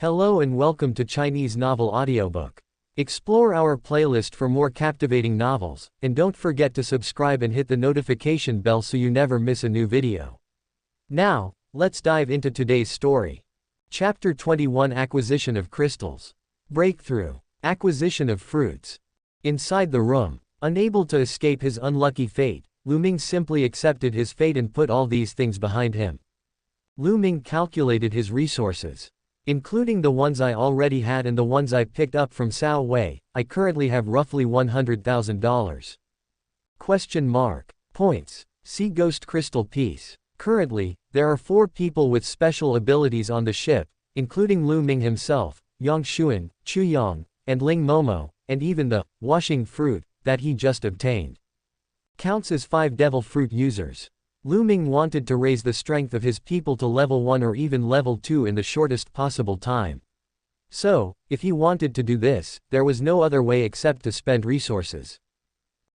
Hello and welcome to Chinese Novel Audiobook. Explore our playlist for more captivating novels, and don't forget to subscribe and hit the notification bell so you never miss a new video. Now, let's dive into today's story. Chapter 21: Acquisition of Crystals. Breakthrough. Acquisition of fruits. Inside the room, unable to escape his unlucky fate, Lu Ming simply accepted his fate and put all these things behind him. Lu Ming calculated his resources. Including the ones I already had and the ones I picked up from Cao Wei, I currently have roughly $100,000. Points. See Ghost Crystal Piece. Currently, there are 4 people with special abilities on the ship, including Lu Ming himself, Yang Xuan, Chu Yang, and Ling Momo, and even the washing fruit that he just obtained. Counts as 5 devil fruit users. Lu Ming wanted to raise the strength of his people to level 1 or even level 2 in the shortest possible time. So, if he wanted to do this, there was no other way except to spend resources.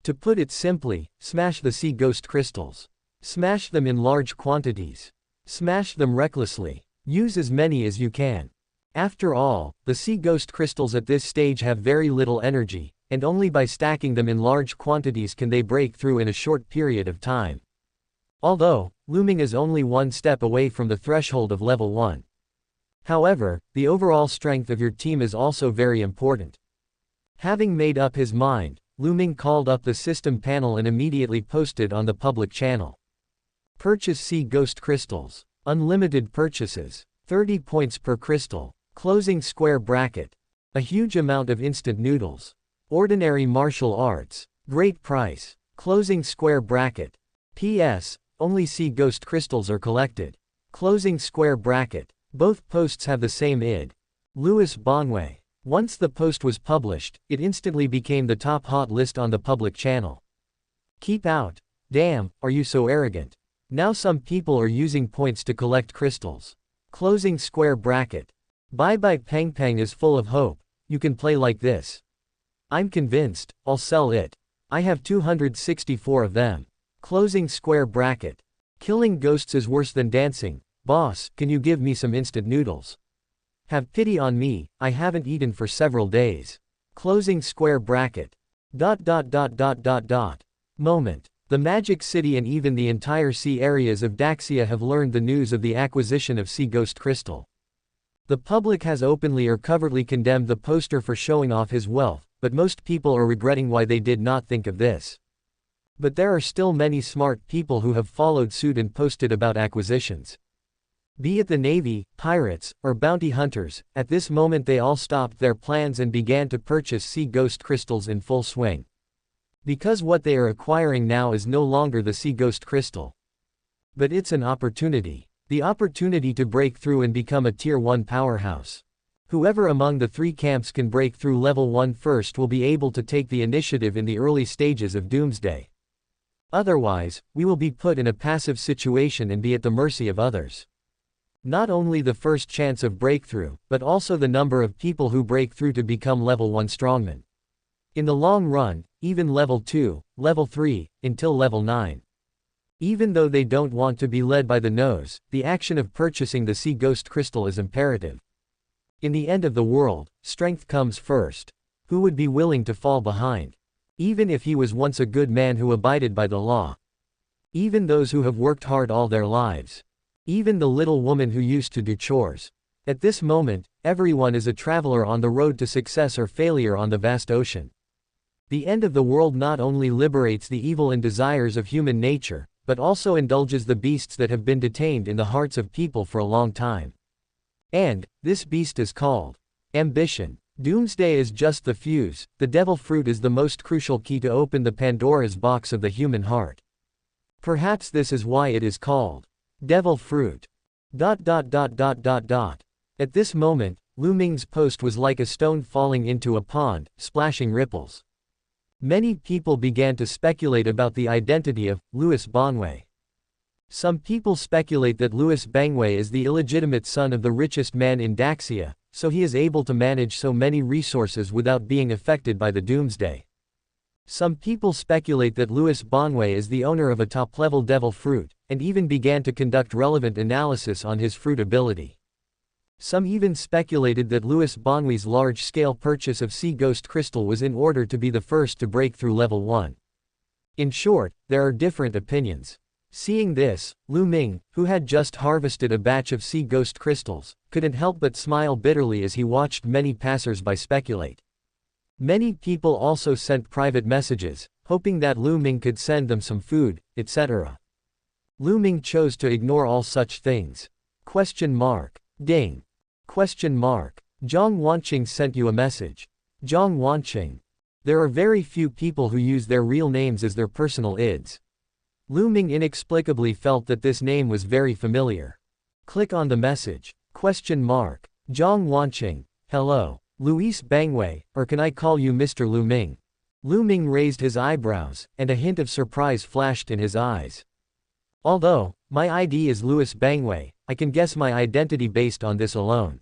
To put it simply, smash the sea ghost crystals. Smash them in large quantities. Smash them recklessly. Use as many as you can. After all, the sea ghost crystals at this stage have very little energy, and only by stacking them in large quantities can they break through in a short period of time. Although, Lu Ming is only one step away from the threshold of level 1. However, the overall strength of your team is also very important. Having made up his mind, Lu Ming called up the system panel and immediately posted on the public channel. Purchase sea ghost crystals. Unlimited purchases. 30 points per crystal. Closing square bracket. A huge amount of instant noodles. Ordinary martial arts. Great price. Closing square bracket. P.S. Only sea ghost crystals are collected. Closing square bracket. Both posts have the same id. Louis Bonway. Once the post was published, it instantly became the top hot list on the public channel. Keep out. Damn, are you so arrogant? Now some people are using points to collect crystals. Closing square bracket. Bye bye Peng Peng is full of hope. You can play like this. I'm convinced, I'll sell it. I have 264 of them. Closing square bracket. Killing ghosts is worse than dancing. Boss, can you give me some instant noodles? Have pity on me, I haven't eaten for several days. Closing square bracket. Moment. The Magic City and even the entire sea areas of Daxia have learned the news of the acquisition of Sea Ghost Crystal. The public has openly or covertly condemned the poster for showing off his wealth, but most people are regretting why they did not think of this. But there are still many smart people who have followed suit and posted about acquisitions. Be it the Navy, pirates, or bounty hunters, at this moment they all stopped their plans and began to purchase sea ghost crystals in full swing. Because what they are acquiring now is no longer the sea ghost crystal. But it's an opportunity. The opportunity to break through and become a tier 1 powerhouse. Whoever among the 3 camps can break through level 1 first will be able to take the initiative in the early stages of doomsday. Otherwise, we will be put in a passive situation and be at the mercy of others. Not only the first chance of breakthrough, but also the number of people who break through to become level 1 strongmen. In the long run, even level 2, level 3, until level 9. Even though they don't want to be led by the nose, the action of purchasing the sea ghost crystal is imperative. In the end of the world, strength comes first. Who would be willing to fall behind? Even if he was once a good man who abided by the law. Even those who have worked hard all their lives. Even the little woman who used to do chores. At this moment, everyone is a traveler on the road to success or failure on the vast ocean. The end of the world not only liberates the evil and desires of human nature, but also indulges the beasts that have been detained in the hearts of people for a long time. And, this beast is called ambition. Doomsday is just the fuse, the devil fruit is the most crucial key to open the Pandora's box of the human heart. Perhaps this is why it is called devil fruit. At this moment, Lu Ming's post was like a stone falling into a pond, splashing ripples. Many people began to speculate about the identity of Louis Bonway. Some people speculate that Louis Bangwei is the illegitimate son of the richest man in Daxia, so he is able to manage so many resources without being affected by the doomsday. Some people speculate that Louis Bonway is the owner of a top-level devil fruit, and even began to conduct relevant analysis on his fruit ability. Some even speculated that Louis Bonwy's large-scale purchase of Sea Ghost Crystal was in order to be the first to break through level 1. In short, there are different opinions. Seeing this, Lu Ming, who had just harvested a batch of Sea Ghost Crystals, couldn't help but smile bitterly as he watched many passers-by speculate. Many people also sent private messages, hoping that Lu Ming could send them some food, etc. Lu Ming chose to ignore all such things. Ding. Zhang Wanqing sent you a message. Zhang Wanqing. There are very few people who use their real names as their personal ids. Lu Ming inexplicably felt that this name was very familiar. Click on the message. Zhang Wanqing. Hello. Louis Bangwei, or can I call you Mr. Lu Ming? Lu Ming raised his eyebrows, and a hint of surprise flashed in his eyes. Although my ID is Louis Bangwei, I can guess my identity based on this alone.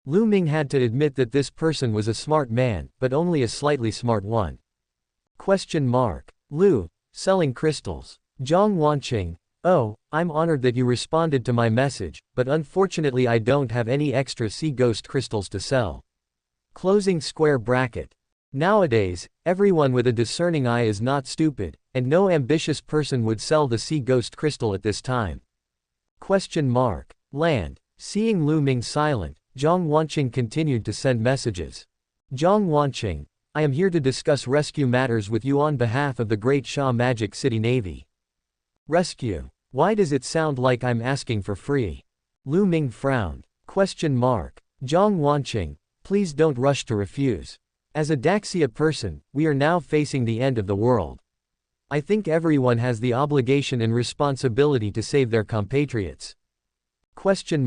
Lu Ming had to admit that this person was a smart man, but only a slightly smart one. Lu, selling crystals. Zhang Wanqing. Oh, I'm honored that you responded to my message, but unfortunately I don't have any extra Sea Ghost crystals to sell. Nowadays, everyone with a discerning eye is not stupid, and no ambitious person would sell the Sea Ghost crystal at this time. Land. Seeing Lu Ming silent, Zhang Wanqing continued to send messages. Zhang Wanqing. I am here to discuss rescue matters with you on behalf of the Great Sha Magic City Navy. Rescue. Why does it sound like I'm asking for free? Lu Ming frowned. Zhang Wanqing. Please don't rush to refuse. As a Daxia person, we are now facing the end of the world. I think everyone has the obligation and responsibility to save their compatriots. Zhang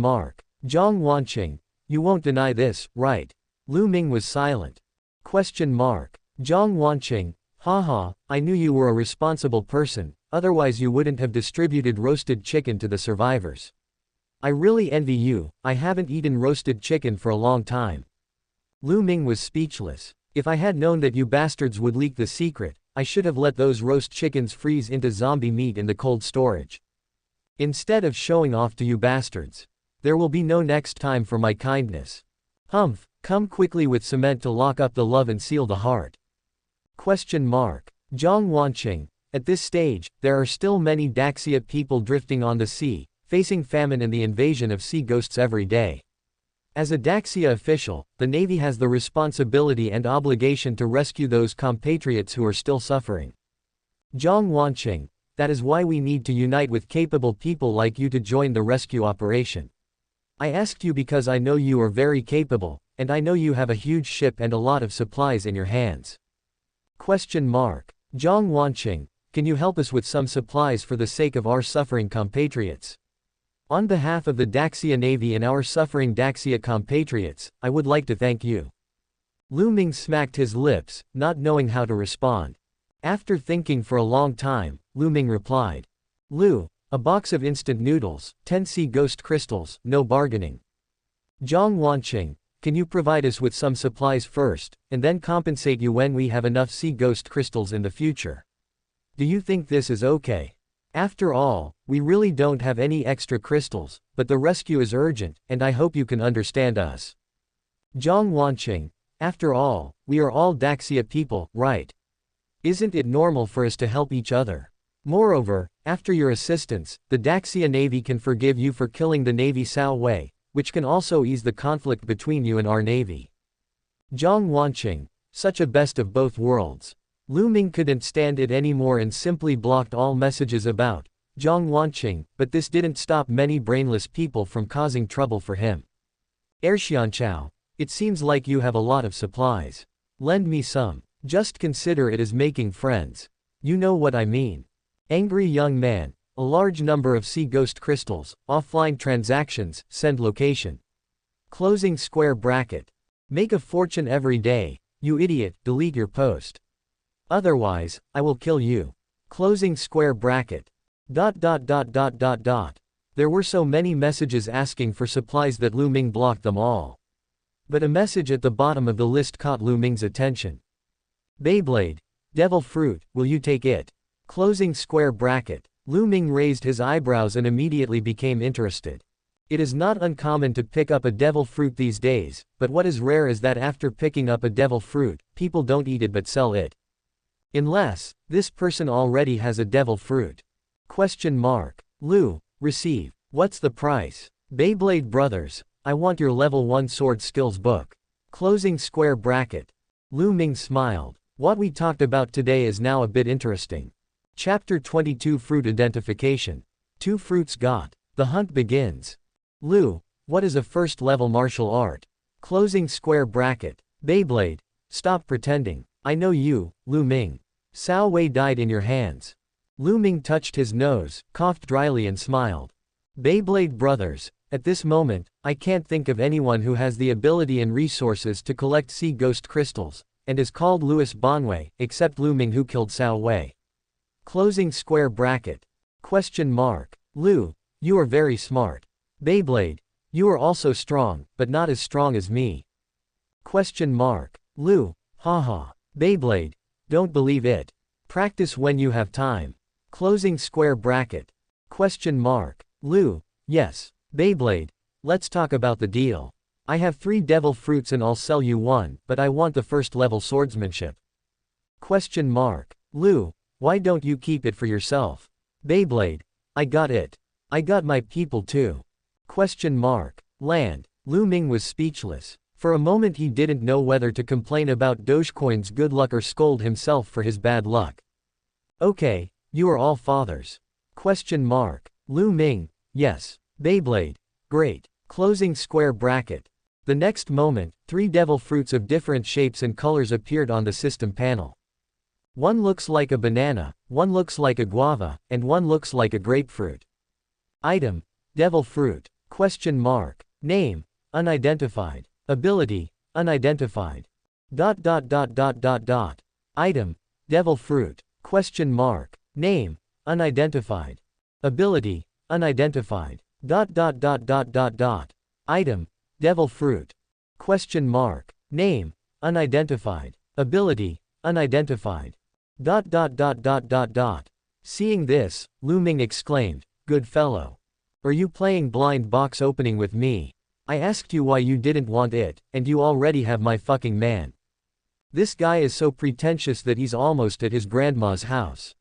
Wanqing. You won't deny this, right? Lu Ming was silent. Zhang Wanqing. Haha, I knew you were a responsible person, otherwise you wouldn't have distributed roasted chicken to the survivors. I really envy you, I haven't eaten roasted chicken for a long time. Lu Ming was speechless. If I had known that you bastards would leak the secret, I should have let those roast chickens freeze into zombie meat in the cold storage. Instead of showing off to you bastards. There will be no next time for my kindness. Humph, come quickly with cement to lock up the love and seal the heart. Zhang Wanqing. At this stage, there are still many Daxia people drifting on the sea, facing famine and the invasion of sea ghosts every day. As a Daxia official, the Navy has the responsibility and obligation to rescue those compatriots who are still suffering. Zhang Wanqing. That is why we need to unite with capable people like you to join the rescue operation. I asked you because I know you are very capable, and I know you have a huge ship and a lot of supplies in your hands. Zhang Wanqing. Can you help us with some supplies for the sake of our suffering compatriots? On behalf of the Daxia Navy and our suffering Daxia compatriots, I would like to thank you. Lu Ming smacked his lips, not knowing how to respond. After thinking for a long time, Lu Ming replied. Lu, a box of instant noodles, 10 Sea Ghost crystals, no bargaining. Zhang Wanqing. Can you provide us with some supplies first, and then compensate you when we have enough Sea Ghost crystals in the future? Do you think this is okay? After all, we really don't have any extra crystals, but the rescue is urgent, and I hope you can understand us. Zhang Wanqing. After all, we are all Daxia people, right? Isn't it normal for us to help each other? Moreover, after your assistance, the Daxia Navy can forgive you for killing the Navy Sao Wei, which can also ease the conflict between you and our Navy. Zhang Wanqing. Such a best of both worlds. Lu Ming couldn't stand it anymore and simply blocked all messages about Zhang Wanqing, but this didn't stop many brainless people from causing trouble for him. Erxianchao. It seems like you have a lot of supplies. Lend me some. Just consider it as making friends. You know what I mean. Angry young man. A large number of Sea Ghost crystals, offline transactions, send location. Make a fortune every day. You idiot, delete your post. Otherwise, I will kill you. There were so many messages asking for supplies that Lu Ming blocked them all. But a message at the bottom of the list caught Lu Ming's attention. Beyblade. Devil fruit, will you take it? Lu Ming raised his eyebrows and immediately became interested. It is not uncommon to pick up a devil fruit these days, but what is rare is that after picking up a devil fruit, people don't eat it but sell it. Unless, this person already has a devil fruit. Question mark. Lu, receive. What's the price? Beyblade Brothers, I want your level 1 sword skills book. Closing square bracket. Lu Ming smiled. What we talked about today is now a bit interesting. Chapter 22 Fruit Identification. 2 fruits got. The hunt begins. Lu, what is a first level martial art? Closing square bracket. Beyblade, stop pretending. I know you, Lu Ming. Cao Wei died in your hands. Lu Ming touched his nose, coughed dryly and smiled. Beyblade Brothers, at this moment, I can't think of anyone who has the ability and resources to collect sea ghost crystals, and is called Louis Bonwei, except Lu Ming who killed Cao Wei. Closing square bracket. Question mark. Lu, you are very smart. Beyblade, you are also strong, but not as strong as me. Question mark. Lu, haha. Beyblade, don't believe it. Practice when you have time. Closing square bracket. Question mark. Lu, yes. Beyblade, let's talk about the deal. I have 3 devil fruits and I'll sell you 1, but I want the first level swordsmanship. Question mark. Lu, why don't you keep it for yourself? Beyblade, I got it. I got my people too. Question mark. Land. Lu Ming was speechless. For a moment he didn't know whether to complain about Dogecoin's good luck or scold himself for his bad luck. Okay, you are all fathers. Question mark. Lu Ming, yes. Beyblade, great. Closing square bracket. The next moment, 3 devil fruits of different shapes and colors appeared on the system panel. One looks like a banana, one looks like a guava, and one looks like a grapefruit. Item, devil fruit. Question mark. Name, unidentified. Ability, unidentified. Item, devil fruit. Question mark. Name, unidentified. Ability, unidentified. Item, devil fruit. Question mark. Name, unidentified. Ability, unidentified. Seeing this, Lu Ming exclaimed, good fellow. Are you playing blind box opening with me? I asked you why you didn't want it, and you already have my fucking man. This guy is so pretentious that he's almost at his grandma's house.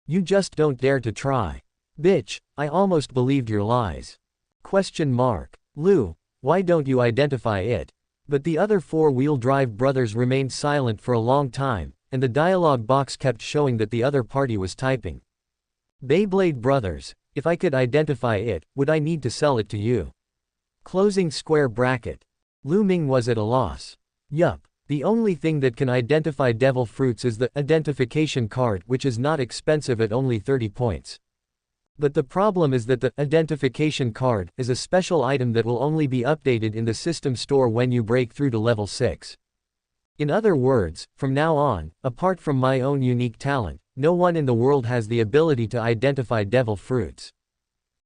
You just don't dare to try. Bitch, I almost believed your lies. Question mark. Lu, why don't you identify it? But the other 4-wheel drive brothers remained silent for a long time, and the dialogue box kept showing that the other party was typing. Beyblade Brothers, if I could identify it, would I need to sell it to you? Closing square bracket. Lu Ming was at a loss. Yup, the only thing that can identify devil fruits is the identification card, which is not expensive at only 30 points. But the problem is that the identification card is a special item that will only be updated in the system store when you break through to level 6. In other words, from now on, apart from my own unique talent, no one in the world has the ability to identify devil fruits.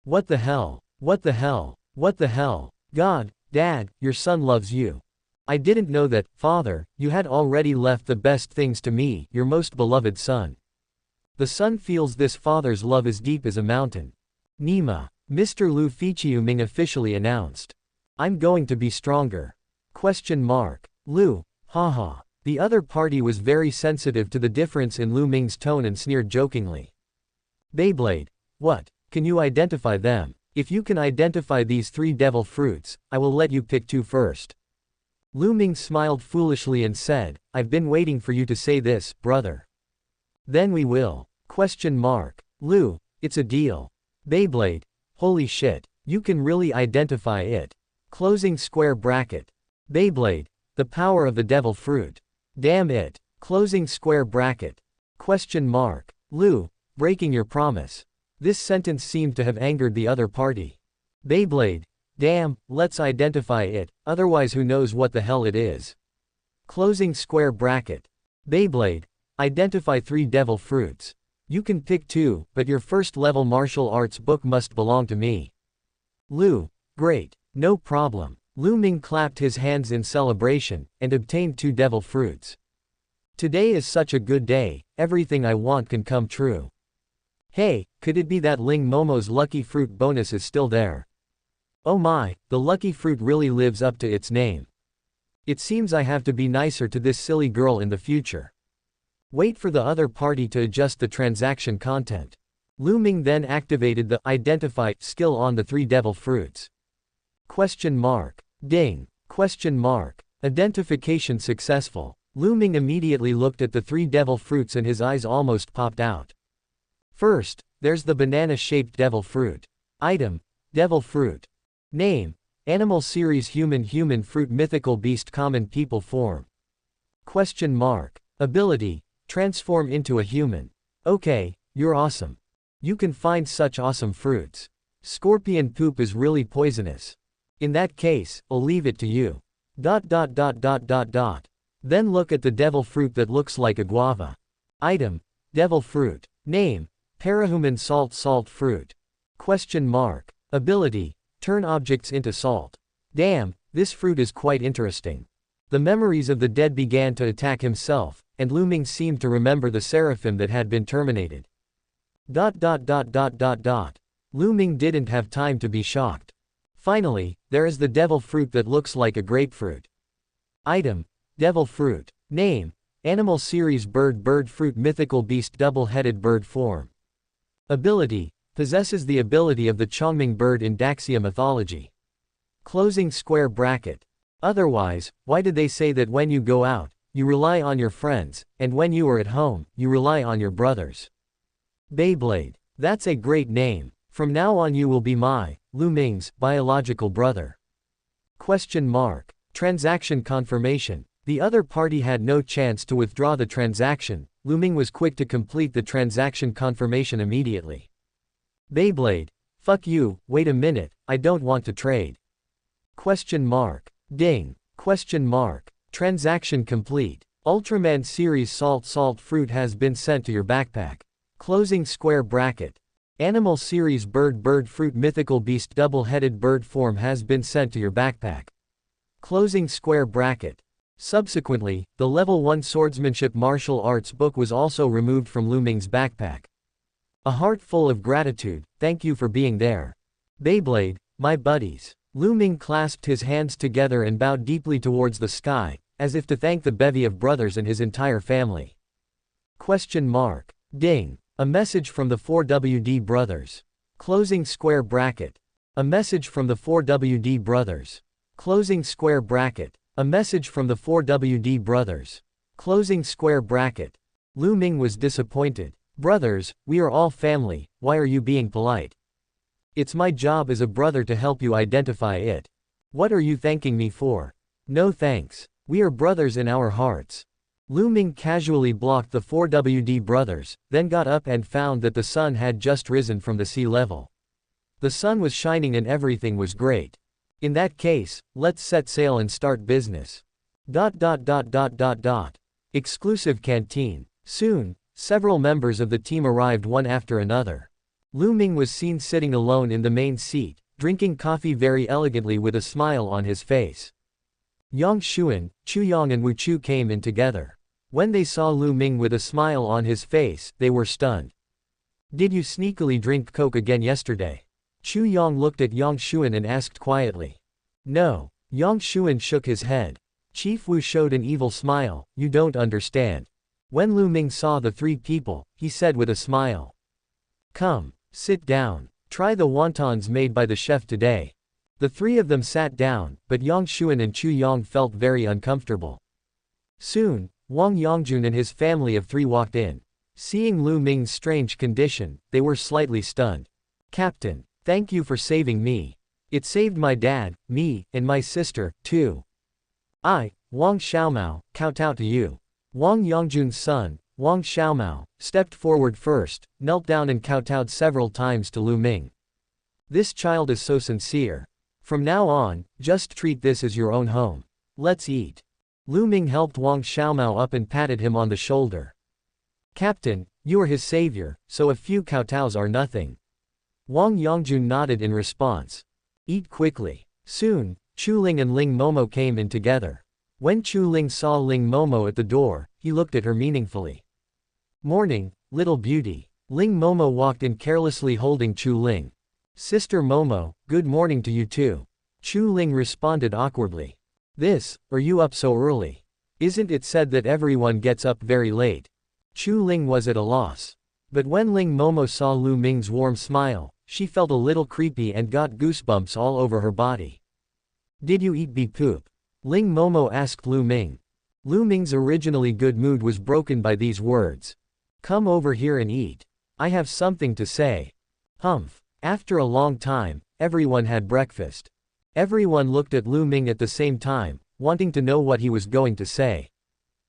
What the hell? What the hell? What the hell? God, Dad, your son loves you. I didn't know that, Father, you had already left the best things to me, your most beloved son. The son feels this father's love as deep as a mountain. Nima, Mr. Lu Ming officially announced. I'm going to be stronger. Question mark. Lu, haha. The other party was very sensitive to the difference in Lu Ming's tone and sneered jokingly. Beyblade, what? Can you identify them? If you can identify these 3 devil fruits, I will let you pick 2 first. Lu Ming smiled foolishly and said, I've been waiting for you to say this, brother. Then we will. Question mark. Lu, it's a deal. Beyblade, holy shit, you can really identify it. Closing square bracket. Beyblade, the power of the devil fruit. Damn it. Closing square bracket. Question mark. Lu, breaking your promise. This sentence seemed to have angered the other party. Beyblade, damn, let's identify it, otherwise who knows what the hell it is. Closing square bracket. Beyblade, identify 3 devil fruits. You can pick 2, but your first level martial arts book must belong to me. Lu, great, no problem. Lu Ming clapped his hands in celebration, and obtained 2 devil fruits. Today is such a good day, everything I want can come true. Hey, could it be that Ling Momo's lucky fruit bonus is still there? Oh my, the lucky fruit really lives up to its name. It seems I have to be nicer to this silly girl in the future. Wait for the other party to adjust the transaction content. Lu Ming then activated the Identify skill on the 3 devil fruits. Question mark. Ding. Question mark. Identification successful. Lu Ming immediately looked at the 3 devil fruits and his eyes almost popped out. First, there's the banana-shaped devil fruit. Item: devil fruit. Name: Animal series human fruit mythical beast common people form. Question mark. Ability: transform into a human. Okay, you're awesome. You can find such awesome fruits. Scorpion poop is really poisonous. In that case, I'll leave it to you. Then look at the devil fruit that looks like a guava. Item: devil fruit. Name: parahuman salt fruit. Question mark. Ability: turn objects into salt. Damn, this fruit is quite interesting. The memories of the dead began to attack himself, and Lu Ming seemed to remember the seraphim that had been terminated. Lu Ming didn't have time to be shocked. Finally, there is the devil fruit that looks like a grapefruit. Item: devil fruit. Name: animal series bird fruit mythical beast double-headed bird form. Ability: possesses the ability of the Chongming bird in Daxia mythology. Closing square bracket. Otherwise, why did they say that when you go out, you rely on your friends, and when you are at home, you rely on your brothers? Beyblade. That's a great name. From now on you will be Lu Ming's, biological brother. Question mark. Transaction confirmation. The other party had no chance to withdraw the transaction. Lu Ming was quick to complete the transaction confirmation immediately. Beyblade. Fuck you, wait a minute, I don't want to trade. Question mark. Ding. Question mark. Transaction complete. Ultraman series salt fruit has been sent to your backpack. Closing square bracket. Animal series bird fruit mythical beast double-headed bird form has been sent to your backpack. Closing square bracket. Subsequently, the level 1 swordsmanship martial arts book was also removed from Lu Ming's backpack. A heart full of gratitude, thank you for being there. Beyblade, my buddies. Lu Ming clasped his hands together and bowed deeply towards the sky, as if to thank the bevy of brothers and his entire family. Question mark. Ding. A message from the 4WD brothers. Closing square bracket. A message from the 4WD brothers. Closing square bracket. A message from the 4WD brothers. Closing square bracket. Lu Ming was disappointed. Brothers, we are all family, why are you being polite? It's my job as a brother to help you identify it. What are you thanking me for? No thanks. We are brothers in our hearts. Lu Ming casually blocked the 4WD brothers, then got up and found that the sun had just risen from the sea level. The sun was shining and everything was great. In that case, let's set sail and start business. Exclusive canteen. Soon, several members of the team arrived one after another. Lu Ming was seen sitting alone in the main seat, drinking coffee very elegantly with a smile on his face. Yang Xuan, Chu Yang and Wu Chu came in together. When they saw Lu Ming with a smile on his face, they were stunned. Did you sneakily drink coke again yesterday? Chu Yang looked at Yang Xuan and asked quietly. No. Yang Xuan shook his head. Chief Wu showed an evil smile, you don't understand. When Lu Ming saw the 3 people, he said with a smile. Come, sit down. Try the wontons made by the chef today. The 3 of them sat down, but Yang Xuan and Chu Yang felt very uncomfortable. Soon, Wang Yongjun and his family of 3 walked in. Seeing Lu Ming's strange condition, they were slightly stunned. Captain, thank you for saving me. It saved my dad, me, and my sister, too. I, Wang Xiaomao, kowtow to you. Wang Yongjun's son, Wang Xiaomao, stepped forward first, knelt down and kowtowed several times to Lu Ming. This child is so sincere. From now on, just treat this as your own home. Let's eat. Lu Ming helped Wang Xiaomao up and patted him on the shoulder. Captain, you are his savior, so a few kowtows are nothing. Wang Yongjun nodded in response. Eat quickly. Soon, Chu Ling and Ling Momo came in together. When Chu Ling saw Ling Momo at the door, he looked at her meaningfully. Morning, little beauty. Ling Momo walked in carelessly holding Chu Ling. Sister Momo, good morning to you too. Chu Ling responded awkwardly. Are you up so early? Isn't it said that everyone gets up very late? Chu Ling was at a loss. But when Ling Momo saw Lu Ming's warm smile, she felt a little creepy and got goosebumps all over her body. Did you eat bee poop? Ling Momo asked Lu Ming. Lu Ming's originally good mood was broken by these words. Come over here and eat. I have something to say. Humph. After a long time, everyone had breakfast. Everyone looked at Lu Ming at the same time, wanting to know what he was going to say.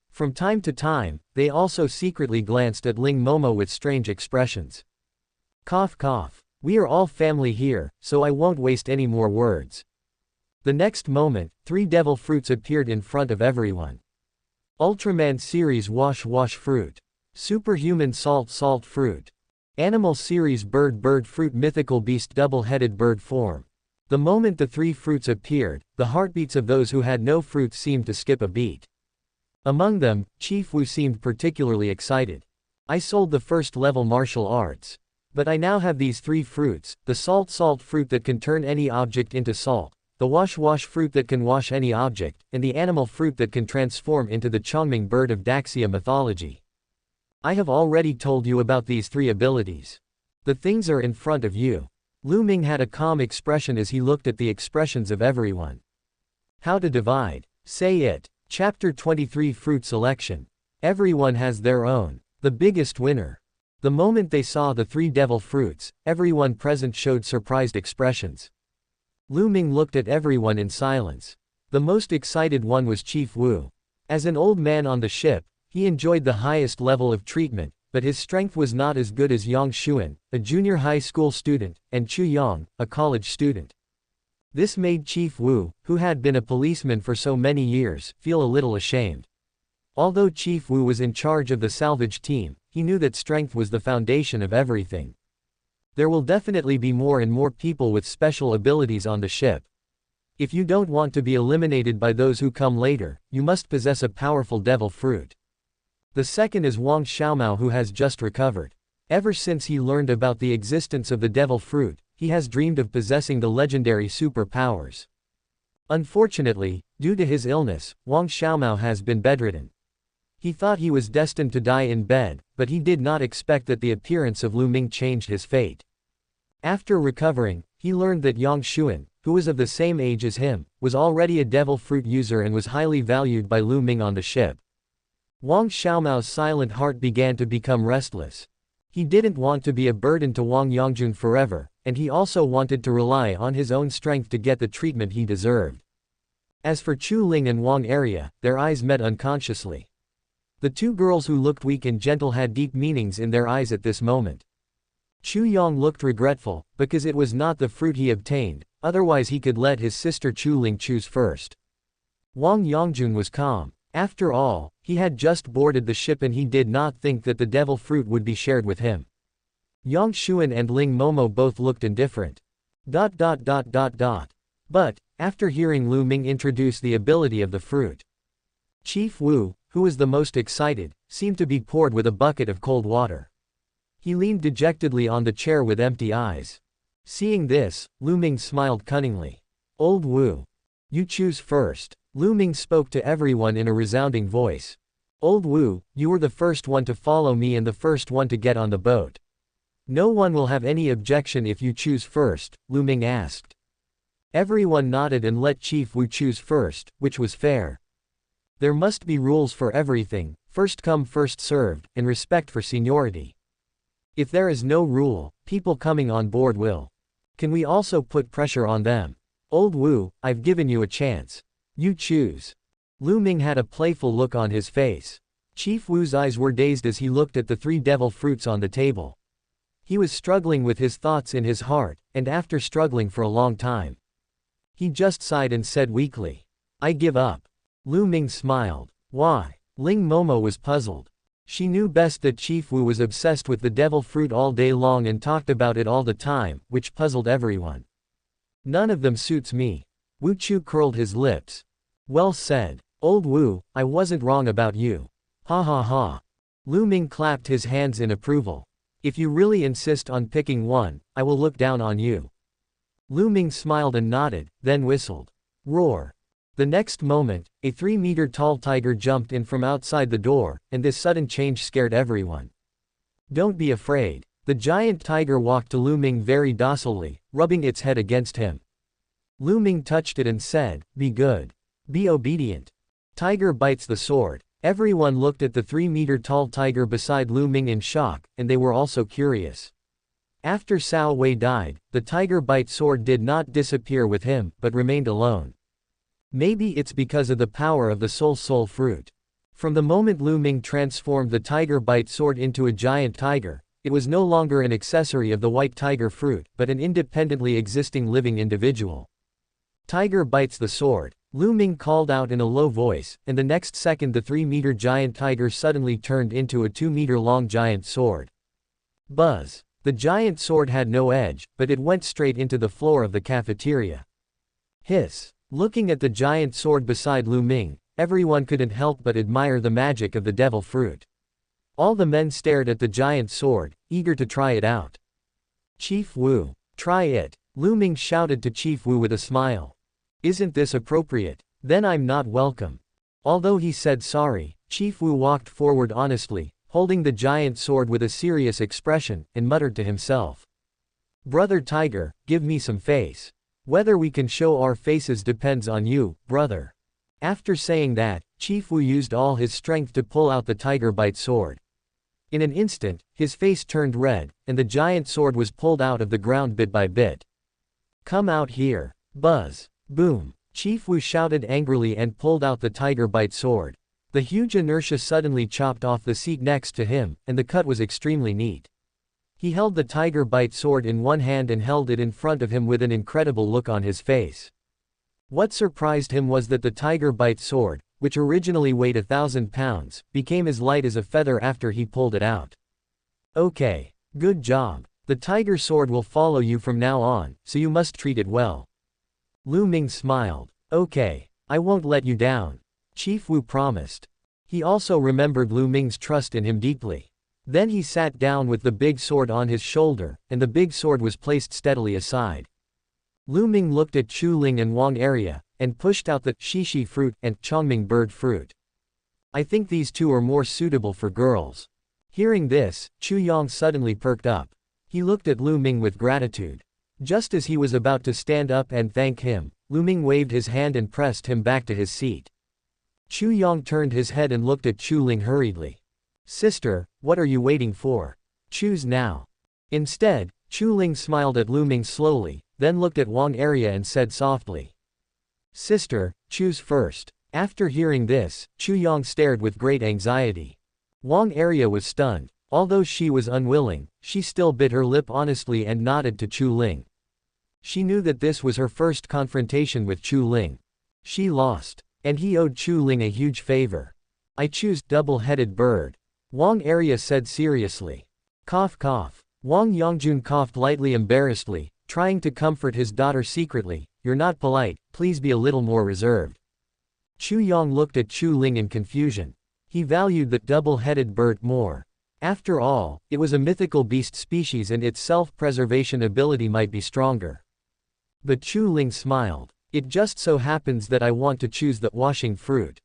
From time to time, they also secretly glanced at Ling Momo with strange expressions. Cough cough. We are all family here, so I won't waste any more words. The next moment, 3 devil fruits appeared in front of everyone. Ultraman series wash wash fruit. Superhuman salt salt fruit. Animal series bird fruit mythical beast double-headed bird form. The moment the 3 fruits appeared, the heartbeats of those who had no fruits seemed to skip a beat. Among them, Chief Wu seemed particularly excited. I sold the first level martial arts. But I now have these 3 fruits, the salt fruit that can turn any object into salt, the wash fruit that can wash any object, and the animal fruit that can transform into the Chongming bird of Daxia mythology. I have already told you about these 3 abilities. The things are in front of you. Lu Ming had a calm expression as he looked at the expressions of everyone. How to divide. Say it. Chapter 23 Fruit Selection. Everyone has their own. The biggest winner. The moment they saw the 3 devil fruits, everyone present showed surprised expressions. Lu Ming looked at everyone in silence. The most excited one was Chief Wu. As an old man on the ship, he enjoyed the highest level of treatment, but his strength was not as good as Yang Xuan, a junior high school student, and Chu Yang, a college student. This made Chief Wu, who had been a policeman for so many years, feel a little ashamed. Although Chief Wu was in charge of the salvage team, he knew that strength was the foundation of everything. There will definitely be more and more people with special abilities on the ship. If you don't want to be eliminated by those who come later, you must possess a powerful devil fruit. The second is Wang Xiaomao, who has just recovered. Ever since he learned about the existence of the devil fruit, he has dreamed of possessing the legendary superpowers. Unfortunately, due to his illness, Wang Xiaomao has been bedridden. He thought he was destined to die in bed, but he did not expect that the appearance of Lu Ming changed his fate. After recovering, he learned that Yang Xuan, who was of the same age as him, was already a devil fruit user and was highly valued by Lu Ming on the ship. Wang Xiaomao's silent heart began to become restless. He didn't want to be a burden to Wang Yongjun forever, and he also wanted to rely on his own strength to get the treatment he deserved. As for Chu Ling and Wang Area, their eyes met unconsciously. The 2 girls who looked weak and gentle had deep meanings in their eyes at this moment. Chu Yang looked regretful, because it was not the fruit he obtained, otherwise he could let his sister Chu Ling choose first. Wang Yongjun was calm. After all, he had just boarded the ship and he did not think that the devil fruit would be shared with him. Yang Xuan and Ling Momo both looked indifferent. But, after hearing Lu Ming introduce the ability of the fruit, Chief Wu, who was the most excited, seemed to be poured with a bucket of cold water. He leaned dejectedly on the chair with empty eyes. Seeing this, Lu Ming smiled cunningly. Old Wu. You choose first. Lu Ming spoke to everyone in a resounding voice. Old Wu, you were the first one to follow me and the first one to get on the boat. No one will have any objection if you choose first, Lu Ming asked. Everyone nodded and let Chief Wu choose first, which was fair. There must be rules for everything, first come first served, and respect for seniority. If there is no rule, people coming on board will. Can we also put pressure on them? Old Wu, I've given you a chance. You choose. Lu Ming had a playful look on his face. Chief Wu's eyes were dazed as he looked at the 3 devil fruits on the table. He was struggling with his thoughts in his heart, and after struggling for a long time, he just sighed and said weakly, I give up. Lu Ming smiled. Why? Ling Momo was puzzled. She knew best that Chief Wu was obsessed with the devil fruit all day long and talked about it all the time, which puzzled everyone. None of them suits me. Wu Chu curled his lips. Well said. Old Wu, I wasn't wrong about you. Ha ha ha. Lu Ming clapped his hands in approval. If you really insist on picking one, I will look down on you. Lu Ming smiled and nodded, then whistled. Roar. The next moment, a 3-meter-tall tiger jumped in from outside the door, and this sudden change scared everyone. Don't be afraid. The giant tiger walked to Lu Ming very docilely, rubbing its head against him. Lu Ming touched it and said, "Be good. Be obedient." Tiger bites the sword. Everyone looked at the 3-meter-tall tiger beside Lu Ming in shock, and they were also curious. After Cao Wei died, the tiger bite sword did not disappear with him, but remained alone. Maybe it's because of the power of the soul fruit. From the moment Lu Ming transformed the tiger bite sword into a giant tiger, it was no longer an accessory of the white tiger fruit, but an independently existing living individual. Tiger bites the sword, Lu Ming called out in a low voice, and the next second the 3-meter giant tiger suddenly turned into a 2-meter-long giant sword. Buzz. The giant sword had no edge, but it went straight into the floor of the cafeteria. Hiss. Looking at the giant sword beside Lu Ming, everyone couldn't help but admire the magic of the devil fruit. All the men stared at the giant sword, eager to try it out. Chief Wu. Try it. Lu Ming shouted to Chief Wu with a smile. Isn't this appropriate? Then I'm not welcome. Although he said sorry, Chief Wu walked forward honestly, holding the giant sword with a serious expression, and muttered to himself. Brother Tiger, give me some face. Whether we can show our faces depends on you, brother. After saying that, Chief Wu used all his strength to pull out the tiger bite sword. In an instant, his face turned red, and the giant sword was pulled out of the ground bit by bit. Come out here. Buzz. Boom. Chief Wu shouted angrily and pulled out the tiger bite sword. The huge inertia suddenly chopped off the seat next to him, and the cut was extremely neat. He held the tiger bite sword in one hand and held it in front of him with an incredible look on his face. What surprised him was that the tiger bite sword, which originally weighed 1,000 pounds, became as light as a feather after he pulled it out. Okay. Good job. The tiger sword will follow you from now on, so you must treat it well. Lu Ming smiled. Okay. I won't let you down. Chief Wu promised. He also remembered Lu Ming's trust in him deeply. Then he sat down with the big sword on his shoulder, and the big sword was placed steadily aside. Lu Ming looked at Chu Ling and Wang area, and pushed out the Shishi fruit and Chongming bird fruit. I think these two are more suitable for girls. Hearing this, Chu Yang suddenly perked up. He looked at Lu Ming with gratitude. Just as he was about to stand up and thank him, Lu Ming waved his hand and pressed him back to his seat. Chu Yang turned his head and looked at Chu Ling hurriedly. Sister, what are you waiting for? Choose now. Instead, Chu Ling smiled at Lu Ming slowly, then looked at Wang area and said softly. Sister, choose first. After hearing this, Chu Yang stared with great anxiety. Wang area was stunned. Although she was unwilling, she still bit her lip honestly and nodded to Chu Ling. She knew that this was her first confrontation with Chu Ling. She lost. And he owed Chu Ling a huge favor. I choose double-headed bird. Wang area said seriously. Cough cough. Wang Yongjun coughed lightly embarrassedly, trying to comfort his daughter secretly. You're not polite, please be a little more reserved. Chu Yang looked at Chu Ling in confusion. He valued the double-headed bird more. After all, it was a mythical beast species and its self-preservation ability might be stronger. But Chu Ling smiled. It just so happens that I want to choose the washing fruit.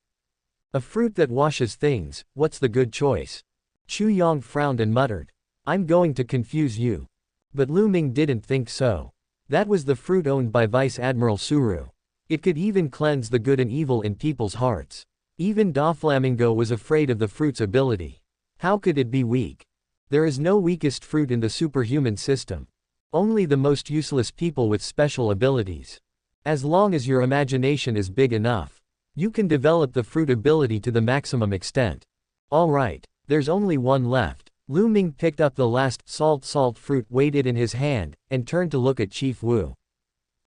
A fruit that washes things, what's the good choice? Chu Yang frowned and muttered. I'm going to confuse you. But Lu Ming didn't think so. That was the fruit owned by Vice Admiral Suru. It could even cleanse the good and evil in people's hearts. Even Doflamingo was afraid of the fruit's ability. How could it be weak? There is no weakest fruit in the superhuman system. Only the most useless people with special abilities. As long as your imagination is big enough, you can develop the fruit ability to the maximum extent. Alright, there's only one left. Lu Ming picked up the last salt fruit, weighed it in his hand, and turned to look at Chief Wu.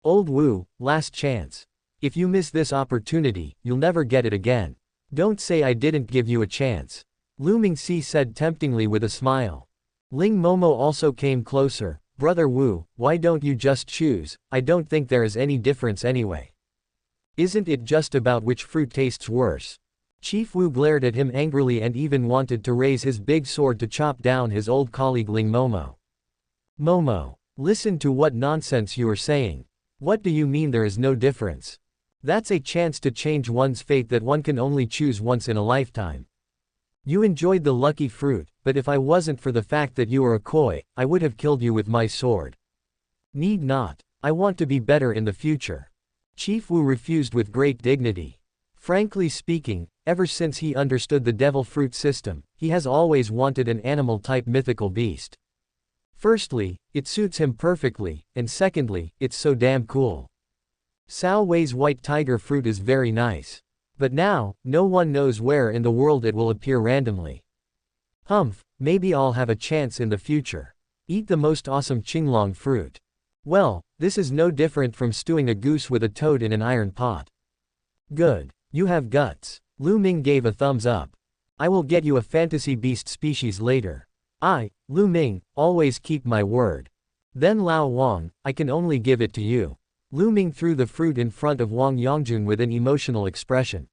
Old Wu, last chance. If you miss this opportunity, you'll never get it again. Don't say I didn't give you a chance. Lu Ming said temptingly with a smile. Ling Momo also came closer. Brother Wu, why don't you just choose? I don't think there is any difference anyway. Isn't it just about which fruit tastes worse? Chief Wu glared at him angrily and even wanted to raise his big sword to chop down his old colleague Ling Momo. Momo. Listen to what nonsense you are saying. What do you mean there is no difference? That's a chance to change one's fate that one can only choose once in a lifetime. You enjoyed the lucky fruit, but if I wasn't for the fact that you are a koi, I would have killed you with my sword. Need not. I want to be better in the future. Chief Wu refused with great dignity. Frankly speaking, ever since he understood the devil fruit system, he has always wanted an animal-type mythical beast. Firstly, it suits him perfectly, and secondly, it's so damn cool. Cao Wei's white tiger fruit is very nice. But now, no one knows where in the world it will appear randomly. Humph, maybe I'll have a chance in the future. Eat the most awesome Qinglong fruit. Well, this is no different from stewing a goose with a toad in an iron pot. Good. You have guts. Lu Ming gave a thumbs up. I will get you a fantasy beast species later. I, Lu Ming, always keep my word. Then Lao Wang, I can only give it to you. Lu Ming threw the fruit in front of Wang Yongjun with an emotional expression.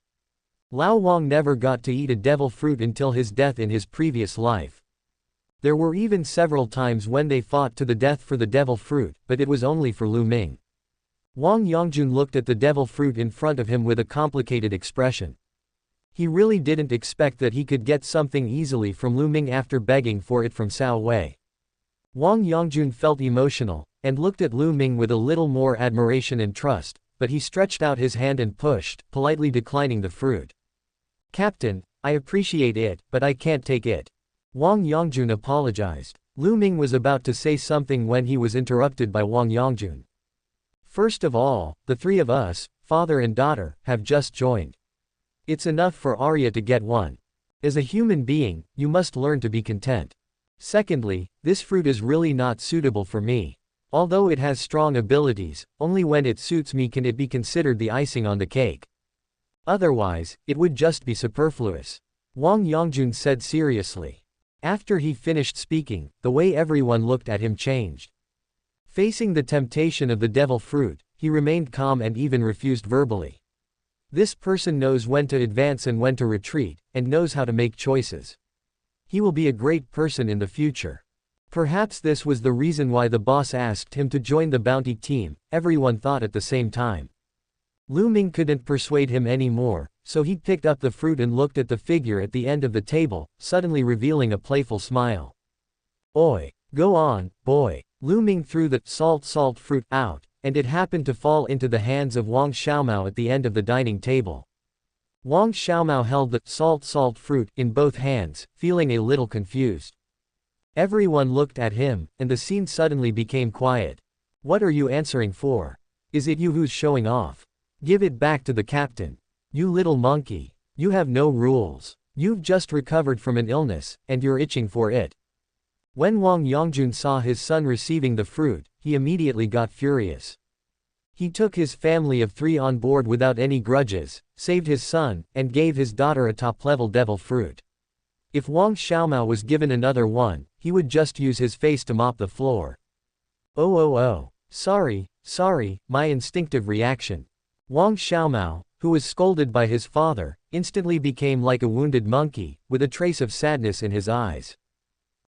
Lao Wang never got to eat a devil fruit until his death in his previous life. There were even several times when they fought to the death for the devil fruit, but it was only for Lu Ming. Wang Yongjun looked at the devil fruit in front of him with a complicated expression. He really didn't expect that he could get something easily from Lu Ming after begging for it from Cao Wei. Wang Yongjun felt emotional, and looked at Lu Ming with a little more admiration and trust, but he stretched out his hand and pushed, politely declining the fruit. Captain, I appreciate it, but I can't take it. Wang Yongjun apologized. Lu Ming was about to say something when he was interrupted by Wang Yongjun. First of all, the three of us, father and daughter, have just joined. It's enough for Arya to get one. As a human being, you must learn to be content. Secondly, this fruit is really not suitable for me. Although it has strong abilities, only when it suits me can it be considered the icing on the cake. Otherwise, it would just be superfluous. Wang Yongjun said seriously. After he finished speaking, the way everyone looked at him changed. Facing the temptation of the devil fruit, he remained calm and even refused verbally. This person knows when to advance and when to retreat, and knows how to make choices. He will be a great person in the future. Perhaps this was the reason why the boss asked him to join the bounty team, everyone thought at the same time. Lu Ming couldn't persuade him anymore, so he picked up the fruit and looked at the figure at the end of the table, suddenly revealing a playful smile. Oi, go on, boy. Lu Ming threw the salt fruit out, and it happened to fall into the hands of Wang Xiaomao at the end of the dining table. Wang Xiaomao held the salt fruit in both hands, feeling a little confused. Everyone looked at him, and the scene suddenly became quiet. What are you answering for? Is it you who's showing off? Give it back to the captain. You little monkey. You have no rules. You've just recovered from an illness, and you're itching for it. When Wang Yongjun saw his son receiving the fruit, he immediately got furious. He took his family of 3 on board without any grudges, saved his son, and gave his daughter a top-level devil fruit. If Wang Xiaomao was given another one, he would just use his face to mop the floor. Oh. Sorry, my instinctive reaction. Wang Xiaomao, who was scolded by his father, instantly became like a wounded monkey, with a trace of sadness in his eyes.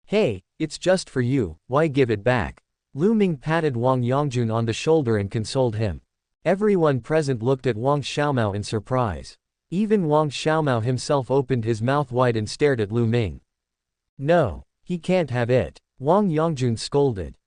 Hey, it's just for you, why give it back? Lu Ming patted Wang Yongjun on the shoulder and consoled him. Everyone present looked at Wang Xiaomao in surprise. Even Wang Xiaomao himself opened his mouth wide and stared at Lu Ming. No, he can't have it. Wang Yongjun scolded.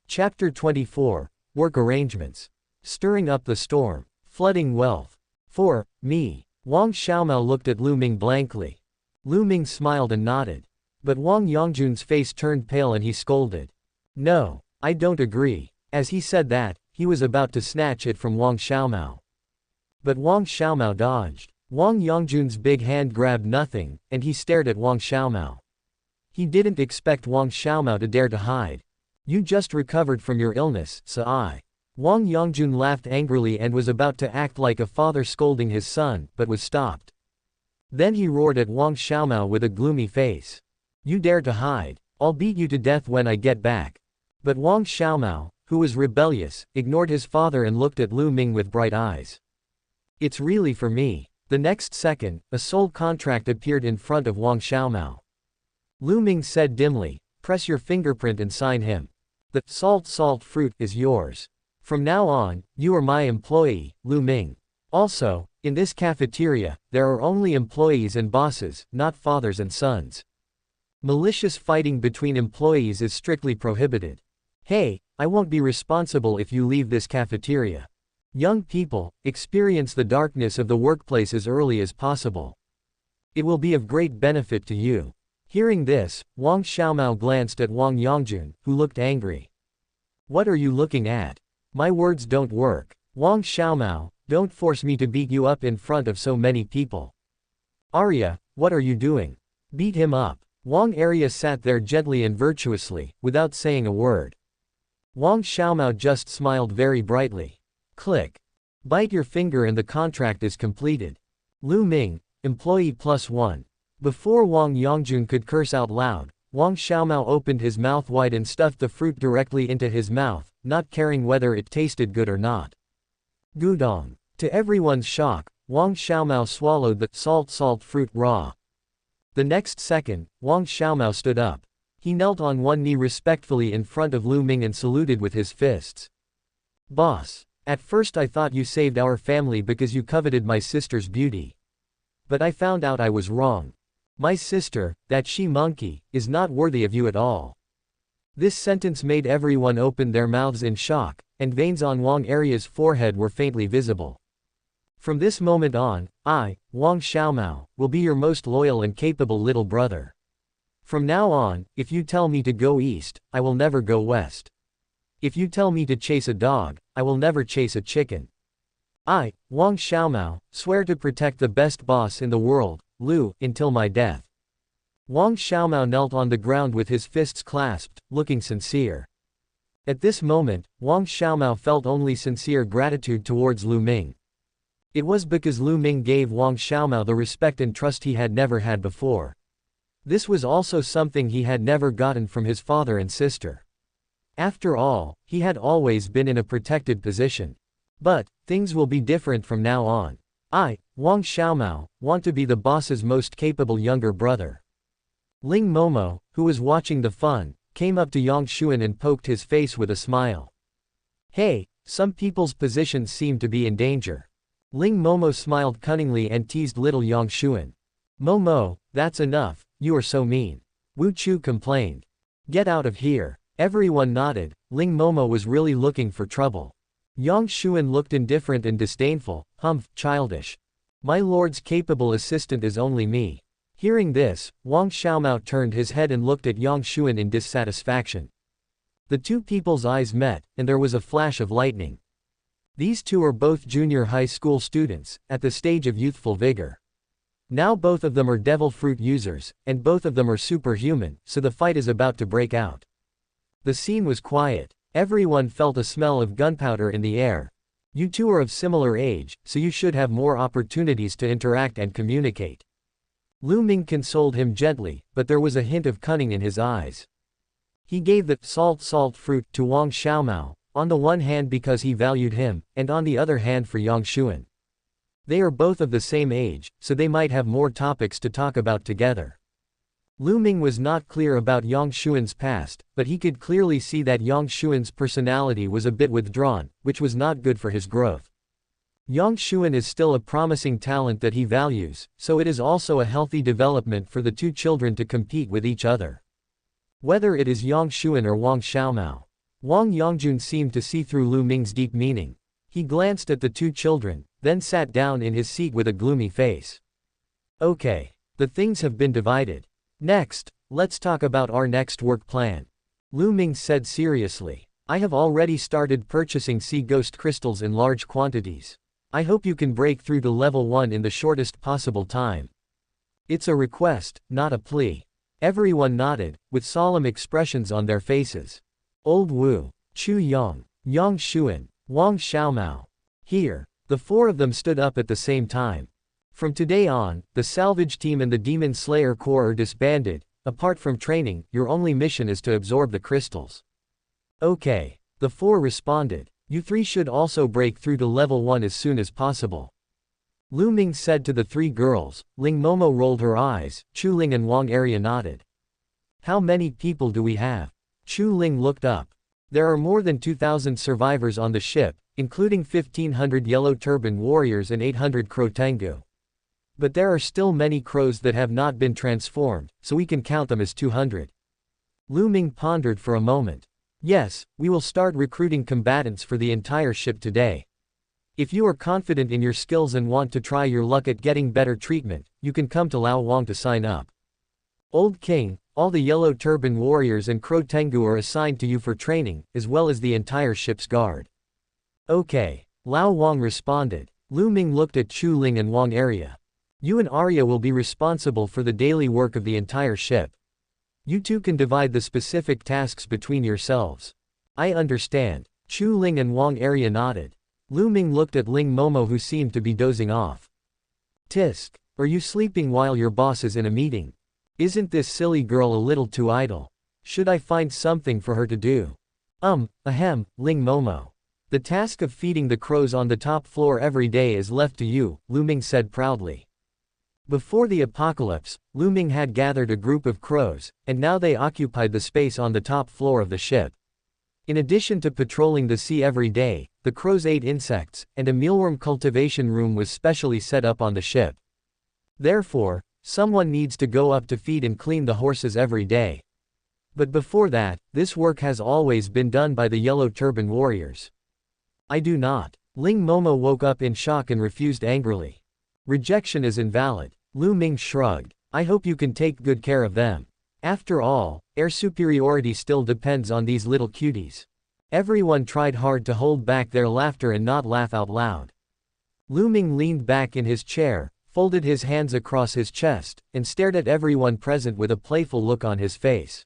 Chapter 24. Work arrangements. Stirring up the storm. Flooding wealth. For me. Wang Xiaomao looked at Lu Ming blankly. Lu Ming smiled and nodded. But Wang Yongjun's face turned pale and he scolded. No, I don't agree. As he said that, he was about to snatch it from Wang Xiaomao. But Wang Xiaomao dodged. Wang Yongjun's big hand grabbed nothing, and he stared at Wang Xiaomao. He didn't expect Wang Xiaomao to dare to hide. You just recovered from your illness, so I. Wang Yongjun laughed angrily and was about to act like a father scolding his son, but was stopped. Then he roared at Wang Xiaomao with a gloomy face. You dare to hide. I'll beat you to death when I get back. But Wang Xiaomao, who was rebellious, ignored his father and looked at Lu Ming with bright eyes. It's really for me. The next second, a soul contract appeared in front of Wang Xiaomao. Lu Ming said dimly, press your fingerprint and sign him. The salt fruit is yours. From now on, you are my employee, Lu Ming. Also, in this cafeteria, there are only employees and bosses, not fathers and sons. Malicious fighting between employees is strictly prohibited. Hey, I won't be responsible if you leave this cafeteria. Young people, experience the darkness of the workplace as early as possible. It will be of great benefit to you. Hearing this, Wang Xiaomao glanced at Wang Yongjun, who looked angry. What are you looking at? My words don't work. Wang Xiaomao, don't force me to beat you up in front of so many people. Arya, what are you doing? Beat him up. Wang Arya sat there gently and virtuously, without saying a word. Wang Xiaomao just smiled very brightly. Click. Bite your finger and the contract is completed. Lu Ming, employee +1. Before Wang Yongjun could curse out loud, Wang Xiaomao opened his mouth wide and stuffed the fruit directly into his mouth, not caring whether it tasted good or not. Gudong. To everyone's shock, Wang Xiaomao swallowed the salt fruit raw. The next second, Wang Xiaomao stood up. He knelt on one knee respectfully in front of Lu Ming and saluted with his fists. Boss. At first I thought you saved our family because you coveted my sister's beauty. But I found out I was wrong. My sister, that she-monkey, is not worthy of you at all. This sentence made everyone open their mouths in shock, and veins on Wang Arya's forehead were faintly visible. From this moment on, I, Wang Xiaomao, will be your most loyal and capable little brother. From now on, if you tell me to go east, I will never go west. If you tell me to chase a dog, I will never chase a chicken. I, Wang Xiaomao, swear to protect the best boss in the world, Lu, until my death. Wang Xiaomao knelt on the ground with his fists clasped, looking sincere. At this moment, Wang Xiaomao felt only sincere gratitude towards Lu Ming. It was because Lu Ming gave Wang Xiaomao the respect and trust he had never had before. This was also something he had never gotten from his father and sister. After all, he had always been in a protected position. But, things will be different from now on. I, Wang Xiaomao, want to be the boss's most capable younger brother. Ling Momo, who was watching the fun, came up to Yang Xuan and poked his face with a smile. Hey, some people's positions seem to be in danger. Ling Momo smiled cunningly and teased little Yang Xuan. Momo, that's enough, you are so mean. Wu Chu complained. Get out of here. Everyone nodded. Ling Momo was really looking for trouble. Yang Xuan looked indifferent and disdainful. Humph, childish. My lord's capable assistant is only me. Hearing this, Wang Xiaomao turned his head and looked at Yang Xuan in dissatisfaction. The two people's eyes met, and there was a flash of lightning. These two are both junior high school students, at the stage of youthful vigor. Now both of them are devil fruit users, and both of them are superhuman, so the fight is about to break out. The scene was quiet. Everyone felt a smell of gunpowder in the air. You two are of similar age, so you should have more opportunities to interact and communicate. Lu Ming consoled him gently, but there was a hint of cunning in his eyes. He gave the salt fruit to Wang Xiaomao, on the one hand because he valued him, and on the other hand for Yang Xuan. They are both of the same age, so they might have more topics to talk about together. Lu Ming was not clear about Yang Xuan's past, but he could clearly see that Yang Xuan's personality was a bit withdrawn, which was not good for his growth. Yang Xuan is still a promising talent that he values, so it is also a healthy development for the two children to compete with each other. Whether it is Yang Xuan or Wang Xiaomao. Wang Yongjun seemed to see through Lu Ming's deep meaning. He glanced at the two children, then sat down in his seat with a gloomy face. Okay. The things have been divided. Next, let's talk about our next work plan. Lu Ming said seriously. I have already started purchasing sea ghost crystals in large quantities. I hope you can break through to level 1 in the shortest possible time. It's a request, not a plea. Everyone nodded, with solemn expressions on their faces. Old Wu, Chu Yang, Yang Xuan, Wang Xiaomao. Here, the four of them stood up at the same time. From today on, the salvage team and the Demon Slayer Corps are disbanded. Apart from training, your only mission is to absorb the crystals. Okay. The four responded. You three should also break through to level 1 as soon as possible. Lu Ming said to the three girls. Ling Momo rolled her eyes, Chu Ling and Wang Arya nodded. How many people do we have? Chu Ling looked up. There are more than 2,000 survivors on the ship, including 1,500 Yellow Turban warriors and 800 Crow Tengu. But there are still many crows that have not been transformed, so we can count them as 200. Lu Ming pondered for a moment. Yes, we will start recruiting combatants for the entire ship today. If you are confident in your skills and want to try your luck at getting better treatment, you can come to Lao Wang to sign up. Old King, all the Yellow Turban warriors and Crow Tengu are assigned to you for training, as well as the entire ship's guard. Okay. Lao Wang responded. Lu Ming looked at Chu Ling and Wang Arya. You and Arya will be responsible for the daily work of the entire ship. You two can divide the specific tasks between yourselves. I understand. Chu Ling and Wang Arya nodded. Lu Ming looked at Ling Momo who seemed to be dozing off. Tisk, are you sleeping while your boss is in a meeting? Isn't this silly girl a little too idle? Should I find something for her to do? Ahem, Ling Momo. The task of feeding the crows on the top floor every day is left to you, Lu Ming said proudly. Before the apocalypse, Lu Ming had gathered a group of crows, and now they occupied the space on the top floor of the ship. In addition to patrolling the sea every day, the crows ate insects, and a mealworm cultivation room was specially set up on the ship. Therefore, someone needs to go up to feed and clean the horses every day. But before that, this work has always been done by the Yellow Turban warriors. I do not. Ling Momo woke up in shock and refused angrily. Rejection is invalid. Lu Ming shrugged. I hope you can take good care of them. After all, air superiority still depends on these little cuties. Everyone tried hard to hold back their laughter and not laugh out loud. Lu Ming leaned back in his chair, folded his hands across his chest, and stared at everyone present with a playful look on his face.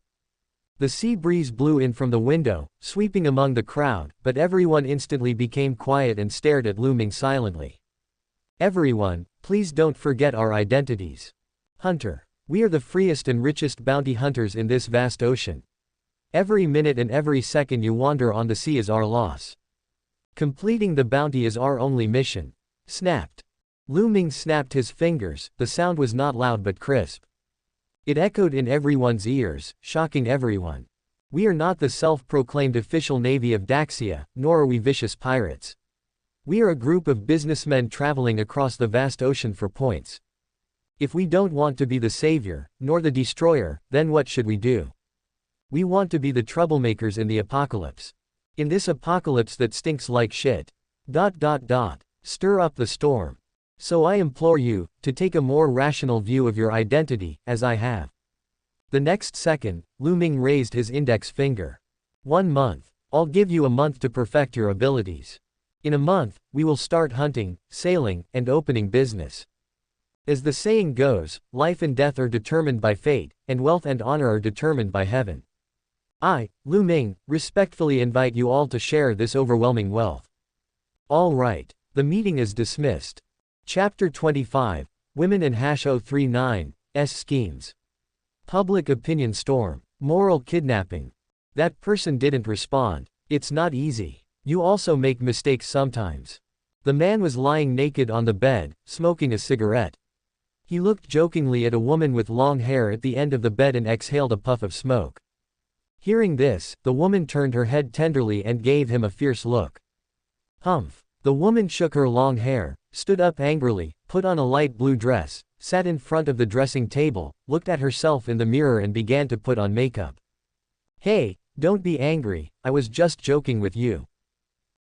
The sea breeze blew in from the window, sweeping among the crowd, but everyone instantly became quiet and stared at Lu Ming silently. Everyone, please don't forget our identities. Hunter. We are the freest and richest bounty hunters in this vast ocean. Every minute and every second you wander on the sea is our loss. Completing the bounty is our only mission. Snapped. Lu Ming snapped his fingers, the sound was not loud but crisp. It echoed in everyone's ears, shocking everyone. We are not the self-proclaimed official navy of Daxia, nor are we vicious pirates. We are a group of businessmen traveling across the vast ocean for points. If we don't want to be the savior, nor the destroyer, then what should we do? We want to be the troublemakers in the apocalypse. In this apocalypse that stinks like shit. Stir up the storm. So I implore you, to take a more rational view of your identity, as I have. The next second, Lu Ming raised his index finger. 1 month. I'll give you a month to perfect your abilities. In a month, we will start hunting, sailing, and opening business. As the saying goes, life and death are determined by fate, and wealth and honor are determined by heaven. I, Lu Ming, respectfully invite you all to share this overwhelming wealth. All right. The meeting is dismissed. Chapter 25, Women and #039, Schemes. Public opinion storm. Moral kidnapping. That person didn't respond. It's not easy. You also make mistakes sometimes. The man was lying naked on the bed, smoking a cigarette. He looked jokingly at a woman with long hair at the end of the bed and exhaled a puff of smoke. Hearing this, the woman turned her head tenderly and gave him a fierce look. Humph. The woman shook her long hair, stood up angrily, put on a light blue dress, sat in front of the dressing table, looked at herself in the mirror and began to put on makeup. Hey, don't be angry, I was just joking with you.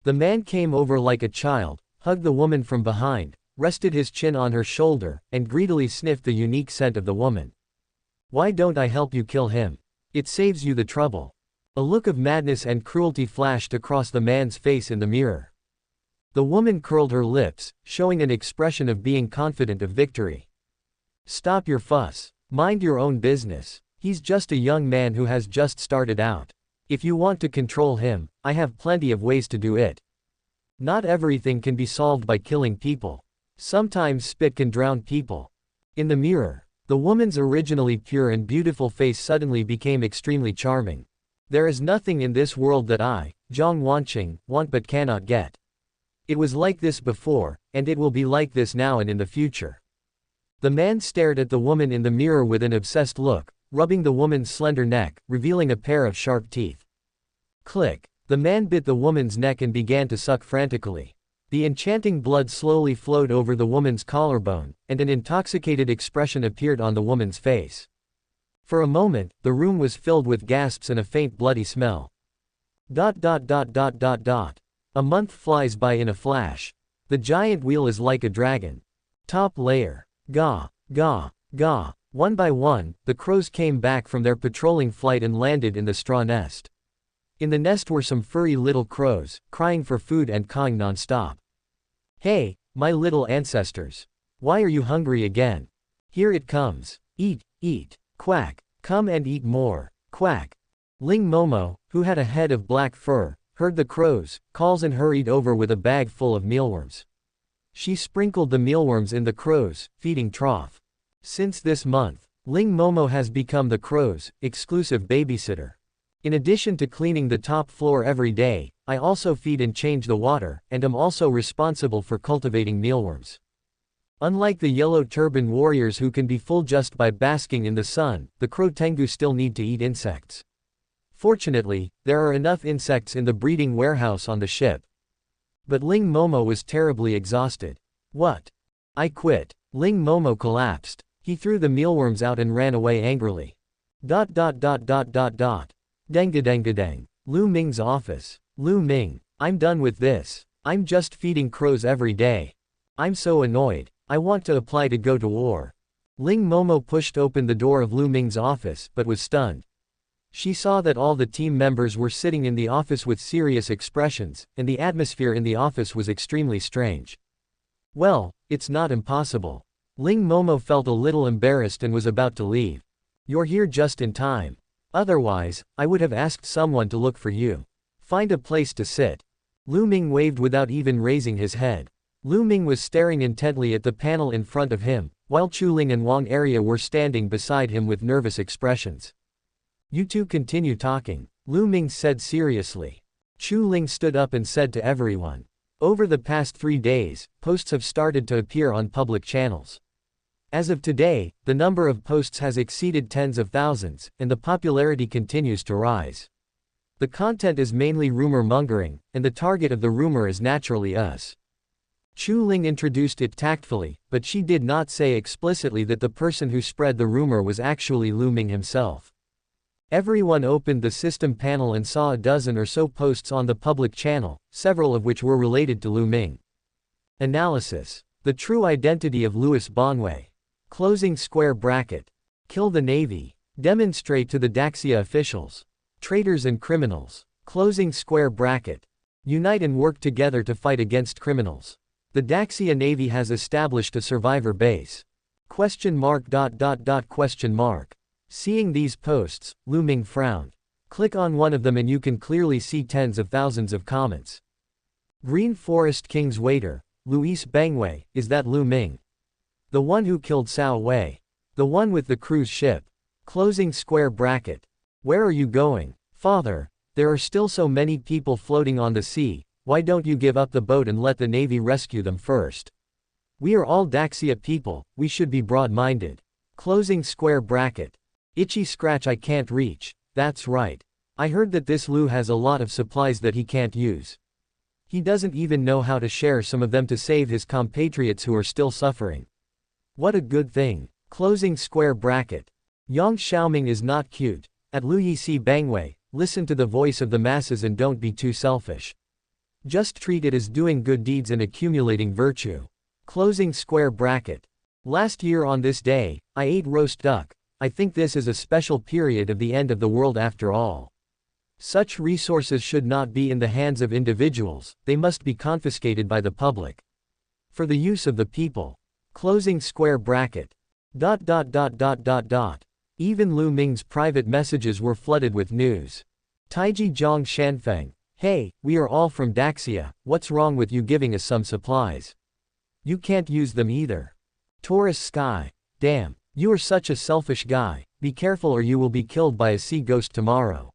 The man came over like a child, hugged the woman from behind, rested his chin on her shoulder, and greedily sniffed the unique scent of the woman. Why don't I help you kill him? It saves you the trouble. A look of madness and cruelty flashed across the man's face in the mirror. The woman curled her lips, showing an expression of being confident of victory. Stop your fuss. Mind your own business. He's just a young man who has just started out. If you want to control him, I have plenty of ways to do it. Not everything can be solved by killing people. Sometimes spit can drown people. In the mirror, the woman's originally pure and beautiful face suddenly became extremely charming. There is nothing in this world that I, Zhang Wanqing, want but cannot get. It was like this before, and it will be like this now and in the future. The man stared at the woman in the mirror with an obsessed look, rubbing the woman's slender neck, revealing a pair of sharp teeth. Click. The man bit the woman's neck and began to suck frantically. The enchanting blood slowly flowed over the woman's collarbone, and an intoxicated expression appeared on the woman's face. For a moment, the room was filled with gasps and a faint bloody smell. A month flies by in a flash. The giant wheel is like a dragon. Top layer. Gah, gah, gah. One by one, the crows came back from their patrolling flight and landed in the straw nest. In the nest were some furry little crows, crying for food and cawing non-stop. Hey, my little ancestors. Why are you hungry again? Here it comes. Eat, eat. Quack. Come and eat more. Quack. Ling Momo, who had a head of black fur, heard the crows' calls and hurried over with a bag full of mealworms. She sprinkled the mealworms in the crows' feeding trough. Since this month, Ling Momo has become the crows' exclusive babysitter. In addition to cleaning the top floor every day, I also feed and change the water, and am also responsible for cultivating mealworms. Unlike the yellow turban warriors who can be full just by basking in the sun, the crow tengu still need to eat insects. Fortunately, there are enough insects in the breeding warehouse on the ship. But Ling Momo was terribly exhausted. What? I quit. Ling Momo collapsed. He threw the mealworms out and ran away angrily. Dengadang. Lu Ming's office. Lu Ming. I'm done with this. I'm just feeding crows every day. I'm so annoyed. I want to apply to go to war. Ling Momo pushed open the door of Lu Ming's office but was stunned. She saw that all the team members were sitting in the office with serious expressions, and the atmosphere in the office was extremely strange. Well, it's not impossible. Ling Momo felt a little embarrassed and was about to leave. You're here just in time. Otherwise, I would have asked someone to look for you. Find a place to sit. Lu Ming waved without even raising his head. Lu Ming was staring intently at the panel in front of him, while Chu Ling and Wang Area were standing beside him with nervous expressions. You two continue talking, Lu Ming said seriously. Chu Ling stood up and said to everyone. Over the past 3 days, posts have started to appear on public channels. As of today, the number of posts has exceeded tens of thousands, and the popularity continues to rise. The content is mainly rumor mongering, and the target of the rumor is naturally us. Chu Ling introduced it tactfully, but she did not say explicitly that the person who spread the rumor was actually Lu Ming himself. Everyone opened the system panel and saw a dozen or so posts on the public channel, several of which were related to Lu Ming. Analysis. The true identity of Louis Bonway. Closing square bracket. Kill the Navy. Demonstrate to the Daxia officials. Traitors and criminals. Closing square bracket. Unite and work together to fight against criminals. The Daxia Navy has established a survivor base. ? Seeing these posts, Lu Ming frowned. Click on one of them and you can clearly see tens of thousands of comments. Green Forest King's waiter, Louis Bangwei, is that Lu Ming? The one who killed Cao Wei. The one with the cruise ship. Closing square bracket. Where are you going, father? There are still so many people floating on the sea, why don't you give up the boat and let the Navy rescue them first? We are all Daxia people, we should be broad-minded. Closing square bracket. Itchy scratch I can't reach, that's right. I heard that this Lu has a lot of supplies that he can't use. He doesn't even know how to share some of them to save his compatriots who are still suffering. What a good thing. Closing square bracket. Yang Xiaoming is not cute. At Lu Yixi Bangwei, listen to the voice of the masses and don't be too selfish. Just treat it as doing good deeds and accumulating virtue. Closing square bracket. Last year on this day, I ate roast duck. I think this is a special period of the end of the world after all. Such resources should not be in the hands of individuals, they must be confiscated by the public. For the use of the people. Closing square bracket. Even Lu Ming's private messages were flooded with news. Taiji Zhang Shanfeng. Hey, we are all from Daxia, what's wrong with you giving us some supplies? You can't use them either. Taurus Sky. Damn, you are such a selfish guy, be careful or you will be killed by a sea ghost tomorrow.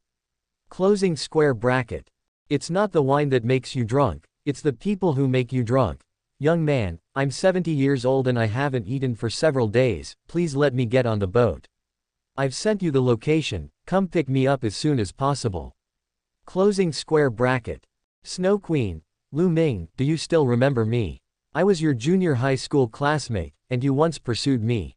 Closing square bracket. It's not the wine that makes you drunk, it's the people who make you drunk. Young man, I'm 70 years old and I haven't eaten for several days, please let me get on the boat. I've sent you the location, come pick me up as soon as possible. Closing square bracket. Snow Queen, Lu Ming, do you still remember me? I was your junior high school classmate, and you once pursued me.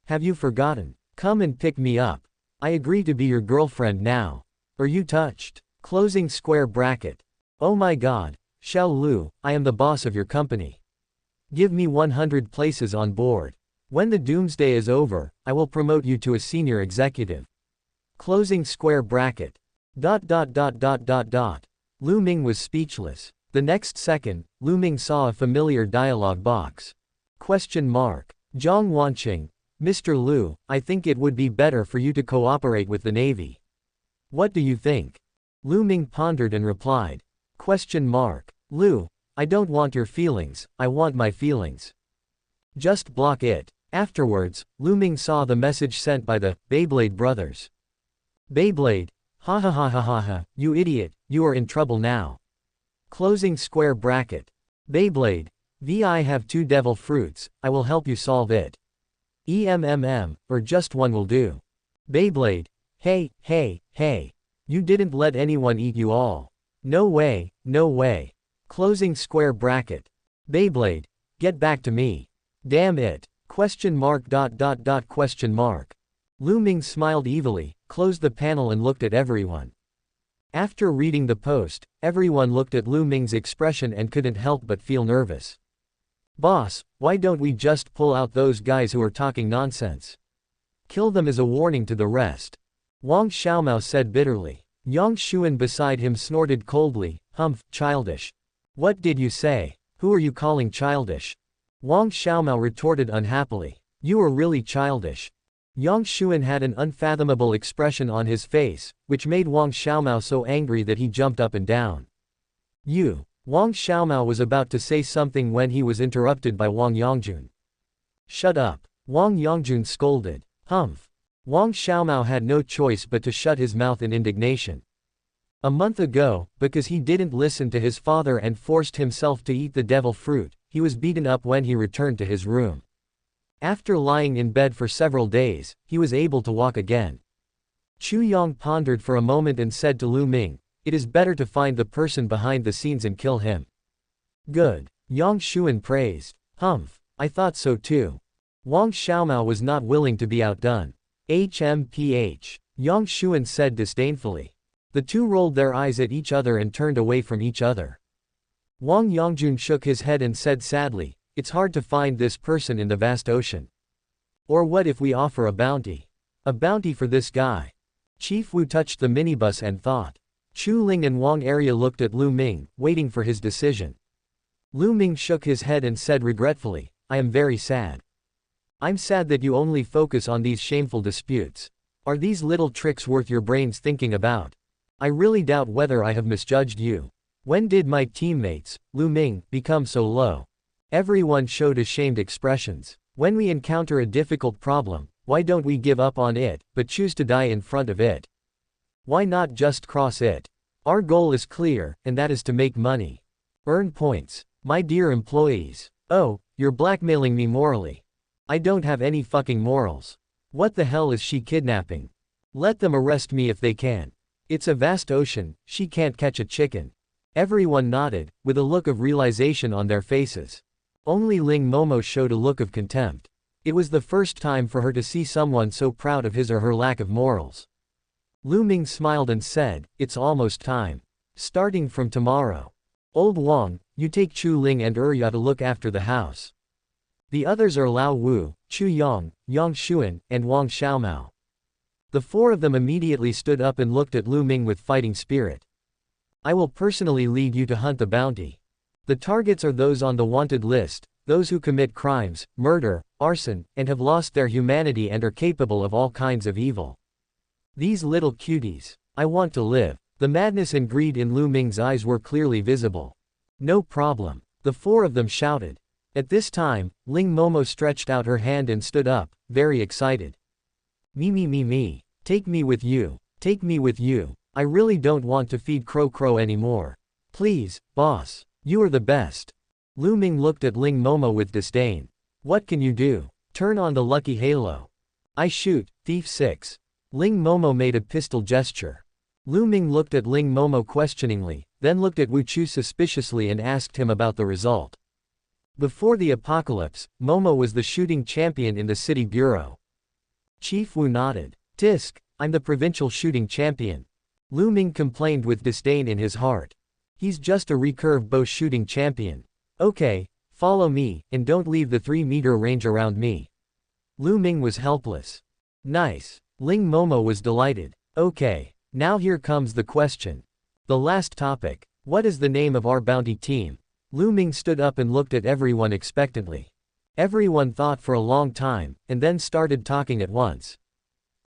Have you forgotten? Come and pick me up. I agree to be your girlfriend now. Are you touched? Closing square bracket. Oh my god, Xiao Lu, I am the boss of your company. Give me 100 places on board. When the doomsday is over, I will promote you to a senior executive. Closing square bracket. Lu Ming was speechless. The next second, Lu Ming saw a familiar dialogue box. Question mark. Zhang Wanqing, Mr. Lu, I think it would be better for you to cooperate with the Navy. What do you think? Lu Ming pondered and replied. Question mark. Lu, I don't want your feelings, I want my feelings. Just block it. Afterwards, Lu Ming saw the message sent by the Beyblade brothers. Beyblade, ha ha ha ha ha ha, you idiot, you are in trouble now. Closing square bracket. Beyblade, I have 2 devil fruits, I will help you solve it. Or just one will do. Beyblade, hey, hey, hey. You didn't let anyone eat you all. No way, no way. Closing square bracket. Beyblade, get back to me. Damn it. Question mark. Lu Ming smiled evilly, closed the panel and looked at everyone. After reading the post, everyone looked at Lu Ming's expression and couldn't help but feel nervous. Boss, why don't we just pull out those guys who are talking nonsense? Kill them as a warning to the rest. Wang Xiaomao said bitterly. Yang Xuan beside him snorted coldly, humph, childish. What did you say? Who are you calling childish? Wang Xiaomao retorted unhappily. You are really childish. Yang Xuan had an unfathomable expression on his face, which made Wang Xiaomao so angry that he jumped up and down. Wang Xiaomao was about to say something when he was interrupted by Wang Yongjun. Shut up. Wang Yongjun scolded. Humph. Wang Xiaomao had no choice but to shut his mouth in indignation. A month ago, because he didn't listen to his father and forced himself to eat the devil fruit, he was beaten up when he returned to his room. After lying in bed for several days, he was able to walk again. Chu Yang pondered for a moment and said to Lu Ming, it is better to find the person behind the scenes and kill him. Good. Yang Xuan praised. Humph. I thought so too. Wang Xiaomao was not willing to be outdone. HMPH. Yang Xuan said disdainfully. The two rolled their eyes at each other and turned away from each other. Wang Yongjun shook his head and said sadly, it's hard to find this person in the vast ocean. Or what if we offer a bounty? A bounty for this guy. Chief Wu touched the minibus and thought. Chu Ling and Wang Area looked at Lu Ming, waiting for his decision. Lu Ming shook his head and said regretfully, I am very sad. I'm sad that you only focus on these shameful disputes. Are these little tricks worth your brains thinking about? I really doubt whether I have misjudged you. When did my teammates, Lu Ming, become so low? Everyone showed ashamed expressions. When we encounter a difficult problem, why don't we give up on it, but choose to die in front of it? Why not just cross it? Our goal is clear, and that is to make money. Earn points. My dear employees. Oh, you're blackmailing me morally. I don't have any fucking morals. What the hell is she kidnapping? Let them arrest me if they can. It's a vast ocean, she can't catch a chicken. Everyone nodded, with a look of realization on their faces. Only Ling Momo showed a look of contempt. It was the first time for her to see someone so proud of his or her lack of morals. Lu Ming smiled and said, it's almost time. Starting from tomorrow. Old Wang, you take Chu Ling and Ya to look after the house. The others are Lao Wu, Chu Yang, Yang Xuan, and Wang Xiaomao. The four of them immediately stood up and looked at Lu Ming with fighting spirit. I will personally lead you to hunt the bounty. The targets are those on the wanted list, those who commit crimes, murder, arson, and have lost their humanity and are capable of all kinds of evil. These little cuties. I want to live. The madness and greed in Lu Ming's eyes were clearly visible. No problem. The four of them shouted. At this time, Ling Momo stretched out her hand and stood up, very excited. Me. Take me with you. Take me with you. I really don't want to feed Crow anymore. Please, boss. You are the best. Lu Ming looked at Ling Momo with disdain. What can you do? Turn on the lucky halo. I shoot, thief 6. Ling Momo made a pistol gesture. Lu Ming looked at Ling Momo questioningly, then looked at Wu Chu suspiciously and asked him about the result. Before the apocalypse, Momo was the shooting champion in the city bureau. Chief Wu nodded. Tisk, I'm the provincial shooting champion. Lu Ming complained with disdain in his heart. He's just a recurve bow shooting champion. Okay, follow me, and don't leave the 3-meter range around me. Lu Ming was helpless. Nice. Ling Momo was delighted. Okay, now here comes the question. The last topic. What is the name of our bounty team? Lu Ming stood up and looked at everyone expectantly. Everyone thought for a long time, and then started talking at once.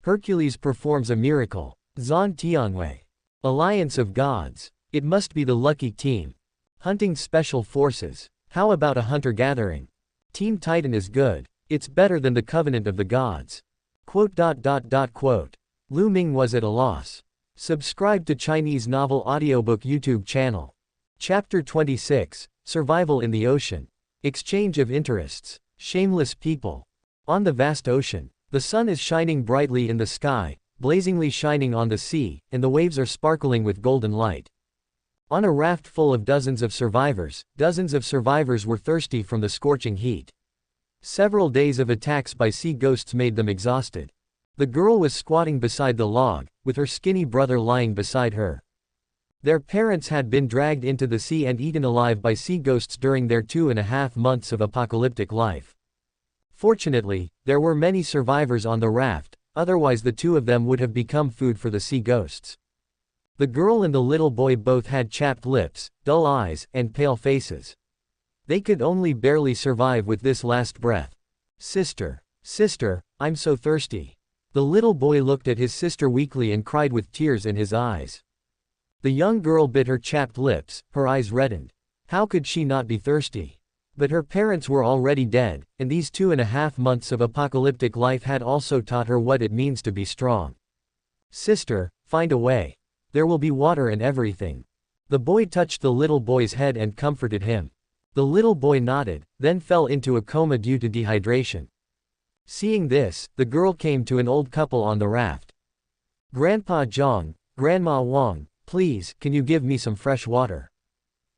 Hercules performs a miracle. Zhan Tianwei. Alliance of Gods. It must be the lucky team. Hunting Special Forces. How about a hunter-gathering? Team Titan is good. It's better than the Covenant of the Gods. Quote. Lu Ming was at a loss. Subscribe to Chinese Novel Audiobook YouTube channel. Chapter 26, Survival in the Ocean. Exchange of interests. Shameless people. On the vast ocean, the sun is shining brightly in the sky, blazingly shining on the sea, and the waves are sparkling with golden light. On a raft full of dozens of survivors were thirsty from the scorching heat. Several days of attacks by sea ghosts made them exhausted. The girl was squatting beside the log, with her skinny brother lying beside her. Their parents had been dragged into the sea and eaten alive by sea ghosts during their 2.5 months of apocalyptic life. Fortunately, there were many survivors on the raft, otherwise the two of them would have become food for the sea ghosts. The girl and the little boy both had chapped lips, dull eyes, and pale faces. They could only barely survive with this last breath. Sister, I'm so thirsty. The little boy looked at his sister weakly and cried with tears in his eyes. The young girl bit her chapped lips, her eyes reddened. How could she not be thirsty? But her parents were already dead, and these 2.5 months of apocalyptic life had also taught her what it means to be strong. Sister, find a way. There will be water and everything. The boy touched the little boy's head and comforted him. The little boy nodded, then fell into a coma due to dehydration. Seeing this, the girl came to an old couple on the raft. Grandpa Jiang, Grandma Wang, please, can you give me some fresh water?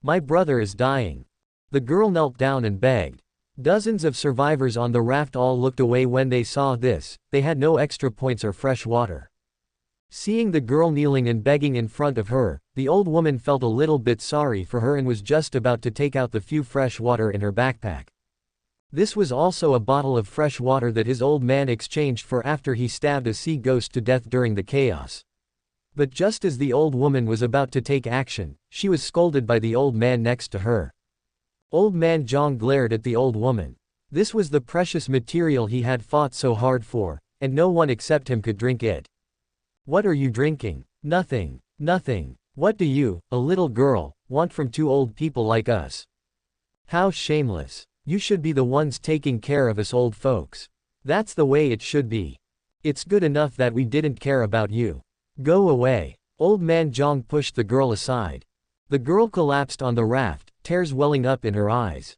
My brother is dying. The girl knelt down and begged. Dozens of survivors on the raft all looked away when they saw this. They had no extra points or fresh water. Seeing the girl kneeling and begging in front of her, the old woman felt a little bit sorry for her and was just about to take out the few fresh water in her backpack. This was also a bottle of fresh water that his old man exchanged for after he stabbed a sea ghost to death during the chaos. But just as the old woman was about to take action, she was scolded by the old man next to her. Old man Jiang glared at the old woman. This was the precious material he had fought so hard for, and no one except him could drink it. What are you drinking? Nothing. What do you, a little girl, want from two old people like us? How shameless. You should be the ones taking care of us old folks. That's the way it should be. It's good enough that we didn't care about you. Go away. Old man Jiang pushed the girl aside. The girl collapsed on the raft, tears welling up in her eyes.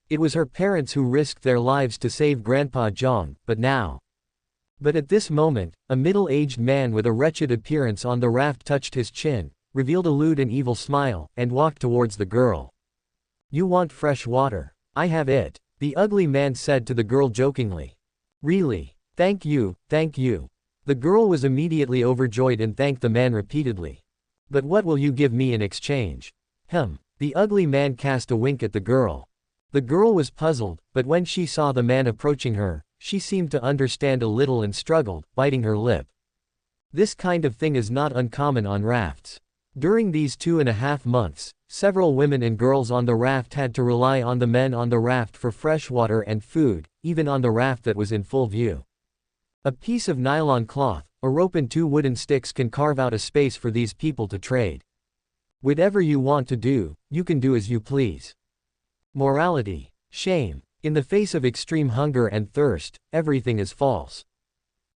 It was her parents who risked their lives to save Grandpa Jiang, But at this moment, a middle-aged man with a wretched appearance on the raft touched his chin, revealed a lewd and evil smile, and walked towards the girl. You want fresh water? I have it, the ugly man said to the girl jokingly. Really? Thank you. The girl was immediately overjoyed and thanked the man repeatedly. But what will you give me in exchange? The ugly man cast a wink at the girl. The girl was puzzled, but when she saw the man approaching her, she seemed to understand a little and struggled, biting her lip. This kind of thing is not uncommon on rafts. During these 2.5 months, several women and girls on the raft had to rely on the men on the raft for fresh water and food, even on the raft that was in full view. A piece of nylon cloth, a rope and 2 wooden sticks can carve out a space for these people to trade. Whatever you want to do, you can do as you please. Morality. Shame. In the face of extreme hunger and thirst, everything is false.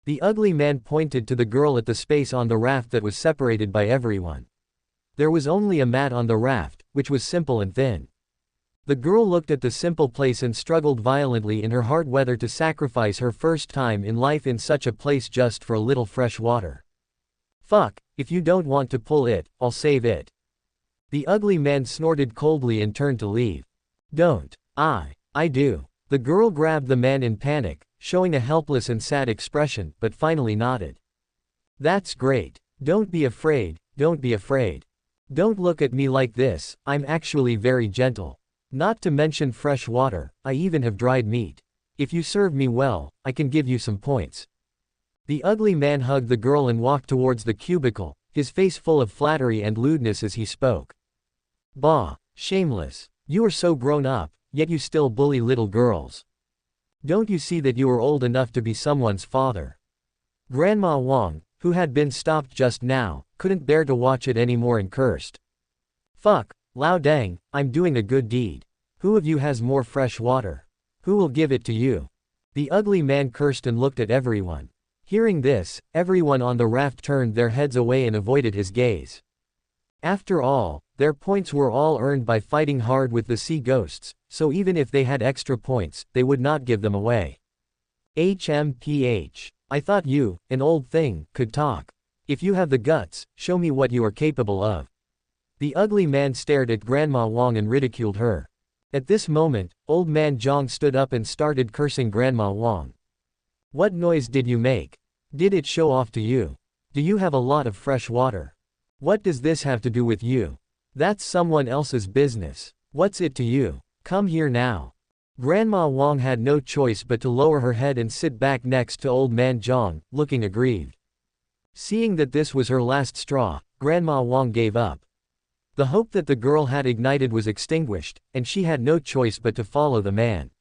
The ugly man pointed to the girl at the space on the raft that was separated by everyone. There was only a mat on the raft, which was simple and thin. The girl looked at the simple place and struggled violently in her heart whether to sacrifice her first time in life in such a place just for a little fresh water. Fuck, if you don't want to pull it, I'll save it. The ugly man snorted coldly and turned to leave. Don't. I do. The girl grabbed the man in panic, showing a helpless and sad expression, but finally nodded. That's great. Don't be afraid, don't be afraid. Don't look at me like this, I'm actually very gentle. Not to mention fresh water, I even have dried meat. If you serve me well, I can give you some points. The ugly man hugged the girl and walked towards the cubicle, his face full of flattery and lewdness as he spoke. Bah, shameless. You are so grown up, yet you still bully little girls. Don't you see that you are old enough to be someone's father? Grandma Wang, who had been stopped just now, couldn't bear to watch it anymore and cursed. Fuck, Lao Dang, I'm doing a good deed. Who of you has more fresh water? Who will give it to you? The ugly man cursed and looked at everyone. Hearing this, everyone on the raft turned their heads away and avoided his gaze. After all, their points were all earned by fighting hard with the sea ghosts, so even if they had extra points, they would not give them away. HMPH. I thought you, an old thing, could talk. If you have the guts, show me what you are capable of. The ugly man stared at Grandma Wang and ridiculed her. At this moment, Old Man Jiang stood up and started cursing Grandma Wang. What noise did you make? Did it show off to you? Do you have a lot of fresh water? What does this have to do with you? That's someone else's business. What's it to you? Come here now. Grandma Wang had no choice but to lower her head and sit back next to Old Man Jiang, looking aggrieved. Seeing that this was her last straw, Grandma Wang gave up. The hope that the girl had ignited was extinguished, and she had no choice but to follow the man.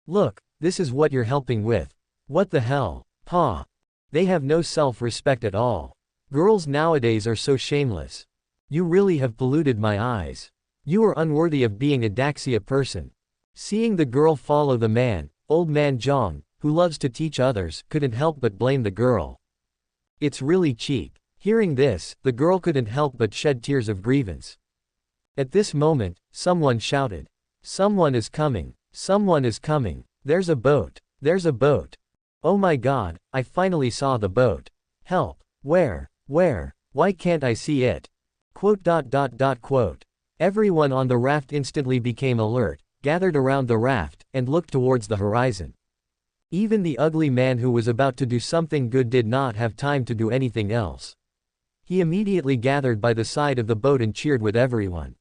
Look, this is what you're helping with. What the hell, Pa? They have no self-respect at all. Girls nowadays are so shameless. You really have polluted my eyes. You are unworthy of being a Daxia person. Seeing the girl follow the man, Old Man Jiang, who loves to teach others, couldn't help but blame the girl. It's really cheap. Hearing this, the girl couldn't help but shed tears of grievance. At this moment, someone shouted. Someone is coming. Someone is coming. There's a boat. There's a boat. Oh my god, I finally saw the boat. Help. Where? Why can't I see it? Quote. Everyone on the raft instantly became alert, gathered around the raft, and looked towards the horizon. Even the ugly man who was about to do something good did not have time to do anything else. He immediately gathered by the side of the boat and cheered with everyone.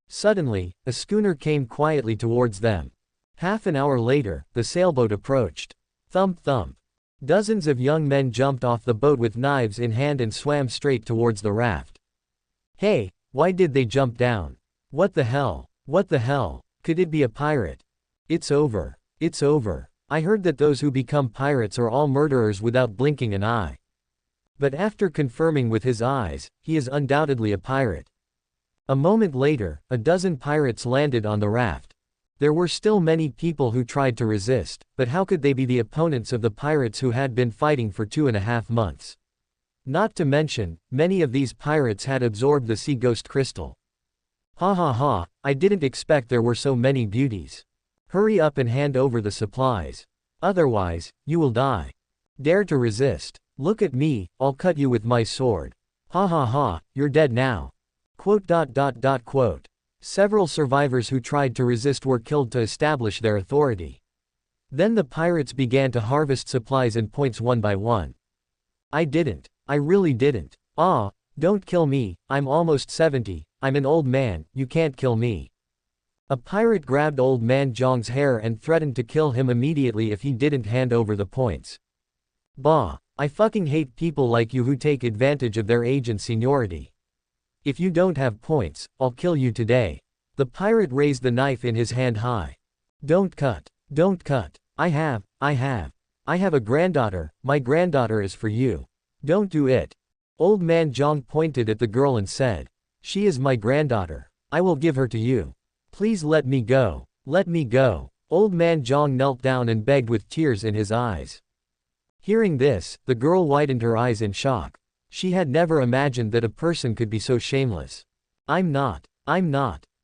Suddenly, a schooner came quietly towards them. Half an hour later, the sailboat approached. Thump thump. Dozens of young men jumped off the boat with knives in hand and swam straight towards the raft. Hey, why did they jump down? What the hell? What the hell? Could it be a pirate? It's over. It's over. I heard that those who become pirates are all murderers without blinking an eye. But after confirming with his eyes, he is undoubtedly a pirate. A moment later, a dozen pirates landed on the raft. There were still many people who tried to resist, but how could they be the opponents of the pirates who had been fighting for 2.5 months? Not to mention, many of these pirates had absorbed the sea ghost crystal. Ha ha ha, I didn't expect there were so many beauties. Hurry up and hand over the supplies. Otherwise, you will die. Dare to resist. Look at me, I'll cut you with my sword. Ha ha ha, you're dead now. Quote. Several survivors who tried to resist were killed to establish their authority. Then the pirates began to harvest supplies and points one by one. I didn't. I really didn't. Ah, don't kill me, I'm almost 70, I'm an old man, you can't kill me. A pirate grabbed Old Man Jiang's hair and threatened to kill him immediately if he didn't hand over the points. Bah, I fucking hate people like you who take advantage of their age and seniority. If you don't have points, I'll kill you today. The pirate raised the knife in his hand high. Don't cut. Don't cut. I have a granddaughter, my granddaughter is for you. Don't do it. Old Man Jiang pointed at the girl and said. She is my granddaughter. I will give her to you. Please let me go. Let me go. Old Man Jiang knelt down and begged with tears in his eyes. Hearing this, the girl widened her eyes in shock. She had never imagined that a person could be so shameless. I'm not.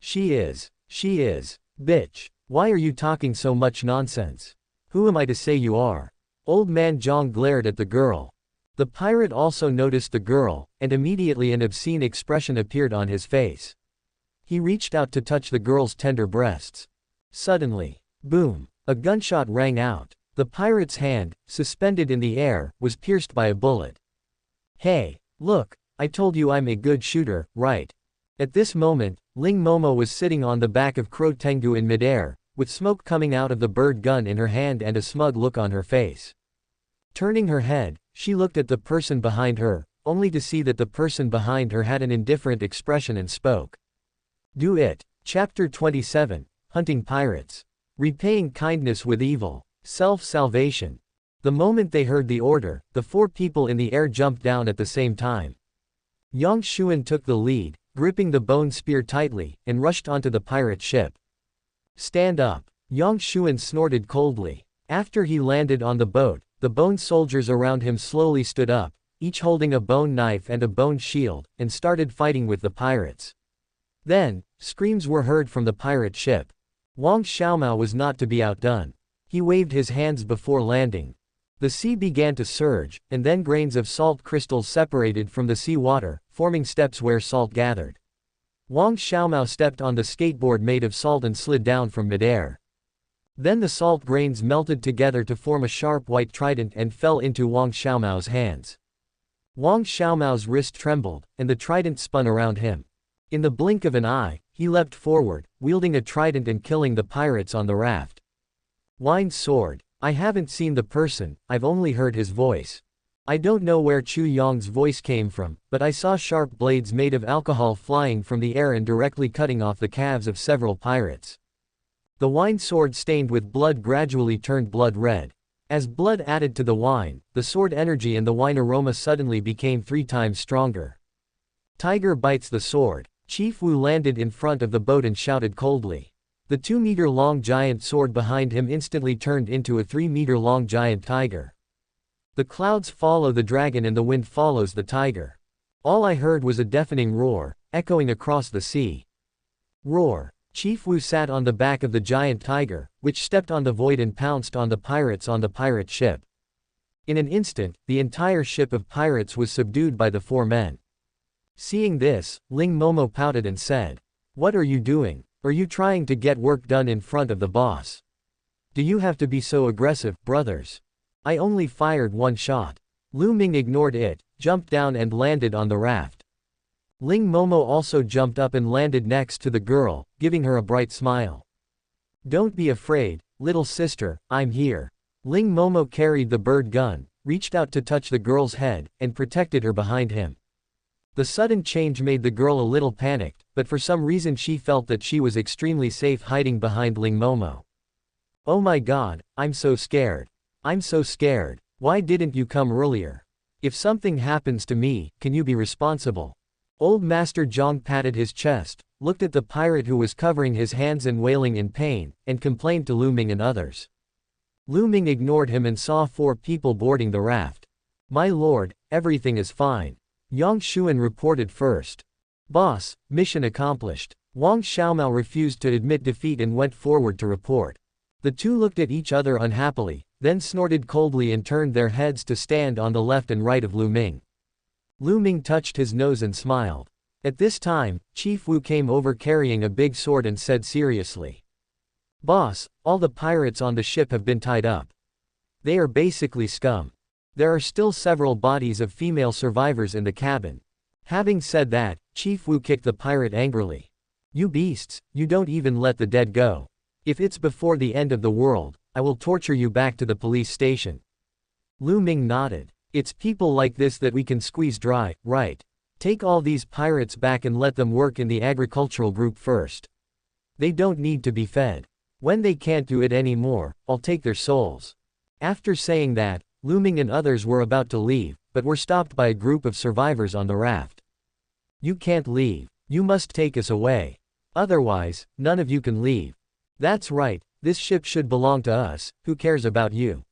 She is. Bitch. Why are you talking so much nonsense? Who am I to say you are? Old man Jiang glared at the girl. The pirate also noticed the girl, and immediately an obscene expression appeared on his face. He reached out to touch the girl's tender breasts. Suddenly, boom, a gunshot rang out. The pirate's hand, suspended in the air, was pierced by a bullet. Hey, look, I told you I'm a good shooter, right? At this moment, Ling Momo was sitting on the back of Crow Tengu in midair, with smoke coming out of the bird gun in her hand and a smug look on her face. Turning her head, she looked at the person behind her, only to see that the person behind her had an indifferent expression and spoke. Do it. Chapter 27, Hunting Pirates. Repaying kindness with evil. Self-salvation. The moment they heard the order, the four people in the air jumped down at the same time. Yang Xuan took the lead, gripping the bone spear tightly, and rushed onto the pirate ship. Stand up. Yang Xuan snorted coldly. After he landed on the boat, the bone soldiers around him slowly stood up, each holding a bone knife and a bone shield, and started fighting with the pirates. Then, screams were heard from the pirate ship. Wang Xiaomao was not to be outdone. He waved his hands before landing. The sea began to surge, and then grains of salt crystals separated from the sea water, forming steps where salt gathered. Wang Xiaomao stepped on the skateboard made of salt and slid down from midair. Then the salt grains melted together to form a sharp white trident and fell into Wang Xiaomao's hands. Wang Xiaomao's wrist trembled, and the trident spun around him. In the blink of an eye, he leapt forward, wielding a trident and killing the pirates on the raft. Wind sword. I haven't seen the person, I've only heard his voice. I don't know where Chu Yong's voice came from, but I saw sharp blades made of alcohol flying from the air and directly cutting off the calves of several pirates. The wine sword stained with blood gradually turned blood red. As blood added to the wine, the sword energy and the wine aroma suddenly became 3 times stronger. Tiger bites the sword. Chief Wu landed in front of the boat and shouted coldly. The 2-meter-long giant sword behind him instantly turned into a 3-meter-long giant tiger. The clouds follow the dragon and the wind follows the tiger. All I heard was a deafening roar, echoing across the sea. Roar. Chief Wu sat on the back of the giant tiger, which stepped on the void and pounced on the pirates on the pirate ship. In an instant, the entire ship of pirates was subdued by the 4 men. Seeing this, Ling Momo pouted and said, "What are you doing? Are you trying to get work done in front of the boss? Do you have to be so aggressive, brothers? I only fired 1 shot." Lu Ming ignored it, jumped down and landed on the raft. Ling Momo also jumped up and landed next to the girl, giving her a bright smile. "Don't be afraid, little sister, I'm here." Ling Momo carried the bird gun, reached out to touch the girl's head, and protected her behind him. The sudden change made the girl a little panicked, but for some reason she felt that she was extremely safe hiding behind Ling Momo. "Oh my god, I'm so scared. I'm so scared. Why didn't you come earlier? If something happens to me, can you be responsible?" Old Master Jiang patted his chest, looked at the pirate who was covering his hands and wailing in pain, and complained to Lu Ming and others. Lu Ming ignored him and saw 4 people boarding the raft. "My lord, everything is fine." Yang Xuan reported first. "Boss, mission accomplished." Wang Xiaomao refused to admit defeat and went forward to report. The 2 looked at each other unhappily, then snorted coldly and turned their heads to stand on the left and right of Lu Ming. Lu Ming touched his nose and smiled. At this time, Chief Wu came over carrying a big sword and said seriously, "Boss, all the pirates on the ship have been tied up. They are basically scum. There are still several bodies of female survivors in the cabin." Having said that, Chief Wu kicked the pirate angrily. "You beasts, you don't even let the dead go. If it's before the end of the world, I will torture you back to the police station." Lu Ming nodded. "It's people like this that we can squeeze dry, right? Take all these pirates back and let them work in the agricultural group first. They don't need to be fed. When they can't do it anymore, I'll take their souls." After saying that, Lu Ming and others were about to leave, but were stopped by a group of survivors on the raft. "You can't leave. You must take us away. Otherwise, none of you can leave." "That's right, this ship should belong to us, who cares about you?"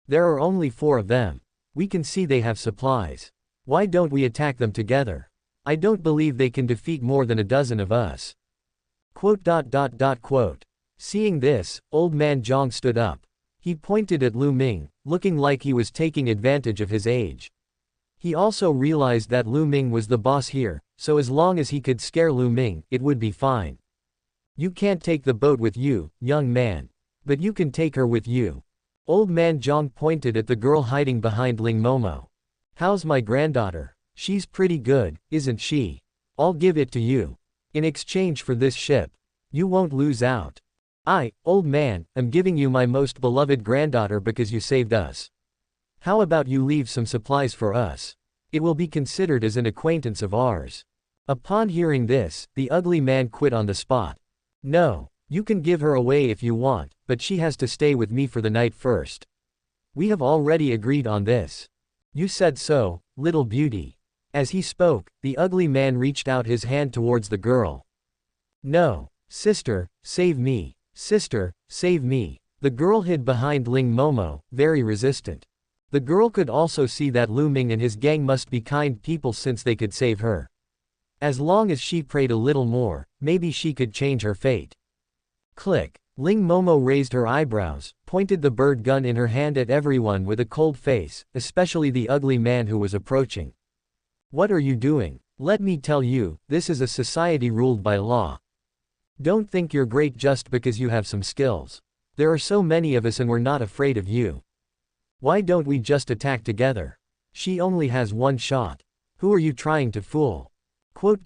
There are only 4 of them. We can see they have supplies. Why don't we attack them together? I don't believe they can defeat more than a dozen of us. Quote. Seeing this, old man Jiang stood up. He pointed at Lu Ming, looking like he was taking advantage of his age. He also realized that Lu Ming was the boss here, so as long as he could scare Lu Ming, it would be fine. You can't take the boat with you, young man. But you can take her with you. Old man Jiang pointed at the girl hiding behind Ling Momo. How's my granddaughter? She's pretty good, isn't she? I'll give it to you. In exchange for this ship. You won't lose out. I, old man, am giving you my most beloved granddaughter because you saved us. How about you leave some supplies for us? It will be considered as an acquaintance of ours. Upon hearing this, the ugly man quit on the spot. No, you can give her away if you want, but she has to stay with me for the night first. We have already agreed on this. You said so, little beauty. As he spoke, the ugly man reached out his hand towards the girl. No, sister, save me. Sister, save me. The girl hid behind Ling Momo, very resistant. The girl could also see that Lu Ming and his gang must be kind people since they could save her. As long as she prayed a little more, maybe she could change her fate. Click. Ling Momo raised her eyebrows, pointed the bird gun in her hand at everyone with a cold face, especially the ugly man who was approaching. What are you doing? Let me tell you, this is a society ruled by law. Don't think you're great just because you have some skills. There are so many of us and we're not afraid of you. Why don't we just attack together? She only has 1 shot. Who are you trying to fool? Quote.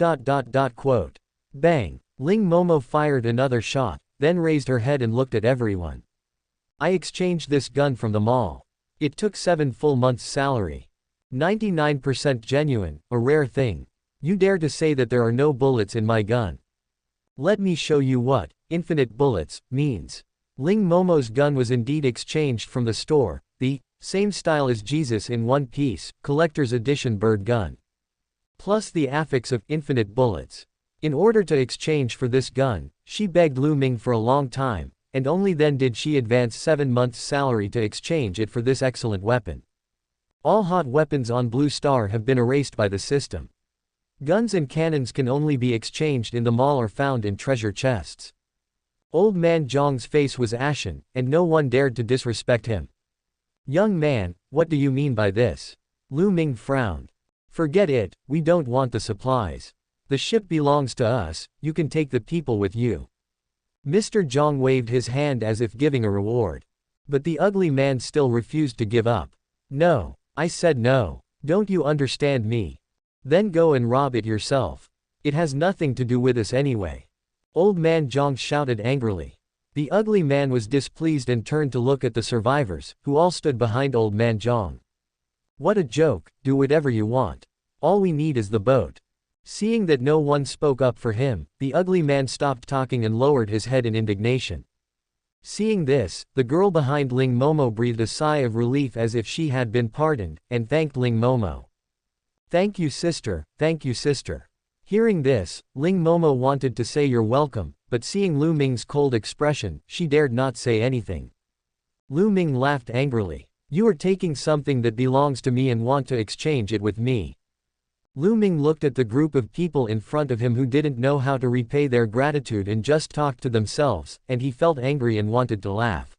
Bang. Ling Momo fired another shot, then raised her head and looked at everyone. I exchanged this gun from the mall. It took 7 full months' salary. 99% genuine, a rare thing. You dare to say that there are no bullets in my gun? Let me show you what infinite bullets means. Ling Momo's gun was indeed exchanged from the store, the same style as Jesus in One Piece, collector's edition bird gun. Plus the affix of infinite bullets. In order to exchange for this gun, she begged Lu Ming for a long time, and only then did she advance 7 months' salary to exchange it for this excellent weapon. All hot weapons on Blue Star have been erased by the system. Guns and cannons can only be exchanged in the mall or found in treasure chests. Old man Jiang's face was ashen, and no one dared to disrespect him. Young man, what do you mean by this? Lu Ming frowned. Forget it, we don't want the supplies. The ship belongs to us, you can take the people with you. Mr. Jiang waved his hand as if giving a reward. But the ugly man still refused to give up. No, I said no. Don't you understand me? Then go and rob it yourself. It has nothing to do with us anyway. Old man Jiang shouted angrily. The ugly man was displeased and turned to look at the survivors, who all stood behind old man Jiang. What a joke, do whatever you want. All we need is the boat. Seeing that no one spoke up for him, the ugly man stopped talking and lowered his head in indignation. Seeing this, the girl behind Ling Momo breathed a sigh of relief as if she had been pardoned, and thanked Ling Momo. Thank you sister, thank you sister. Hearing this, Ling Momo wanted to say you're welcome, but seeing Lu Ming's cold expression, she dared not say anything. Lu Ming laughed angrily. You are taking something that belongs to me and want to exchange it with me. Lu Ming looked at the group of people in front of him who didn't know how to repay their gratitude and just talked to themselves, and he felt angry and wanted to laugh.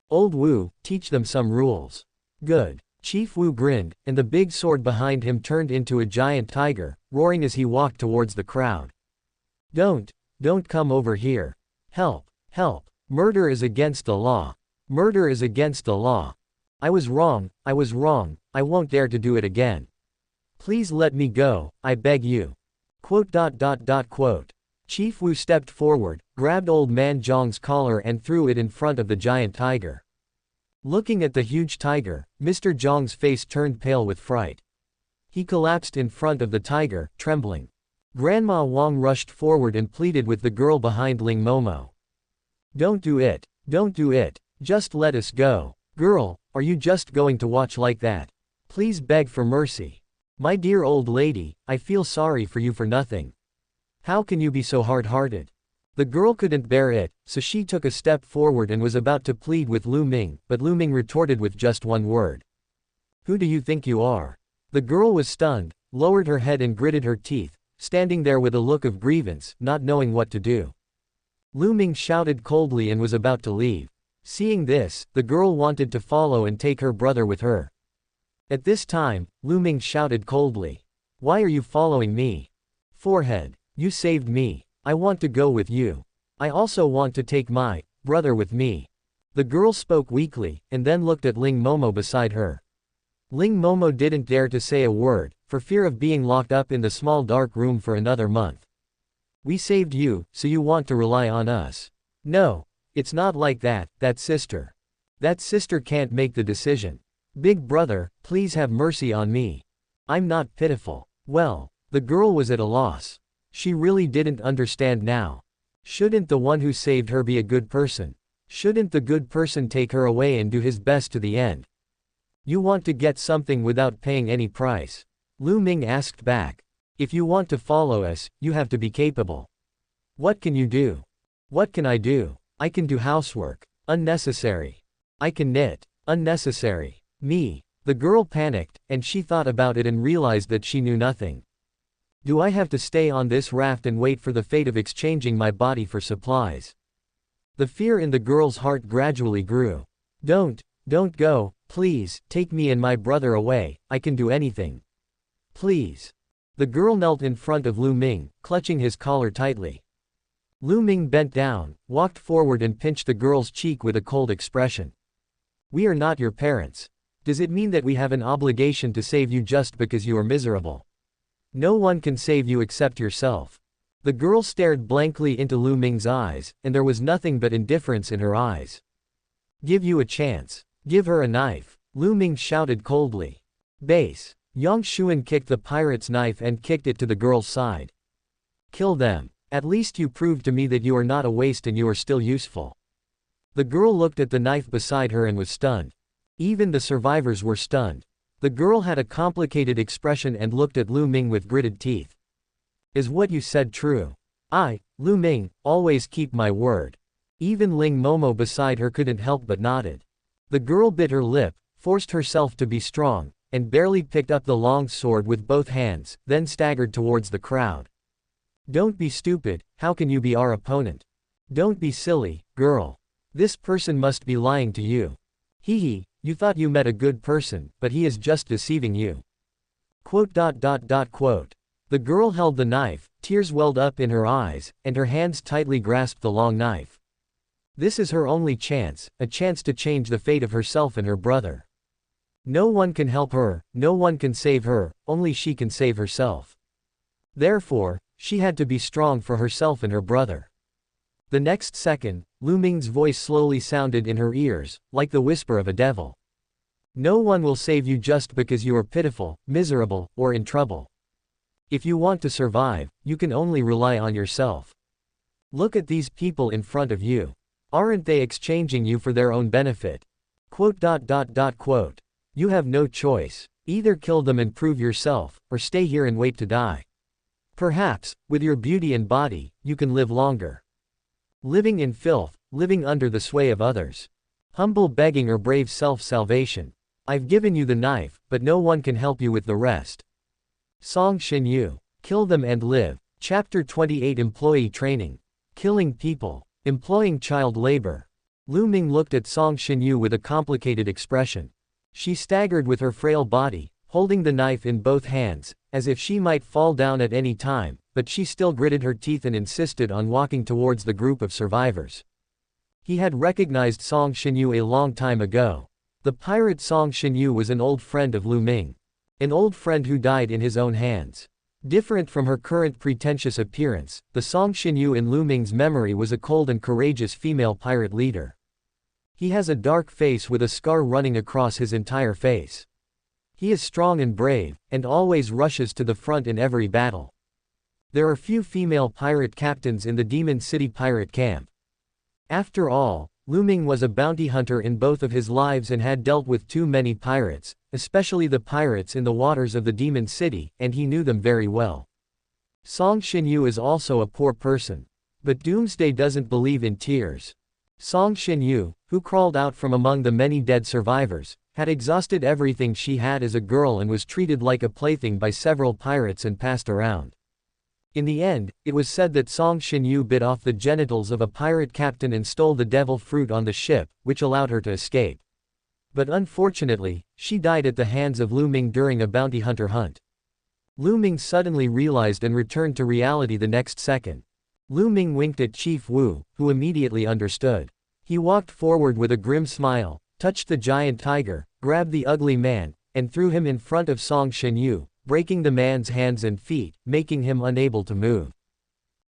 Old Wu, teach them some rules. Good. Chief Wu grinned, and the big sword behind him turned into a giant tiger, roaring as he walked towards the crowd. Don't come over here. Help, help. Murder is against the law. Murder is against the law. I was wrong, I won't dare to do it again. Please let me go, I beg you. Quote. Chief Wu stepped forward, grabbed old man Jiang's collar and threw it in front of the giant tiger. Looking at the huge tiger, Mr. Jiang's face turned pale with fright. He collapsed in front of the tiger, trembling. Grandma Wang rushed forward and pleaded with the girl behind Ling Momo. Don't do it, just let us go. Girl, are you just going to watch like that? Please beg for mercy. My dear old lady, I feel sorry for you for nothing. How can you be so hard-hearted? The girl couldn't bear it, so she took a step forward and was about to plead with Lu Ming, but Lu Ming retorted with just one word. Who do you think you are? The girl was stunned, lowered her head and gritted her teeth, standing there with a look of grievance, not knowing what to do. Lu Ming shouted coldly and was about to leave. Seeing this, the girl wanted to follow and take her brother with her. At this time, Lu Ming shouted coldly. Why are you following me? Forehead. You saved me. I want to go with you. I also want to take my brother with me. The girl spoke weakly, and then looked at Ling Momo beside her. Ling Momo didn't dare to say a word, for fear of being locked up in the small dark room for another month. We saved you, so you want to rely on us. No. It's not like that, that sister. That sister can't make the decision. Big brother, please have mercy on me. I'm not pitiful. Well, the girl was at a loss. She really didn't understand now. Shouldn't the one who saved her be a good person? Shouldn't the good person take her away and do his best to the end? You want to get something without paying any price? Lu Ming asked back. If you want to follow us, you have to be capable. What can you do? What can I do? I can do housework. Unnecessary. I can knit. Unnecessary. Me. The girl panicked, and she thought about it and realized that she knew nothing. Do I have to stay on this raft and wait for the fate of exchanging my body for supplies? The fear in the girl's heart gradually grew. Don't go, please, take me and my brother away, I can do anything. Please. The girl knelt in front of Lu Ming, clutching his collar tightly. Lu Ming bent down, walked forward and pinched the girl's cheek with a cold expression. We are not your parents. Does it mean that we have an obligation to save you just because you are miserable? No one can save you except yourself. The girl stared blankly into Lu Ming's eyes, and there was nothing but indifference in her eyes. Give you a chance. Give her a knife. Lu Ming shouted coldly. Base. Yang Xuan kicked the pirate's knife and kicked it to the girl's side. Kill them. At least you proved to me that you are not a waste and you are still useful. The girl looked at the knife beside her and was stunned. Even the survivors were stunned. The girl had a complicated expression and looked at Lu Ming with gritted teeth. Is what you said true? I, Lu Ming, always keep my word. Even Ling Momo beside her couldn't help but nodded. The girl bit her lip, forced herself to be strong, and barely picked up the long sword with both hands, then staggered towards the crowd. Don't be stupid, how can you be our opponent? Don't be silly, girl. This person must be lying to you. Hee, you thought you met a good person, but he is just deceiving you. Quote. The girl held the knife, tears welled up in her eyes, and her hands tightly grasped the long knife. This is her only chance, a chance to change the fate of herself and her brother. No one can help her, no one can save her, only she can save herself. Therefore, she had to be strong for herself and her brother. The next second, Lu Ming's voice slowly sounded in her ears, like the whisper of a devil. No one will save you just because you are pitiful, miserable, or in trouble. If you want to survive, you can only rely on yourself. Look at these people in front of you. Aren't they exchanging you for their own benefit? Quote. You have no choice. Either kill them and prove yourself, or stay here and wait to die. Perhaps, with your beauty and body, you can live longer. Living in filth, living under the sway of others. Humble begging or brave self-salvation. I've given you the knife, but no one can help you with the rest. Song Xinyu. Kill them and live. Chapter 28 Employee Training. Killing people. Employing child labor. Lu Ming looked at Song Xinyu with a complicated expression. She staggered with her frail body, holding the knife in both hands, as if she might fall down at any time, but she still gritted her teeth and insisted on walking towards the group of survivors. He had recognized Song Xinyu a long time ago. The pirate Song Xinyu was an old friend of Lu Ming. An old friend who died in his own hands. Different from her current pretentious appearance, the Song Xinyu in Lu Ming's memory was a cold and courageous female pirate leader. He has a dark face with a scar running across his entire face. He is strong and brave, and always rushes to the front in every battle. There are few female pirate captains in the Demon City pirate camp. After all, Lu Ming was a bounty hunter in both of his lives and had dealt with too many pirates, especially the pirates in the waters of the Demon City, and he knew them very well. Song Xinyu is also a poor person. But Doomsday doesn't believe in tears. Song Xinyu, who crawled out from among the many dead survivors, had exhausted everything she had as a girl and was treated like a plaything by several pirates and passed around. In the end, it was said that Song Xinyu bit off the genitals of a pirate captain and stole the devil fruit on the ship, which allowed her to escape. But unfortunately, she died at the hands of Lu Ming during a bounty hunter hunt. Lu Ming suddenly realized and returned to reality the next second. Lu Ming winked at Chief Wu, who immediately understood. He walked forward with a grim smile, touched the giant tiger, grabbed the ugly man, and threw him in front of Song Xinyu, breaking the man's hands and feet, making him unable to move.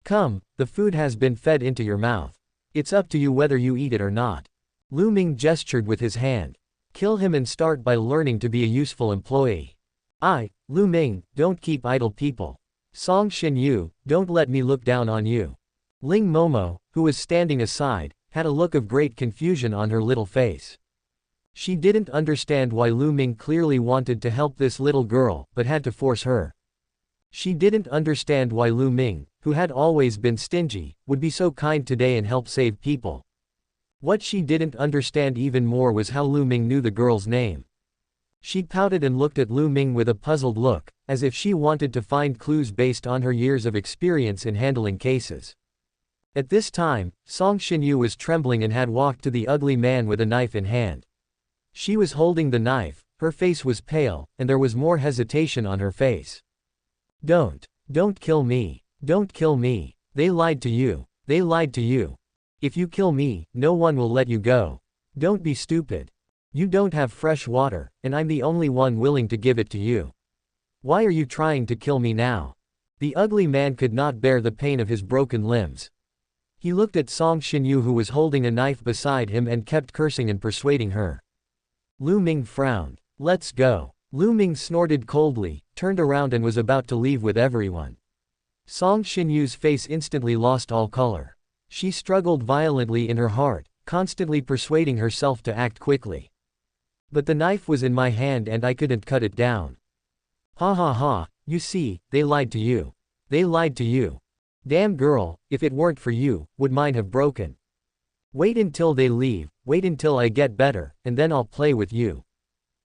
Come, the food has been fed into your mouth. It's up to you whether you eat it or not. Lu Ming gestured with his hand. Kill him and start by learning to be a useful employee. Lu Ming, don't keep idle people. Song Xinyu, don't let me look down on you. Ling Momo, who was standing aside, had a look of great confusion on her little face. She didn't understand why Lu Ming clearly wanted to help this little girl, but had to force her. She didn't understand why Lu Ming, who had always been stingy, would be so kind today and help save people. What she didn't understand even more was how Lu Ming knew the girl's name. She pouted and looked at Lu Ming with a puzzled look, as if she wanted to find clues based on her years of experience in handling cases. At this time, Song Xinyu was trembling and had walked to the ugly man with a knife in hand. She was holding the knife, her face was pale, and there was more hesitation on her face. Don't kill me. Don't kill me. They lied to you. They lied to you. If you kill me, no one will let you go. Don't be stupid. You don't have fresh water, and I'm the only one willing to give it to you. Why are you trying to kill me now? The ugly man could not bear the pain of his broken limbs. He looked at Song Xinyu, who was holding a knife beside him, and kept cursing and persuading her. Lu Ming frowned. Let's go. Lu Ming snorted coldly, turned around and was about to leave with everyone. Song Xinyu's face instantly lost all color. She struggled violently in her heart, constantly persuading herself to act quickly. But the knife was in my hand and I couldn't cut it down. Ha ha ha, you see, they lied to you. They lied to you. Damn girl, if it weren't for you, would mine have broken. Wait until they leave, wait until I get better, and then I'll play with you.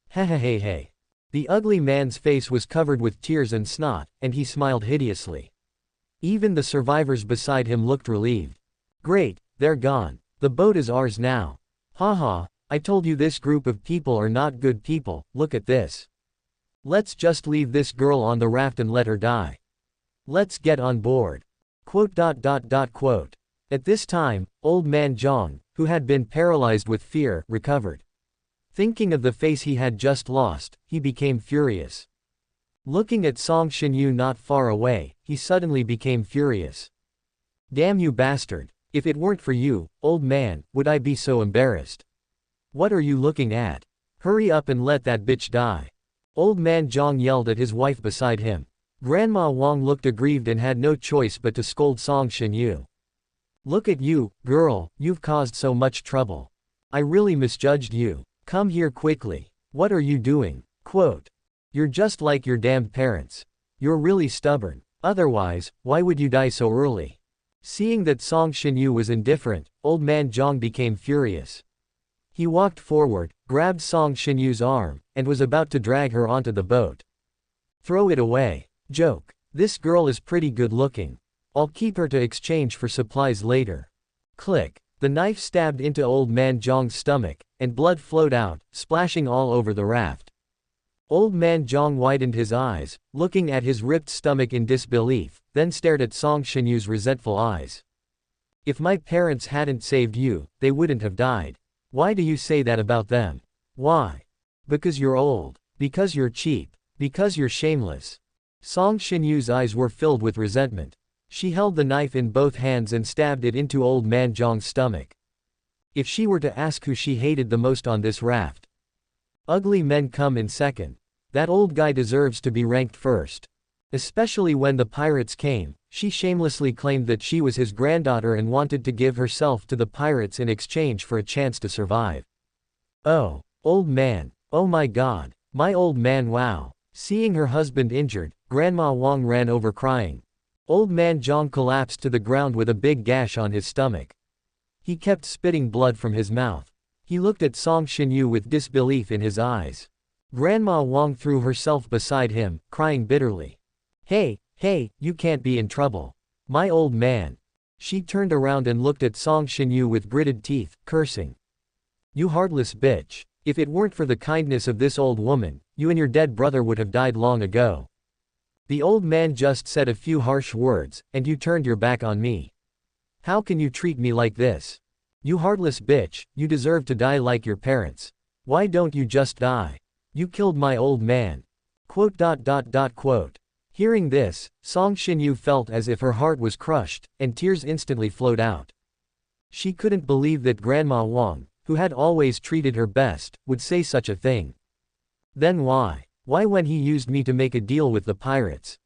Hey. The ugly man's face was covered with tears and snot, and he smiled hideously. Even the survivors beside him looked relieved. Great, they're gone. The boat is ours now. Ha, I told you this group of people are not good people, look at this. Let's just leave this girl on the raft and let her die. Let's get on board. Quote. At this time, old man Jiang, who had been paralyzed with fear, recovered. Thinking of the face he had just lost, he became furious. Looking at Song Xinyu not far away, he suddenly became furious. Damn you bastard. If it weren't for you, old man, would I be so embarrassed? What are you looking at? Hurry up and let that bitch die. Old man Jiang yelled at his wife beside him. Grandma Wang looked aggrieved and had no choice but to scold Song Xinyu. Look at you, girl, you've caused so much trouble. I really misjudged you. Come here quickly. What are you doing? Quote. You're just like your damned parents. You're really stubborn. Otherwise, why would you die so early? Seeing that Song Xinyu was indifferent, old man Jiang became furious. He walked forward, grabbed Song Xinyu's arm, and was about to drag her onto the boat. Throw it away. Joke. This girl is pretty good looking. I'll keep her to exchange for supplies later. Click. The knife stabbed into old man Jiang's stomach, and blood flowed out, splashing all over the raft. Old man Jiang widened his eyes, looking at his ripped stomach in disbelief, then stared at Song Xinyu's resentful eyes. If my parents hadn't saved you, they wouldn't have died. Why do you say that about them? Why? Because you're old. Because you're cheap. Because you're shameless. Song Xinyu's eyes were filled with resentment. She held the knife in both hands and stabbed it into old man Jiang's stomach. If she were to ask who she hated the most on this raft. Ugly men come in second. That old guy deserves to be ranked first. Especially when the pirates came, she shamelessly claimed that she was his granddaughter and wanted to give herself to the pirates in exchange for a chance to survive. Oh, old man, oh my God, my old man, wow. Seeing her husband injured, Grandma Wang ran over crying. Old man Jiang collapsed to the ground with a big gash on his stomach. He kept spitting blood from his mouth. He looked at Song Xinyu with disbelief in his eyes. Grandma Wang threw herself beside him, crying bitterly. Hey, you can't be in trouble. My old man. She turned around and looked at Song Xinyu with gritted teeth, cursing. You heartless bitch. If it weren't for the kindness of this old woman, you and your dead brother would have died long ago. The old man just said a few harsh words, and you turned your back on me. How can you treat me like this? You heartless bitch, you deserve to die like your parents. Why don't you just die? You killed my old man. Quote. Hearing this, Song Xinyu felt as if her heart was crushed, and tears instantly flowed out. She couldn't believe that Grandma Wang, who had always treated her best, would say such a thing. Then why? Why when he used me to make a deal with the pirates?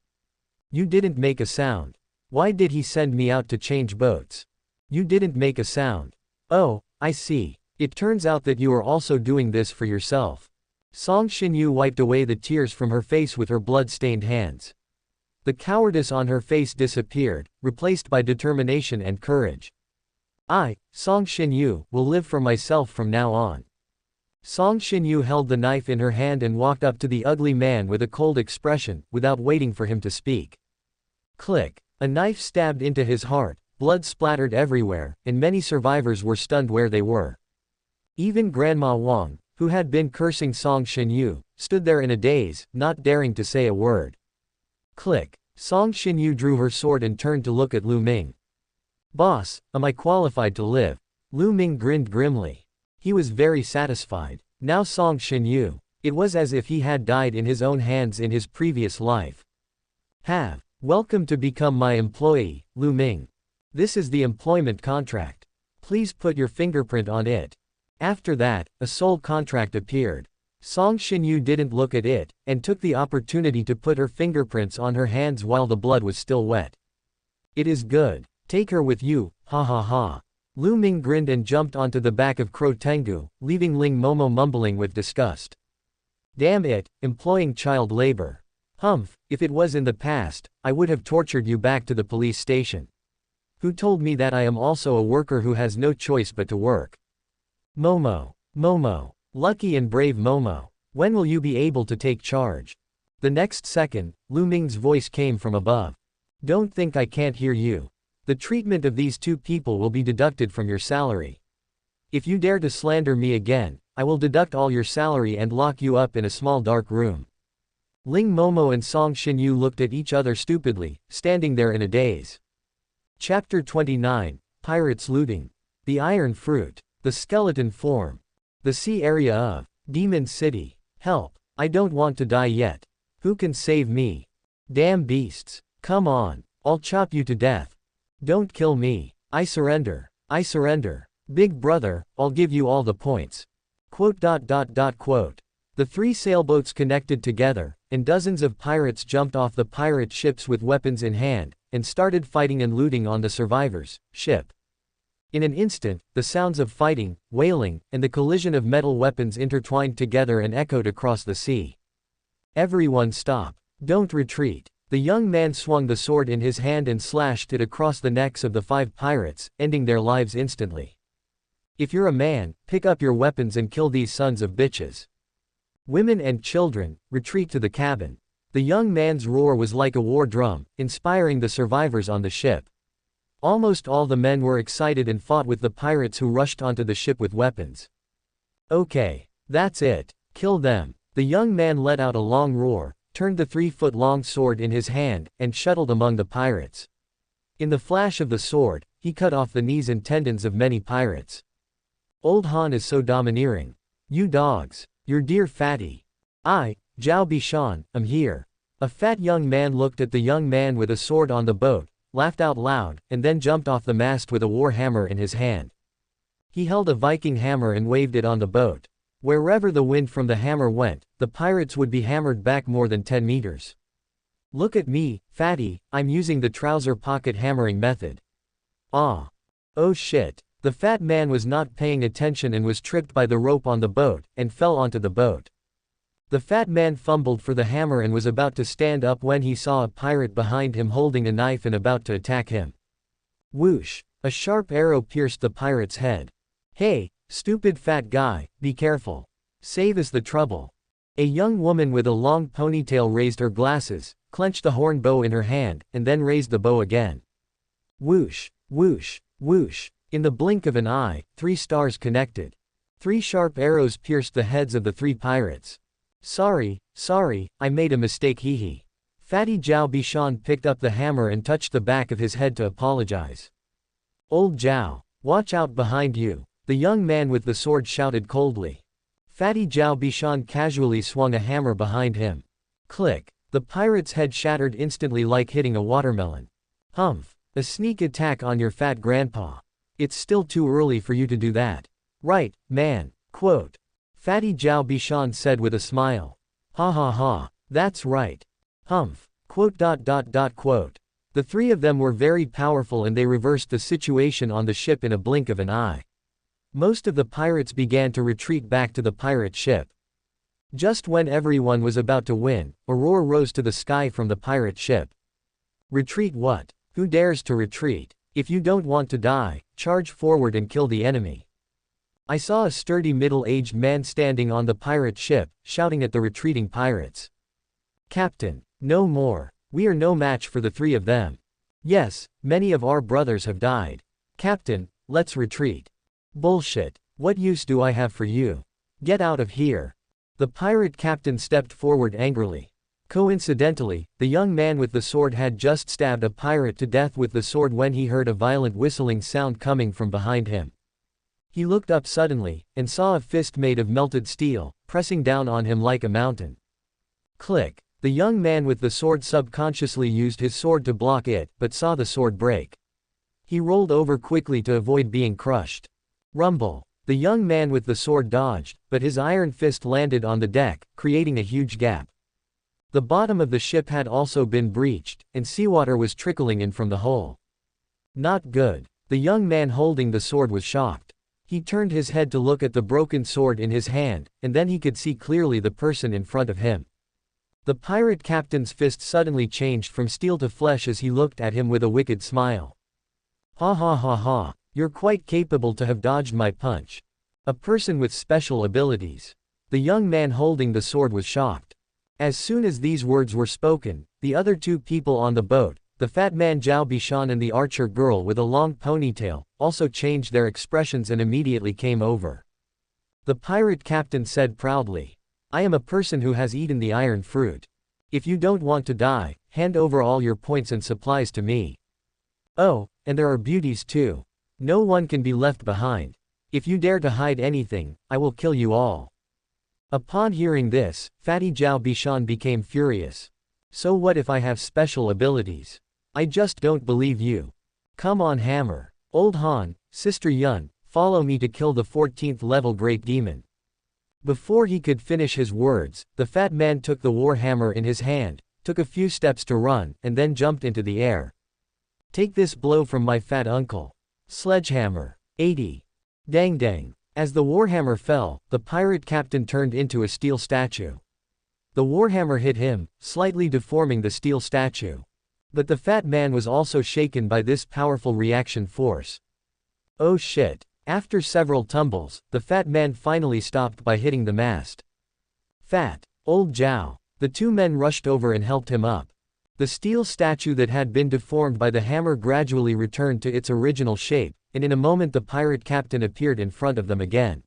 You didn't make a sound. Why did he send me out to change boats? You didn't make a sound. Oh, I see. It turns out that you are also doing this for yourself. Song Xinyu wiped away the tears from her face with her blood-stained hands. The cowardice on her face disappeared, replaced by determination and courage. I, Song Xinyu, will live for myself from now on. Song Xinyu held the knife in her hand and walked up to the ugly man with a cold expression, without waiting for him to speak. Click. A knife stabbed into his heart, blood splattered everywhere, and many survivors were stunned where they were. Even Grandma Wang, who had been cursing Song Xinyu, stood there in a daze, not daring to say a word. Click. Song Xinyu drew her sword and turned to look at Lu Ming. Boss, am I qualified to live? Lu Ming grinned grimly. He was very satisfied. Now Song Xinyu. It was as if he had died in his own hands in his previous life. Welcome to become my employee, Lu Ming. This is the employment contract. Please put your fingerprint on it. After that, a soul contract appeared. Song Xinyu didn't look at it, and took the opportunity to put her fingerprints on her hands while the blood was still wet. It is good. Take her with you, ha ha ha. Lu Ming grinned and jumped onto the back of Crow Tengu, leaving Ling Momo mumbling with disgust. Damn it, employing child labor. Humph, if it was in the past, I would have tortured you back to the police station. Who told me that I am also a worker who has no choice but to work? Momo. Lucky and brave Momo. When will you be able to take charge? The next second, Lu Ming's voice came from above. Don't think I can't hear you. The treatment of these two people will be deducted from your salary. If you dare to slander me again, I will deduct all your salary and lock you up in a small dark room. Ling Momo and Song Xinyu looked at each other stupidly, standing there in a daze. Chapter 29, Pirates Looting. The Iron Fruit. The Skeleton Form. The Sea Area of Demon City. Help. I don't want to die yet. Who can save me? Damn beasts. Come on. I'll chop you to death. Don't kill me. I surrender. Big brother, I'll give you all the points. Quote. The three sailboats connected together, and dozens of pirates jumped off the pirate ships with weapons in hand, and started fighting and looting on the survivors' ship. In an instant, the sounds of fighting, wailing, and the collision of metal weapons intertwined together and echoed across the sea. Everyone stop. Don't retreat. The young man swung the sword in his hand and slashed it across the necks of the 5 pirates, ending their lives instantly. If you're a man, pick up your weapons and kill these sons of bitches. Women and children, retreat to the cabin. The young man's roar was like a war drum, inspiring the survivors on the ship. Almost all the men were excited and fought with the pirates who rushed onto the ship with weapons. Okay. That's it. Kill them. The young man let out a long roar, turned the 3-foot-long sword in his hand, and shuttled among the pirates. In the flash of the sword, he cut off the knees and tendons of many pirates. Old Han is so domineering. You dogs. Your dear fatty. I, Zhao Bishan, am here. A fat young man looked at the young man with a sword on the boat, laughed out loud, and then jumped off the mast with a war hammer in his hand. He held a Viking hammer and waved it on the boat. Wherever the wind from the hammer went, the pirates would be hammered back more than 10 meters. Look at me, fatty, I'm using the trouser pocket hammering method. Ah. Oh shit. The fat man was not paying attention and was tripped by the rope on the boat, and fell onto the boat. The fat man fumbled for the hammer and was about to stand up when he saw a pirate behind him holding a knife and about to attack him. Whoosh! A sharp arrow pierced the pirate's head. Hey, stupid fat guy, be careful. Save us the trouble. A young woman with a long ponytail raised her glasses, clenched a horn bow in her hand, and then raised the bow again. Whoosh, whoosh, whoosh. In the blink of an eye, 3 stars connected. 3 sharp arrows pierced the heads of the 3 pirates. Sorry, I made a mistake, hee hee. Fatty Zhao Bishan picked up the hammer and touched the back of his head to apologize. Old Zhao, watch out behind you, the young man with the sword shouted coldly. Fatty Zhao Bishan casually swung a hammer behind him. Click, the pirate's head shattered instantly like hitting a watermelon. Humph, a sneak attack on your fat grandpa. It's still too early for you to do that. Right, man, quote. Fatty Zhao Bishan said with a smile. Ha ha ha, that's right. Humph, quote. The 3 of them were very powerful and they reversed the situation on the ship in a blink of an eye. Most of the pirates began to retreat back to the pirate ship. Just when everyone was about to win, a roar rose to the sky from the pirate ship. Retreat what? Who dares to retreat? If you don't want to die, charge forward and kill the enemy. I saw a sturdy middle-aged man standing on the pirate ship, shouting at the retreating pirates. Captain, no more. We are no match for the 3 of them. Yes, many of our brothers have died. Captain, let's retreat. Bullshit. What use do I have for you? Get out of here. The pirate captain stepped forward angrily. Coincidentally, the young man with the sword had just stabbed a pirate to death with the sword when he heard a violent whistling sound coming from behind him. He looked up suddenly, and saw a fist made of melted steel, pressing down on him like a mountain. Click. The young man with the sword subconsciously used his sword to block it, but saw the sword break. He rolled over quickly to avoid being crushed. Rumble. The young man with the sword dodged, but his iron fist landed on the deck, creating a huge gap. The bottom of the ship had also been breached, and seawater was trickling in from the hole. Not good. The young man holding the sword was shocked. He turned his head to look at the broken sword in his hand, and then he could see clearly the person in front of him. The pirate captain's fist suddenly changed from steel to flesh as he looked at him with a wicked smile. Ha ha ha ha, you're quite capable to have dodged my punch. A person with special abilities. The young man holding the sword was shocked. As soon as these words were spoken, the other 2 people on the boat, the fat man Zhao Bishan and the archer girl with a long ponytail, also changed their expressions and immediately came over. The pirate captain said proudly, I am a person who has eaten the iron fruit. If you don't want to die, hand over all your points and supplies to me. Oh, and there are beauties too. No one can be left behind. If you dare to hide anything, I will kill you all. Upon hearing this, Fatty Zhao Bishan became furious. So what if I have special abilities? I just don't believe you. Come on, hammer. Old Han, Sister Yun, follow me to kill the 14th level great demon. Before he could finish his words, the fat man took the war hammer in his hand, took a few steps to run, and then jumped into the air. Take this blow from my fat uncle. Sledgehammer. 80. Dang dang. As the warhammer fell, the pirate captain turned into a steel statue. The warhammer hit him, slightly deforming the steel statue. But the fat man was also shaken by this powerful reaction force. Oh shit. After several tumbles, the fat man finally stopped by hitting the mast. Fat. Old Zhao. The 2 men rushed over and helped him up. The steel statue that had been deformed by the hammer gradually returned to its original shape, and in a moment the pirate captain appeared in front of them again.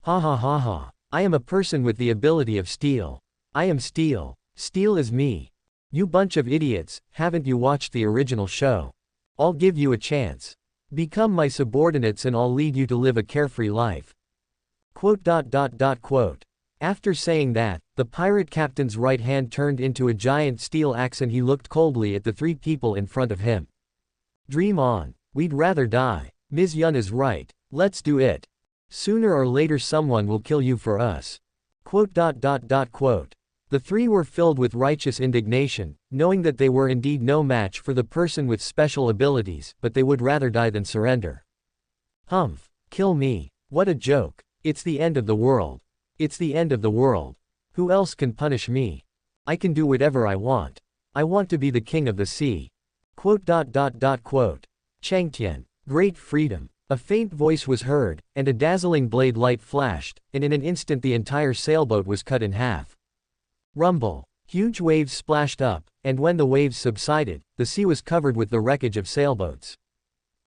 Ha ha ha ha. I am a person with the ability of steel. I am steel. Steel is me. You bunch of idiots, haven't you watched the original show? I'll give you a chance. Become my subordinates and I'll lead you to live a carefree life. Quote. After saying that, the pirate captain's right hand turned into a giant steel axe and he looked coldly at the 3 people in front of him. Dream on. We'd rather die. Ms. Yun is right. Let's do it. Sooner or later someone will kill you for us. Quote. The 3 were filled with righteous indignation, knowing that they were indeed no match for the person with special abilities, but they would rather die than surrender. Humph. Kill me. What a joke. It's the end of the world. It's the end of the world. Who else can punish me? I can do whatever I want. I want to be the king of the sea. Changtian. Great freedom. A faint voice was heard, and a dazzling blade light flashed, and in an instant the entire sailboat was cut in half. Rumble. Huge waves splashed up, and when the waves subsided, the sea was covered with the wreckage of sailboats.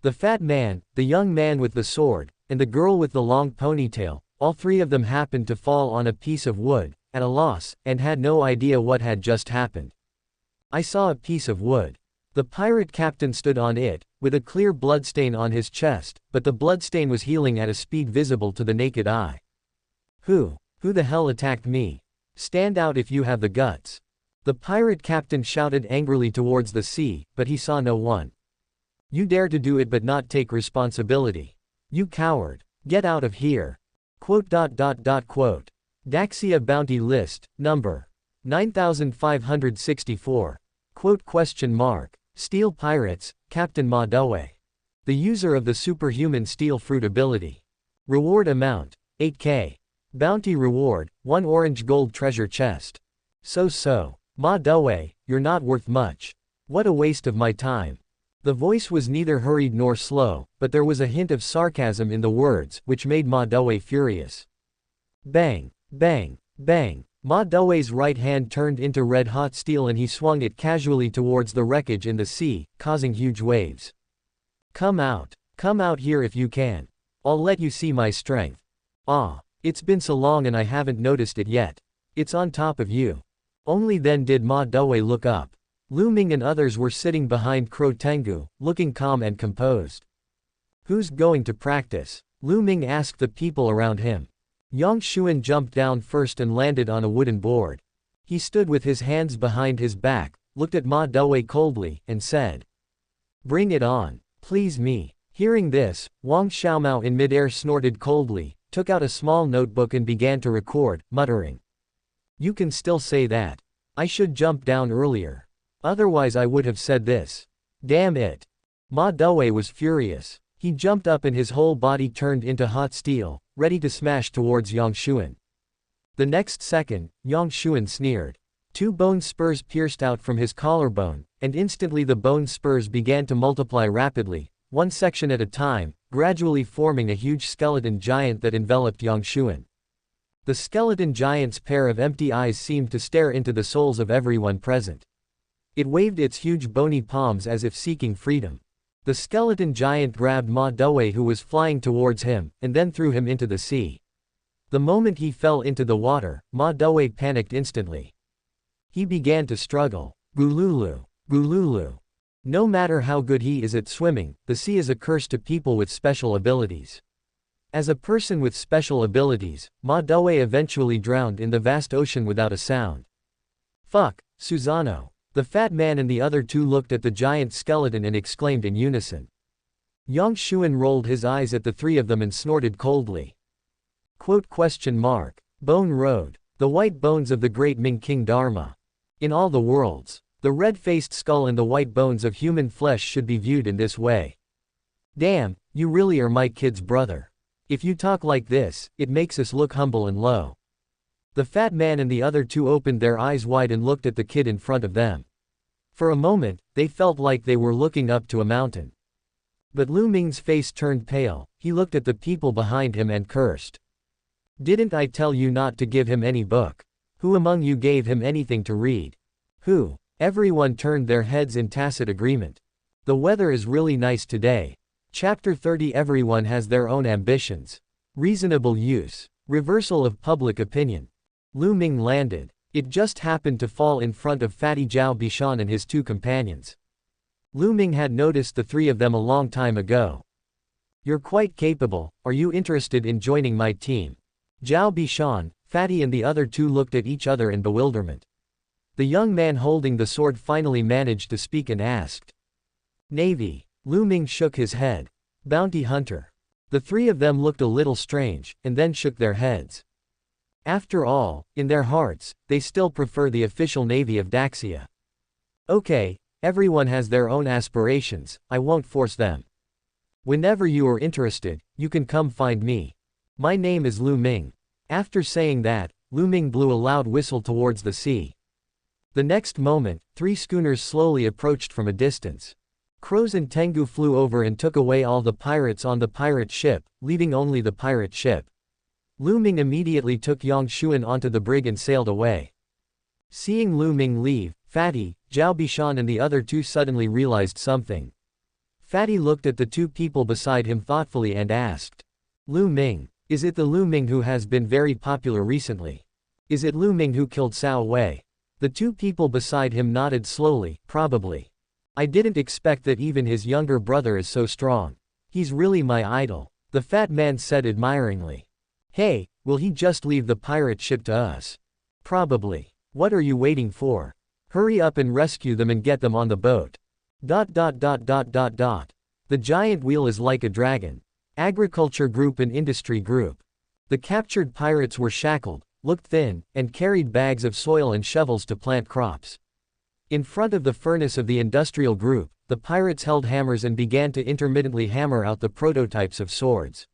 The fat man, the young man with the sword, and the girl with the long ponytail, all three of them happened to fall on a piece of wood, at a loss, and had no idea what had just happened. I saw a piece of wood. The pirate captain stood on it, with a clear bloodstain on his chest, but the bloodstain was healing at a speed visible to the naked eye. Who the hell attacked me? Stand out if you have the guts. The pirate captain shouted angrily towards the sea, but he saw no one. You dare to do it but not take responsibility. You coward. Get out of here. Daxia Bounty List, number 9564. Steel Pirates, Captain Ma Dawei. The user of the superhuman steel fruit ability. Reward amount, 8k. Bounty reward, 1 orange gold treasure chest. So, Ma Dawei, you're not worth much. What a waste of my time. The voice was neither hurried nor slow, but there was a hint of sarcasm in the words, which made Ma Dawei furious. Bang, bang, bang. Ma Dawei's right hand turned into red-hot steel and he swung it casually towards the wreckage in the sea, causing huge waves. Come out here if you can. I'll let you see my strength. Ah, it's been so long and I haven't noticed it yet. It's on top of you. Only then did Ma Dawei look up. Lu Ming and others were sitting behind Kro Tengu, looking calm and composed. Who's going to practice? Lu Ming asked the people around him. Yang Xuan jumped down first and landed on a wooden board. He stood with his hands behind his back, looked at Ma Dawei coldly, and said, "Bring it on. Please me." Hearing this, Wang Xiaomao in midair snorted coldly, took out a small notebook and began to record, muttering. You can still say that. I should jump down earlier. Otherwise I would have said this. Damn it. Ma Dawei was furious. He jumped up and his whole body turned into hot steel, ready to smash towards Yang Xuan. The next second, Yang Xuan sneered. 2 bone spurs pierced out from his collarbone, and instantly the bone spurs began to multiply rapidly, one section at a time, gradually forming a huge skeleton giant that enveloped Yang Xuan. The skeleton giant's pair of empty eyes seemed to stare into the souls of everyone present. It waved its huge bony palms as if seeking freedom. The skeleton giant grabbed Ma Dawei who was flying towards him, and then threw him into the sea. The moment he fell into the water, Ma Dawei panicked instantly. He began to struggle. Gululu. Gululu. No matter how good he is at swimming, the sea is a curse to people with special abilities. As a person with special abilities, Ma Dawei eventually drowned in the vast ocean without a sound. Fuck, Susano. The fat man and the other two looked at the giant skeleton and exclaimed in unison. Yang Xuan rolled his eyes at the three of them and snorted coldly. Bone Road. The white bones of the great Ming King Dharma. In all the worlds, the red-faced skull and the white bones of human flesh should be viewed in this way. Damn, you really are my kid's brother. If you talk like this, it makes us look humble and low. The fat man and the other two opened their eyes wide and looked at the kid in front of them. For a moment, they felt like they were looking up to a mountain. But Lu Ming's face turned pale, he looked at the people behind him and cursed. Didn't I tell you not to give him any book? Who among you gave him anything to read? Who? Everyone turned their heads in tacit agreement. The weather is really nice today. Chapter 30. Everyone has their own ambitions. Reasonable use. Reversal of public opinion. Lu Ming landed. It just happened to fall in front of Fatty Zhao Bishan and his two companions. Lu Ming had noticed the three of them a long time ago. You're quite capable, are you interested in joining my team? Zhao Bishan, Fatty and the other two looked at each other in bewilderment. The young man holding the sword finally managed to speak and asked. Navy. Lu Ming shook his head. Bounty hunter. The three of them looked a little strange, and then shook their heads. After all, in their hearts, they still prefer the official navy of Daxia. Okay, everyone has their own aspirations, I won't force them. Whenever you are interested, you can come find me. My name is Lu Ming. After saying that, Lu Ming blew a loud whistle towards the sea. The next moment, 3 schooners slowly approached from a distance. Crows and Tengu flew over and took away all the pirates on the pirate ship, leaving only the pirate ship. Lu Ming immediately took Yang Xuan onto the brig and sailed away. Seeing Lu Ming leave, Fatty, Zhao Bishan and the other 2 suddenly realized something. Fatty looked at the 2 people beside him thoughtfully and asked, Lu Ming, is it the Lu Ming who has been very popular recently? Is it Lu Ming who killed Cao Wei? The 2 people beside him nodded slowly, probably. I didn't expect that even his younger brother is so strong. He's really my idol, the fat man said admiringly. Hey, will he just leave the pirate ship to us? Probably. What are you waiting for? Hurry up and rescue them and get them on the boat. ... The giant wheel is like a dragon. Agriculture group and industry group. The captured pirates were shackled, looked thin, and carried bags of soil and shovels to plant crops. In front of the furnace of the industrial group, the pirates held hammers and began to intermittently hammer out the prototypes of swords.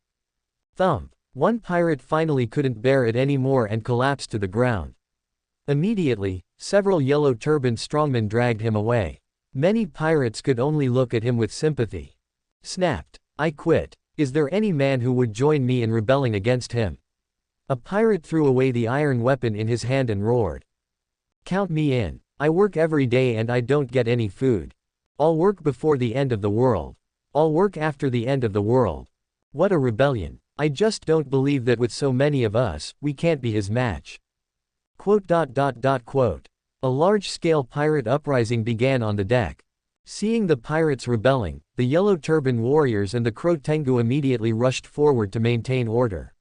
Thump. One pirate finally couldn't bear it anymore and collapsed to the ground. Immediately, several yellow-turbaned strongmen dragged him away. Many pirates could only look at him with sympathy. Snapped. I quit. Is there any man who would join me in rebelling against him? A pirate threw away the iron weapon in his hand and roared. Count me in. I work every day and I don't get any food. I'll work before the end of the world. I'll work after the end of the world. What a rebellion. I just don't believe that with so many of us, we can't be his match. ... A large-scale pirate uprising began on the deck. Seeing the pirates rebelling, the Yellow Turban warriors and the Crow Tengu immediately rushed forward to maintain order.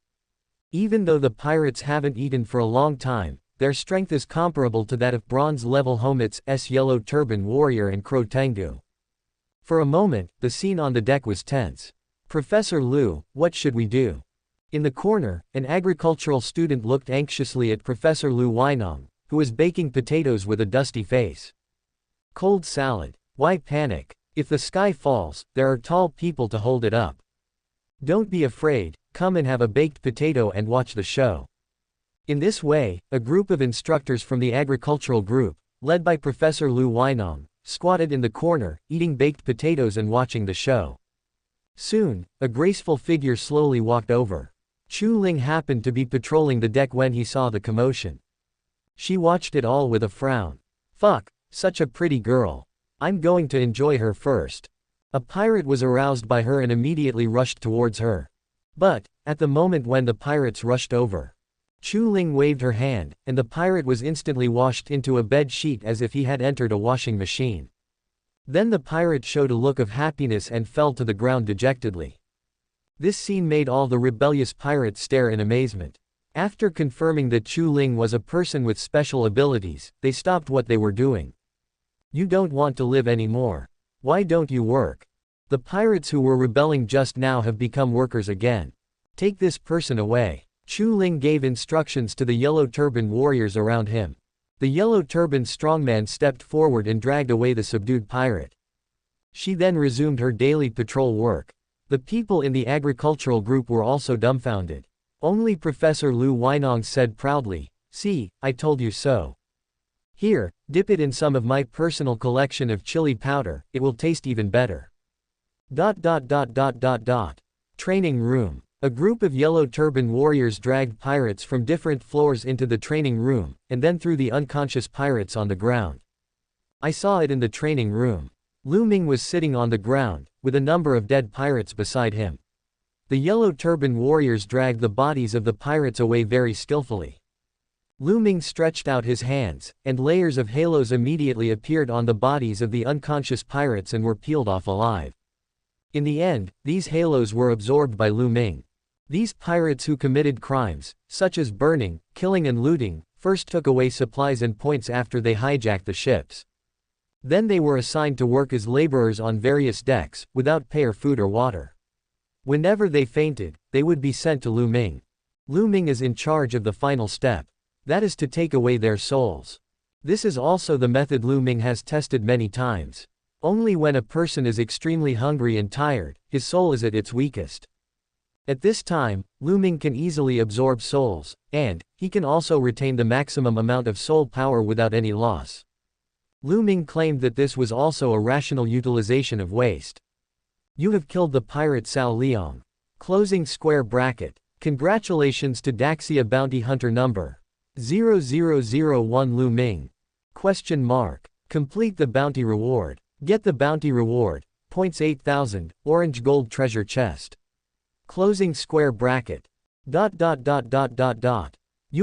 Even though the pirates haven't eaten for a long time, their strength is comparable to that of bronze-level Homit's Yellow Turban warrior and Crow Tengu. For a moment, the scene on the deck was tense. Professor Lu, what should we do? In the corner, an agricultural student looked anxiously at Professor Lu Weinong, who was baking potatoes with a dusty face. Cold salad. Why panic? If the sky falls, there are tall people to hold it up. Don't be afraid, come and have a baked potato and watch the show. In this way, a group of instructors from the agricultural group, led by Professor Lu Weinong, squatted in the corner, eating baked potatoes and watching the show. Soon, a graceful figure slowly walked over. Chu Ling happened to be patrolling the deck when he saw the commotion. She watched it all with a frown. Fuck, such a pretty girl. I'm going to enjoy her first. A pirate was aroused by her and immediately rushed towards her. But, at the moment when the pirates rushed over, Chu Ling waved her hand, and the pirate was instantly washed into a bed sheet as if he had entered a washing machine. Then the pirate showed a look of happiness and fell to the ground dejectedly. This scene made all the rebellious pirates stare in amazement. After confirming that Chu Ling was a person with special abilities, they stopped what they were doing. You don't want to live anymore. Why don't you work? The pirates who were rebelling just now have become workers again. Take this person away. Chu Ling gave instructions to the Yellow Turban warriors around him. The Yellow Turban strongman stepped forward and dragged away the subdued pirate. She then resumed her daily patrol work. The people in the agricultural group were also dumbfounded. Only Professor Lu Weinong said proudly, "See, I told you so. Here, dip it in some of my personal collection of chili powder, it will taste even better." ... Training room. A group of Yellow Turban warriors dragged pirates from different floors into the training room, and then threw the unconscious pirates on the ground. I saw it in the training room. Lu Ming was sitting on the ground, with a number of dead pirates beside him. The Yellow Turban warriors dragged the bodies of the pirates away very skillfully. Lu Ming stretched out his hands, and layers of halos immediately appeared on the bodies of the unconscious pirates and were peeled off alive. In the end, these halos were absorbed by Lu Ming. These pirates who committed crimes, such as burning, killing and looting, first took away supplies and points after they hijacked the ships. Then they were assigned to work as laborers on various decks, without pay or food or water. Whenever they fainted, they would be sent to Lu Ming. Lu Ming is in charge of the final step. That is to take away their souls. This is also the method Lu Ming has tested many times. Only when a person is extremely hungry and tired, his soul is at its weakest. At this time, Lu Ming can easily absorb souls, and he can also retain the maximum amount of soul power without any loss. Lu Ming claimed that this was also a rational utilization of waste. You have killed the pirate Cao Liang. Closing square bracket. Congratulations to Daxia bounty hunter number 0001 Lu Ming. Question mark. Complete the bounty reward. Get the bounty reward. Points 8,000, orange gold treasure chest. Closing square bracket. You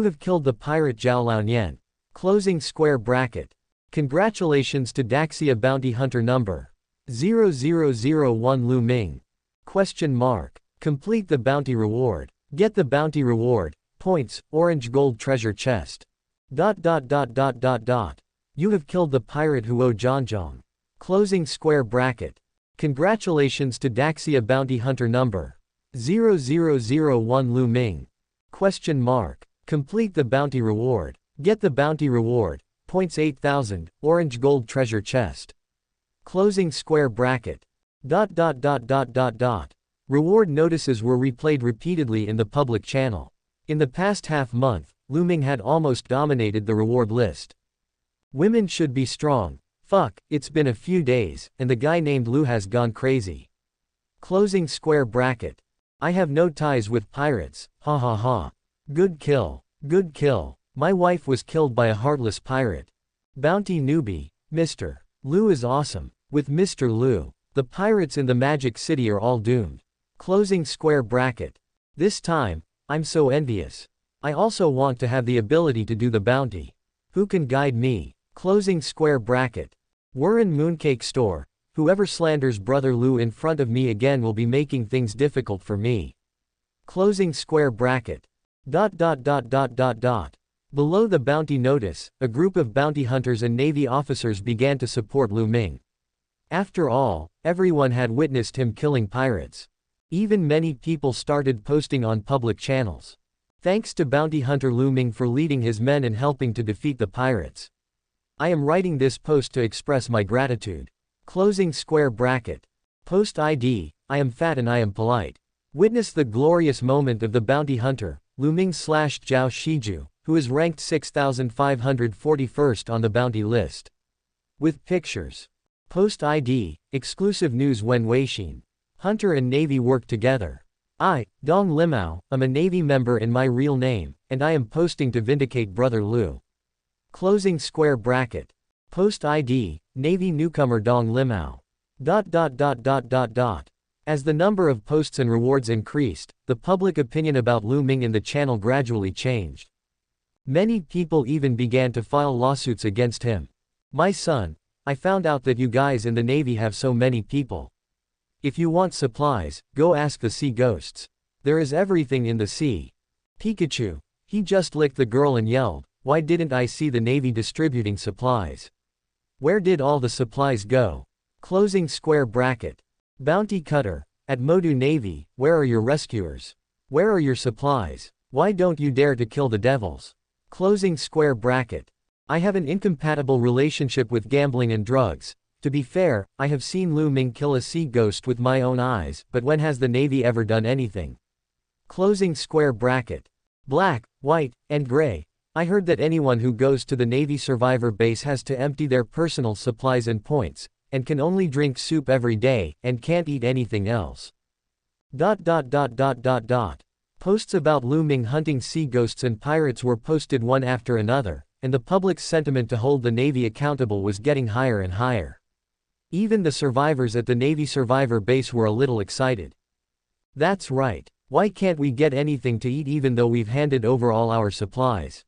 have killed the pirate Zhao Laonian. Closing square bracket. Congratulations to Daxia bounty hunter number 0001 Lu Ming. Question mark. Complete the bounty reward. Get the bounty reward. Points, orange gold treasure chest. You have killed the pirate Huo Zhangzhong. Closing square bracket. Congratulations to Daxia bounty hunter number 0001 Lu Ming. Question mark. Complete the bounty reward. Get the bounty reward. Points 8,000, orange gold treasure chest. Closing square bracket. Reward notices were replayed repeatedly in the public channel. In the past half-month, Lu Ming had almost dominated the reward list. Women should be strong. Fuck, it's been a few days, and the guy named Lu has gone crazy. Closing square bracket. I have no ties with pirates, ha ha ha. Good kill. Good kill. My wife was killed by a heartless pirate. Bounty newbie. Mr. Lu is awesome. With Mr. Lu, the pirates in the Magic City are all doomed. Closing square bracket. This time, I'm so envious. I also want to have the ability to do the bounty. Who can guide me? Closing square bracket. Warren Mooncake Store. Whoever slanders Brother Lu in front of me again will be making things difficult for me. Closing square bracket. Below the bounty notice, a group of bounty hunters and Navy officers began to support Lu Ming. After all, everyone had witnessed him killing pirates. Even many people started posting on public channels. Thanks to bounty hunter Lu Ming for leading his men and helping to defeat the pirates. I am writing this post to express my gratitude. Closing square bracket. Post ID, I am fat and I am polite. Witness the glorious moment of the bounty hunter, Lu Ming / Zhao Shiju, who is ranked 6,541st on the bounty list. With pictures. Post ID, exclusive news when Weixin. Hunter and Navy work together. I, Dong Limao, am a Navy member in my real name, and I am posting to vindicate Brother Lu. Closing square bracket. Post ID, Navy newcomer Dong Limao. As the number of posts and rewards increased, the public opinion about Lu Ming in the channel gradually changed. Many people even began to file lawsuits against him. My son, I found out that you guys in the Navy have so many people. If you want supplies, go ask the sea ghosts. There is everything in the sea. Pikachu, he just licked the girl and yelled, why didn't I see the Navy distributing supplies? Where did all the supplies go? Closing square bracket. Bounty cutter, at Modu Navy, where are your rescuers? Where are your supplies? Why don't you dare to kill the devils? Closing square bracket. I have an incompatible relationship with gambling and drugs. To be fair, I have seen Lu Ming kill a sea ghost with my own eyes, but when has the Navy ever done anything? Closing square bracket. Black, white, and gray. I heard that anyone who goes to the Navy survivor base has to empty their personal supplies and points, and can only drink soup every day, and can't eat anything else. Posts about Lu Ming hunting sea ghosts and pirates were posted one after another, and the public's sentiment to hold the Navy accountable was getting higher and higher. Even the survivors at the Navy survivor base were a little excited. That's right. Why can't we get anything to eat even though we've handed over all our supplies?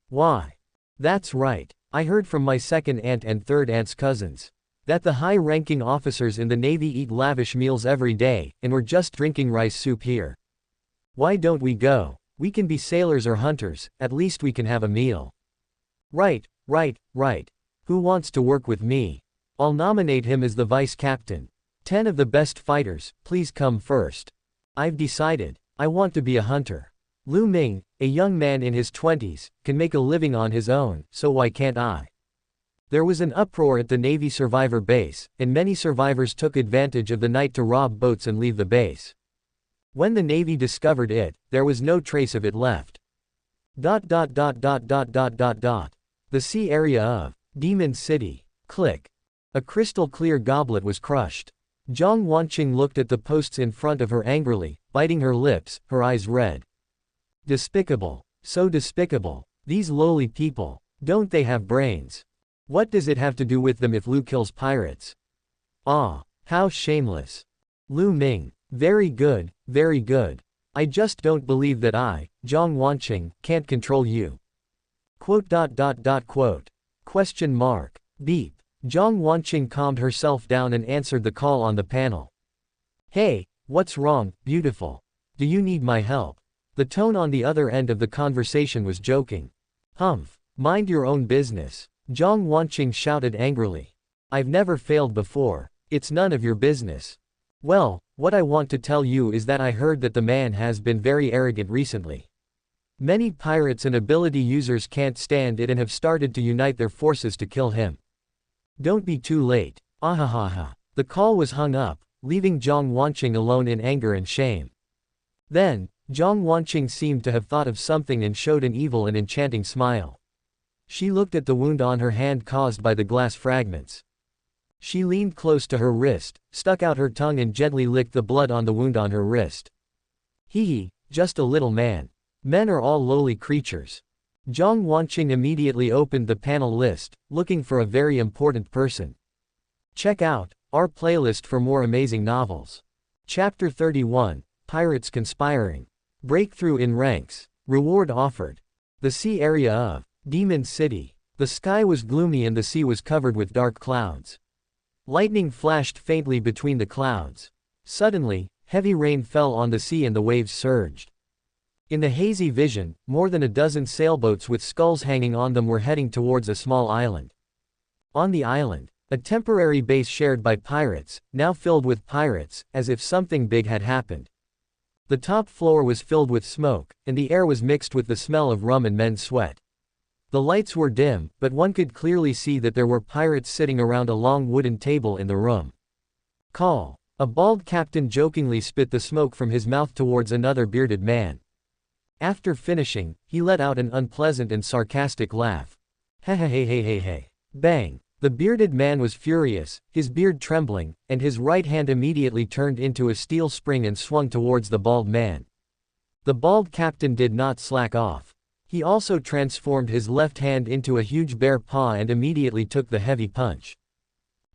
Why? That's right. I heard from my second aunt and third aunt's cousins that the high-ranking officers in the Navy eat lavish meals every day, and we're just drinking rice soup here. Why don't we go? We can be sailors or hunters, at least we can have a meal. Right. Who wants to work with me? I'll nominate him as the vice captain. 10 of the best fighters, please come first. I've decided. I want to be a hunter. Lu Ming, a young man in his 20s, can make a living on his own, so why can't I? There was an uproar at the Navy survivor base, and many survivors took advantage of the night to rob boats and leave the base. When the Navy discovered it, there was no trace of it left. The sea area of Demon City. Click. A crystal-clear goblet was crushed. Jiang Wanqing looked at the posts in front of her angrily, biting her lips, her eyes red. Despicable. So despicable. These lowly people. Don't they have brains? What does it have to do with them if Lu kills pirates? Ah, how shameless. Lu Ming. Very good, very good. I just don't believe that I, Jiang Wanqing, can't control you. Question mark. Beep. Jiang Wanqing calmed herself down and answered the call on the panel. Hey, what's wrong, beautiful? Do you need my help? The tone on the other end of the conversation was joking. Humph. Mind your own business. Jiang Wanqing shouted angrily. I've never failed before. It's none of your business. Well, what I want to tell you is that I heard that the man has been very arrogant recently. Many pirates and ability users can't stand it and have started to unite their forces to kill him. Don't be too late. Ahahaha. The call was hung up, leaving Jiang Wanqing alone in anger and shame. Then, Jiang Wanqing seemed to have thought of something and showed an evil and enchanting smile. She looked at the wound on her hand caused by the glass fragments. She leaned close to her wrist, stuck out her tongue and gently licked the blood on the wound on her wrist. Hee, just a little man. Men are all lowly creatures. Jiang Wanqing immediately opened the panel list, looking for a very important person. Check out our playlist for more amazing novels. Chapter 31, Pirates Conspiring. Breakthrough in Ranks. Reward offered. The sea area of Demon City. The sky was gloomy and the sea was covered with dark clouds. Lightning flashed faintly between the clouds. Suddenly, heavy rain fell on the sea and the waves surged. In the hazy vision, more than a dozen sailboats with skulls hanging on them were heading towards a small island. On the island, a temporary base shared by pirates, now filled with pirates, as if something big had happened. The top floor was filled with smoke, and the air was mixed with the smell of rum and men's sweat. The lights were dim, but one could clearly see that there were pirates sitting around a long wooden table in the room. Call. A bald captain jokingly spit the smoke from his mouth towards another bearded man. After finishing, he let out an unpleasant and sarcastic laugh. Hey. Bang. The bearded man was furious, his beard trembling, and his right hand immediately turned into a steel spring and swung towards the bald man. The bald captain did not slack off. He also transformed his left hand into a huge bare paw and immediately took the heavy punch.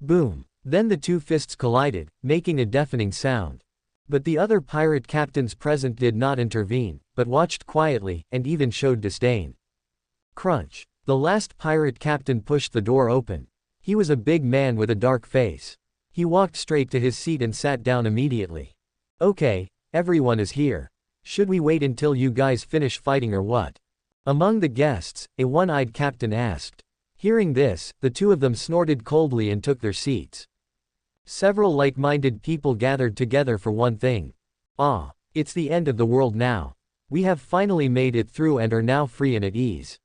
Boom. Then the two fists collided, making a deafening sound. But the other pirate captains present did not intervene, but watched quietly, and even showed disdain. Crunch. The last pirate captain pushed the door open. He was a big man with a dark face. He walked straight to his seat and sat down immediately. Okay, everyone is here. Should we wait until you guys finish fighting or what? Among the guests, a one-eyed captain asked. Hearing this, the two of them snorted coldly and took their seats. Several like-minded people gathered together for one thing. Ah, it's the end of the world now. We have finally made it through and are now free and at ease.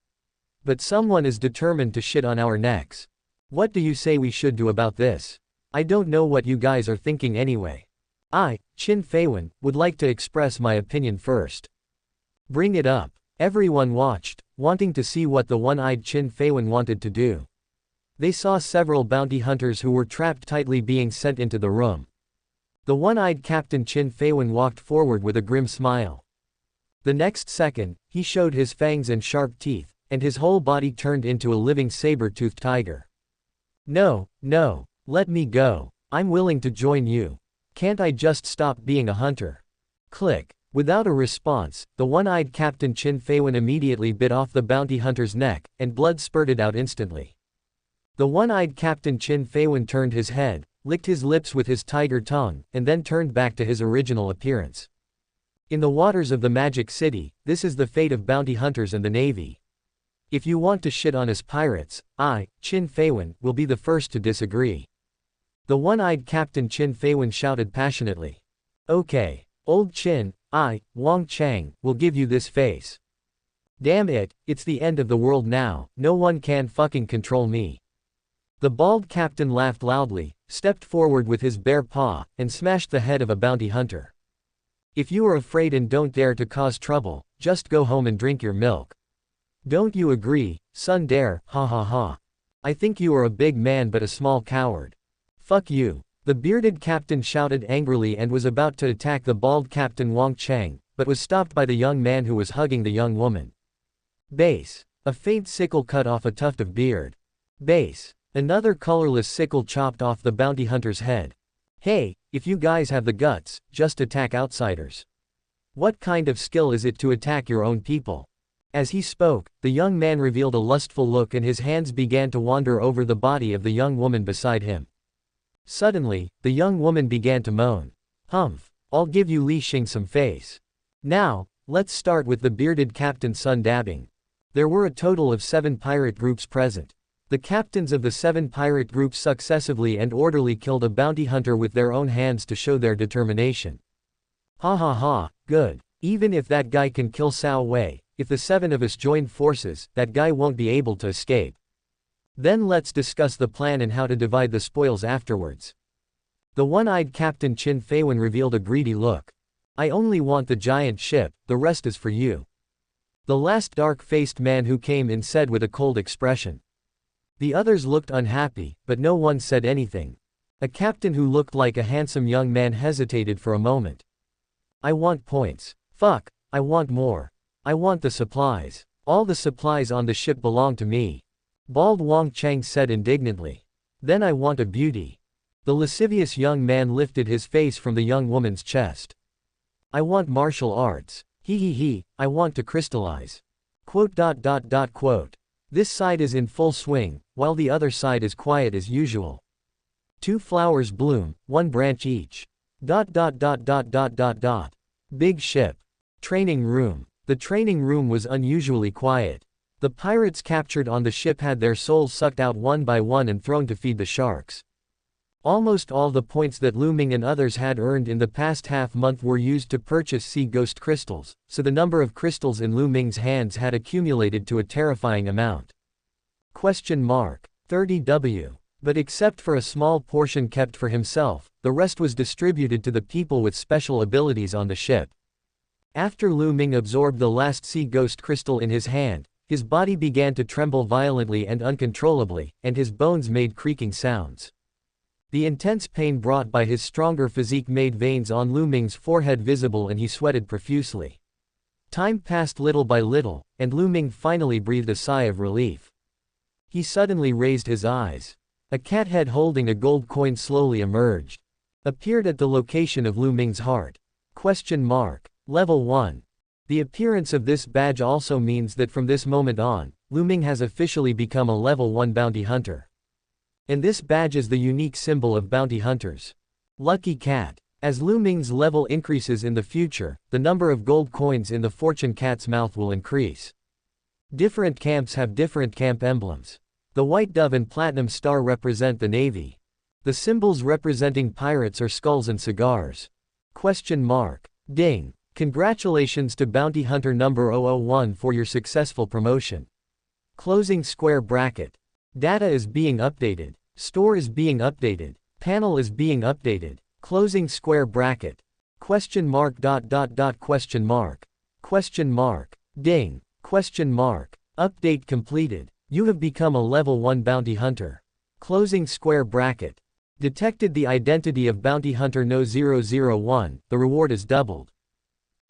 But someone is determined to shit on our necks. What do you say we should do about this? I don't know what you guys are thinking anyway. I, Qin Feiwen, would like to express my opinion first. Bring it up. Everyone watched, wanting to see what the one-eyed Qin Feiwen wanted to do. They saw several bounty hunters who were trapped tightly being sent into the room. The one-eyed Captain Qin Feiwen walked forward with a grim smile. The next second, he showed his fangs and sharp teeth, and his whole body turned into a living saber-toothed tiger. No, let me go. I'm willing to join you. Can't I just stop being a hunter? Click. Without a response, the one-eyed Captain Qin Feiwen immediately bit off the bounty hunter's neck, and blood spurted out instantly. The one-eyed Captain Qin Feiwen turned his head, licked his lips with his tiger tongue, and then turned back to his original appearance. In the waters of the Magic City, this is the fate of bounty hunters and the Navy. If you want to shit on us pirates, I, Qin Feiwen, will be the first to disagree. The one-eyed Captain Qin Feiwen shouted passionately. Okay, old Qin, I, Wang Chang, will give you this face. Damn it, it's the end of the world now, no one can fucking control me. The bald captain laughed loudly, stepped forward with his bare paw, and smashed the head of a bounty hunter. If you are afraid and don't dare to cause trouble, just go home and drink your milk. Don't you agree, Sun Dare, ha ha ha. I think you are a big man but a small coward. Fuck you. The bearded captain shouted angrily and was about to attack the bald Captain Wang Chang, but was stopped by the young man who was hugging the young woman. Base. A faint sickle cut off a tuft of beard. Base. Another colorless sickle chopped off the bounty hunter's head. Hey, if you guys have the guts, just attack outsiders. What kind of skill is it to attack your own people? As he spoke, the young man revealed a lustful look and his hands began to wander over the body of the young woman beside him. Suddenly, the young woman began to moan. Humph, I'll give you Li Qin some face. Now, let's start with the bearded captain's son dabbing. There were a total of 7 pirate groups present. The captains of the 7 pirate groups successively and orderly killed a bounty hunter with their own hands to show their determination. Ha ha ha, good. Even if that guy can kill Cao Wei, if the 7 of us join forces, that guy won't be able to escape. Then let's discuss the plan and how to divide the spoils afterwards. The one-eyed Captain Qin Feiwen revealed a greedy look. I only want the giant ship, the rest is for you. The last dark-faced man who came in said with a cold expression. The others looked unhappy, but no one said anything. A captain who looked like a handsome young man hesitated for a moment. I want points. Fuck, I want more. I want the supplies. All the supplies on the ship belong to me. Bald Wang Chang said indignantly. Then I want a beauty. The lascivious young man lifted his face from the young woman's chest. I want martial arts. He, I want to crystallize. Quote. This side is in full swing, while the other side is quiet as usual. 2 flowers bloom, 1 branch each. Big ship. Training room. The training room was unusually quiet. The pirates captured on the ship had their souls sucked out one by one and thrown to feed the sharks. Almost all the points that Lu Ming and others had earned in the past half-month were used to purchase sea ghost crystals, so the number of crystals in Lu Ming's hands had accumulated to a terrifying amount. 30W. But except for a small portion kept for himself, the rest was distributed to the people with special abilities on the ship. After Lu Ming absorbed the last sea ghost crystal in his hand, his body began to tremble violently and uncontrollably, and his bones made creaking sounds. The intense pain brought by his stronger physique made veins on Lu Ming's forehead visible and he sweated profusely. Time passed little by little, and Lu Ming finally breathed a sigh of relief. He suddenly raised his eyes. A cat head holding a gold coin slowly emerged. Appeared at the location of Lu Ming's heart. Level 1. The appearance of this badge also means that from this moment on, Lu Ming has officially become a level 1 bounty hunter. And this badge is the unique symbol of bounty hunters. Lucky cat. As Lu Ming's level increases in the future, the number of gold coins in the fortune cat's mouth will increase. Different camps have different camp emblems. The white dove and platinum star represent the navy. The symbols representing pirates are skulls and cigars. Ding. Congratulations to bounty hunter number 001 for your successful promotion. Closing square bracket. Data is being updated. Store is being updated. Panel is being updated. Closing square bracket. ? Ding. Update completed. You have become a level 1 bounty hunter. Closing square bracket. Detected the identity of bounty hunter No 001, the reward is doubled.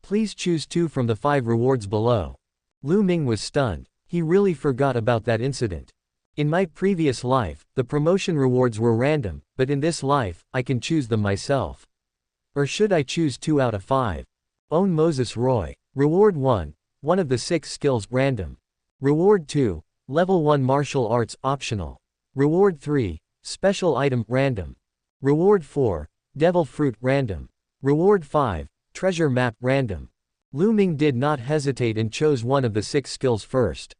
Please choose 2 from the 5 rewards below. Lu Ming was stunned. He really forgot about that incident. In my previous life, the promotion rewards were random, but in this life, I can choose them myself. Or should I choose 2 out of 5? Own Moses Roy. Reward 1. One of the 6 skills, random. Reward 2. Level 1 martial arts, optional. Reward 3. Special item, random. Reward 4. Devil fruit, random. Reward 5. Treasure map, random. Lu Ming did not hesitate and chose one of the 6 skills first.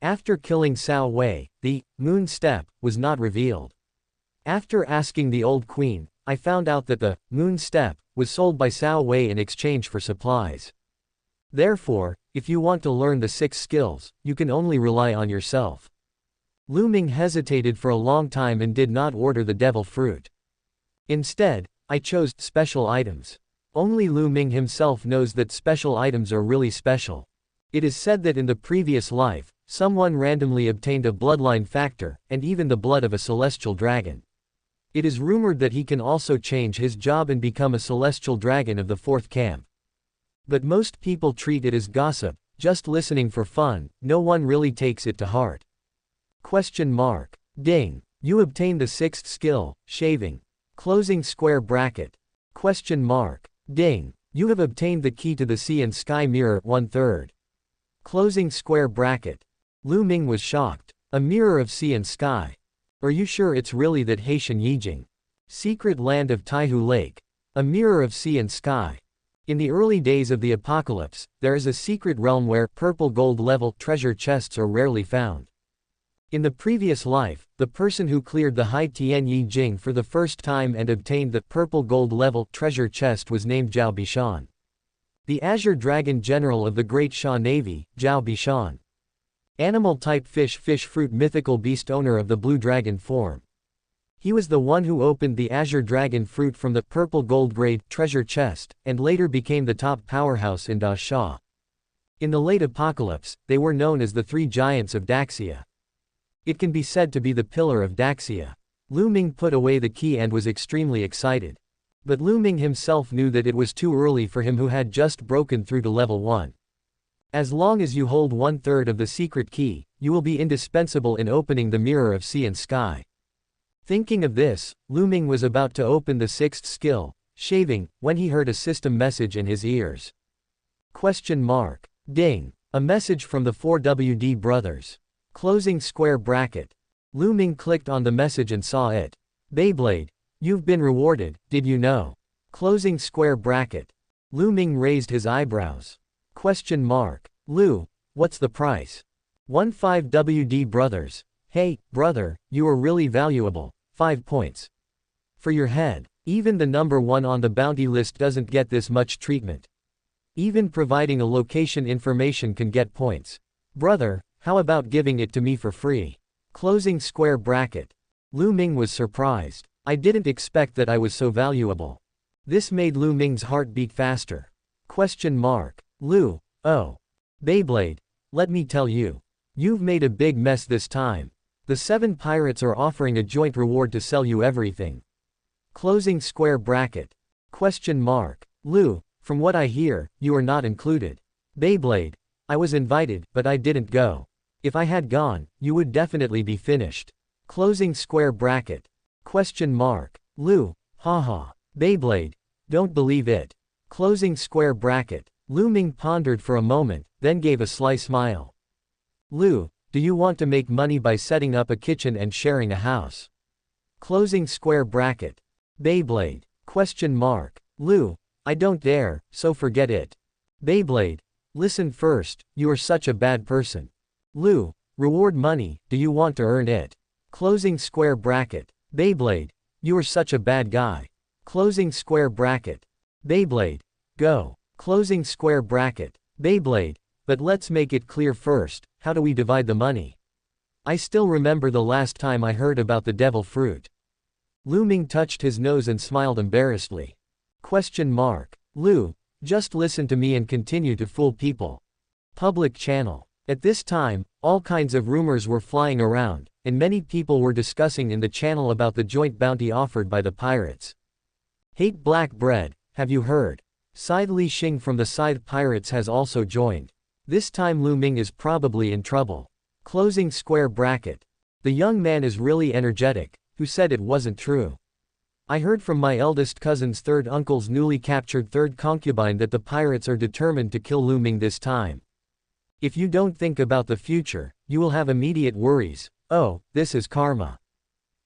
After killing Cao Wei, the moon step was not revealed. After asking the old queen, I found out that the moon step was sold by Cao Wei in exchange for supplies. Therefore, if you want to learn the 6 skills, you can only rely on yourself. Lu Ming hesitated for a long time and did not order the devil fruit. Instead, I chose special items. Only Lu Ming himself knows that special items are really special. It is said that in the previous life, someone randomly obtained a bloodline factor, and even the blood of a celestial dragon. It is rumored that he can also change his job and become a celestial dragon of the fourth camp. But most people treat it as gossip, just listening for fun, no one really takes it to heart. Question mark. Ding. You obtain the sixth skill, shaving. Closing square bracket. Question mark. Ding. You have obtained the key to the sea and sky mirror, 1/3. Closing square bracket. Lu Ming was shocked. A mirror of sea and sky. Are you sure it's really that Haitian Yijing? Secret land of Taihu Lake. A mirror of sea and sky. In the early days of the apocalypse, there is a secret realm where purple gold level treasure chests are rarely found. In the previous life, the person who cleared the Hai Tian Yi Jing for the first time and obtained the purple gold level treasure chest was named Zhao Bishan. The Azure Dragon General of the Great Sha Navy, Zhao Bishan. Animal type fish fruit mythical beast owner of the blue dragon form. He was the one who opened the Azure Dragon fruit from the purple gold grade treasure chest, and later became the top powerhouse in Da Sha. In the late apocalypse, they were known as the three giants of Daxia. It can be said to be the pillar of Daxia. Lu Ming put away the key and was extremely excited. But Lu Ming himself knew that it was too early for him who had just broken through to level 1. As long as you hold 1/3 of the secret key, you will be indispensable in opening the mirror of sea and sky. Thinking of this, Lu Ming was about to open the sixth skill, shaving, when he heard a system message in his ears. Question mark. Ding. A message from the 4WD brothers. Closing square bracket. Lu Ming clicked on the message and saw it. Beyblade. You've been rewarded, did you know? Closing square bracket. Lu Ming raised his eyebrows. Question mark. Lu, what's the price? 15WD brothers. Hey, brother, you are really valuable. 5 points. For your head. Even the number 1 on the bounty list doesn't get this much treatment. Even providing a location information can get points. Brother, how about giving it to me for free? Closing square bracket. Lu Ming was surprised. I didn't expect that I was so valuable. This made Lu Ming's heart beat faster. Question mark. Lu, oh. Beyblade. Let me tell you. You've made a big mess this time. The 7 pirates are offering a joint reward to sell you everything. Closing square bracket. Question mark. Lu, from what I hear, you are not included. Beyblade. I was invited, but I didn't go. If I had gone, you would definitely be finished. Closing square bracket. Question mark. Lu, haha. Beyblade. Don't believe it. Closing square bracket. Lu Ming pondered for a moment, then gave a sly smile. Lu, do you want to make money by setting up a kitchen and sharing a house? Closing square bracket. Beyblade. Question mark. Lu, I don't dare, so forget it. Beyblade. Listen first, you are such a bad person. Lu, reward money, do you want to earn it? Closing square bracket. Beyblade. You are such a bad guy. Closing square bracket. Beyblade. Go. Closing square bracket. Beyblade. But let's make it clear first, how do we divide the money? I still remember the last time I heard about the devil fruit. Lu Ming touched his nose and smiled embarrassedly. Question mark. Lu, just listen to me and continue to fool people. Public channel. At this time, all kinds of rumors were flying around, and many people were discussing in the channel about the joint bounty offered by the pirates. Hate black bread, have you heard? Side Li Qin from the Side Pirates has also joined. This time Lu Ming is probably in trouble. Closing square bracket. The young man is really energetic, who said it wasn't true. I heard from my eldest cousin's third uncle's newly captured third concubine that the pirates are determined to kill Lu Ming this time. If you don't think about the future, you will have immediate worries. Oh, this is karma.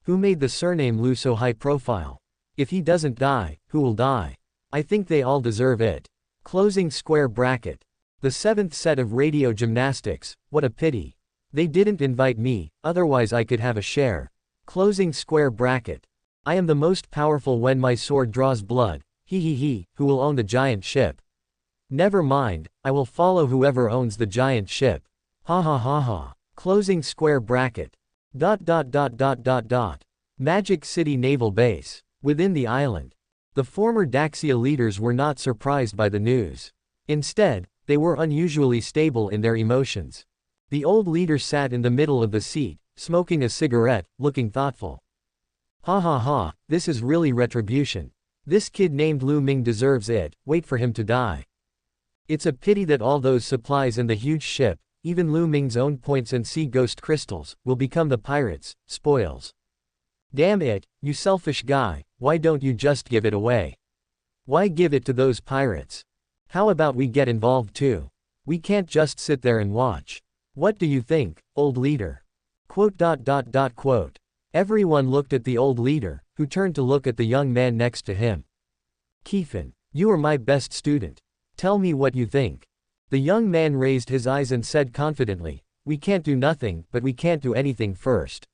Who made the surname Lu so high profile? If he doesn't die, who will die? I think they all deserve it. Closing square bracket. The 7th set of radio gymnastics, what a pity. They didn't invite me, otherwise I could have a share. Closing square bracket. I am the most powerful when my sword draws blood, who will own the giant ship? Never mind, I will follow whoever owns the giant ship. Ha ha ha ha. Closing square bracket. ... Magic City Naval Base. Within the island. The former Daxia leaders were not surprised by the news. Instead, they were unusually stable in their emotions. The old leader sat in the middle of the seat, smoking a cigarette, looking thoughtful. Ha ha ha, this is really retribution. This kid named Lu Ming deserves it, wait for him to die. It's a pity that all those supplies in the huge ship, even Lu Ming's own points and sea ghost crystals, will become the pirates' spoils. Damn it, you selfish guy, why don't you just give it away? Why give it to those pirates? How about we get involved too? We can't just sit there and watch. What do you think, old leader? Quote. Everyone looked at the old leader, who turned to look at the young man next to him. Qin, you are my best student. Tell me what you think. The young man raised his eyes and said confidently, we can't do nothing, but we can't do anything first.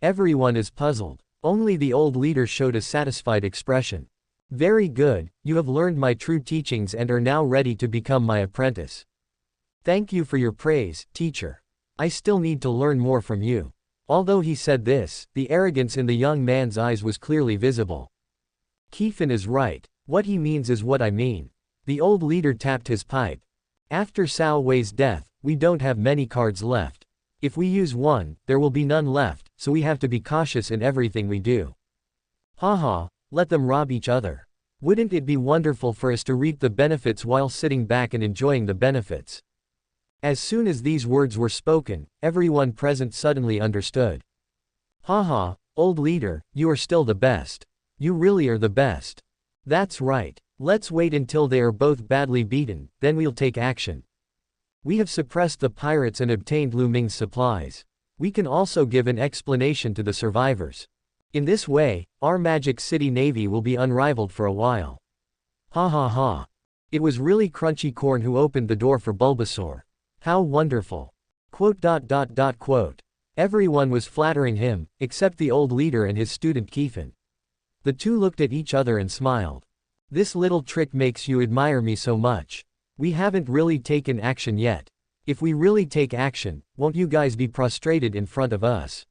Everyone is puzzled. Only the old leader showed a satisfied expression. Very good, you have learned my true teachings and are now ready to become my apprentice. Thank you for your praise, teacher. I still need to learn more from you. Although he said this, the arrogance in the young man's eyes was clearly visible. Qin is right. What he means is what I mean. The old leader tapped his pipe. After Cao Wei's death, we don't have many cards left. If we use one, there will be none left, so we have to be cautious in everything we do. Haha, let them rob each other. Wouldn't it be wonderful for us to reap the benefits while sitting back and enjoying the benefits? As soon as these words were spoken, everyone present suddenly understood. Haha, old leader, you are still the best. You really are the best. That's right. Let's wait until they are both badly beaten, then we'll take action. We have suppressed the pirates and obtained Lu Ming's supplies. We can also give an explanation to the survivors. In this way, our Magic City Navy will be unrivaled for a while. Ha ha ha. It was really Crunchy Corn who opened the door for Bulbasaur. How wonderful. Quote. Everyone was flattering him, except the old leader and his student Qin. The two looked at each other and smiled. This little trick makes you admire me so much. We haven't really taken action yet. If we really take action, won't you guys be prostrated in front of us?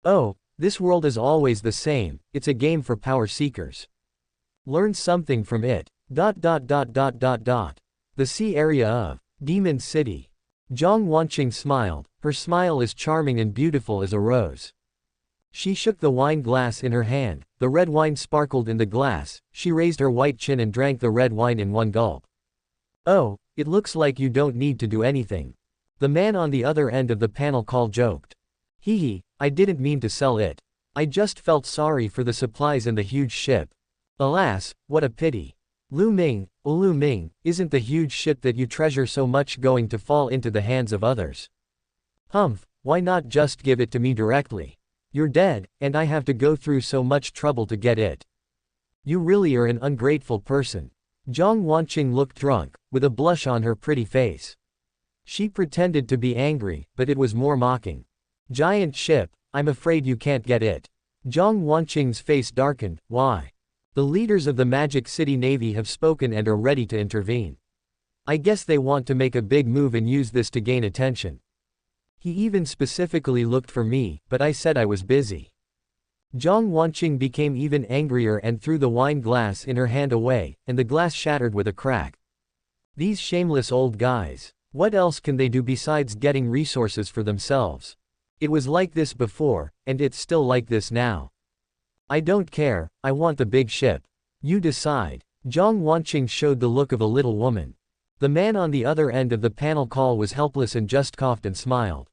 Oh, this world is always the same, it's a game for power seekers. Learn something from it. The sea area of Demon City. Zhang Wanqing smiled, her smile is charming and beautiful as a rose. She shook the wine glass in her hand, the red wine sparkled in the glass, she raised her white chin and drank the red wine in one gulp. Oh, it looks like you don't need to do anything. The man on the other end of the panel call joked. Hee, I didn't mean to sell it. I just felt sorry for the supplies and the huge ship. Alas, what a pity. Lu Ming, oh Lu Ming, isn't the huge ship that you treasure so much going to fall into the hands of others? Humph, why not just give it to me directly? You're dead, and I have to go through so much trouble to get it. You really are an ungrateful person. Zhang Wanqing looked drunk, with a blush on her pretty face. She pretended to be angry, but it was more mocking. Giant ship, I'm afraid you can't get it. Zhang Wanqing's face darkened, why? The leaders of the Magic City Navy have spoken and are ready to intervene. I guess they want to make a big move and use this to gain attention. He even specifically looked for me, but I said I was busy. Zhang Wanqing became even angrier and threw the wine glass in her hand away, and the glass shattered with a crack. These shameless old guys. What else can they do besides getting resources for themselves? It was like this before, and it's still like this now. I don't care, I want the big ship. You decide. Zhang Wanqing showed the look of a little woman. The man on the other end of the panel call was helpless and just coughed and smiled.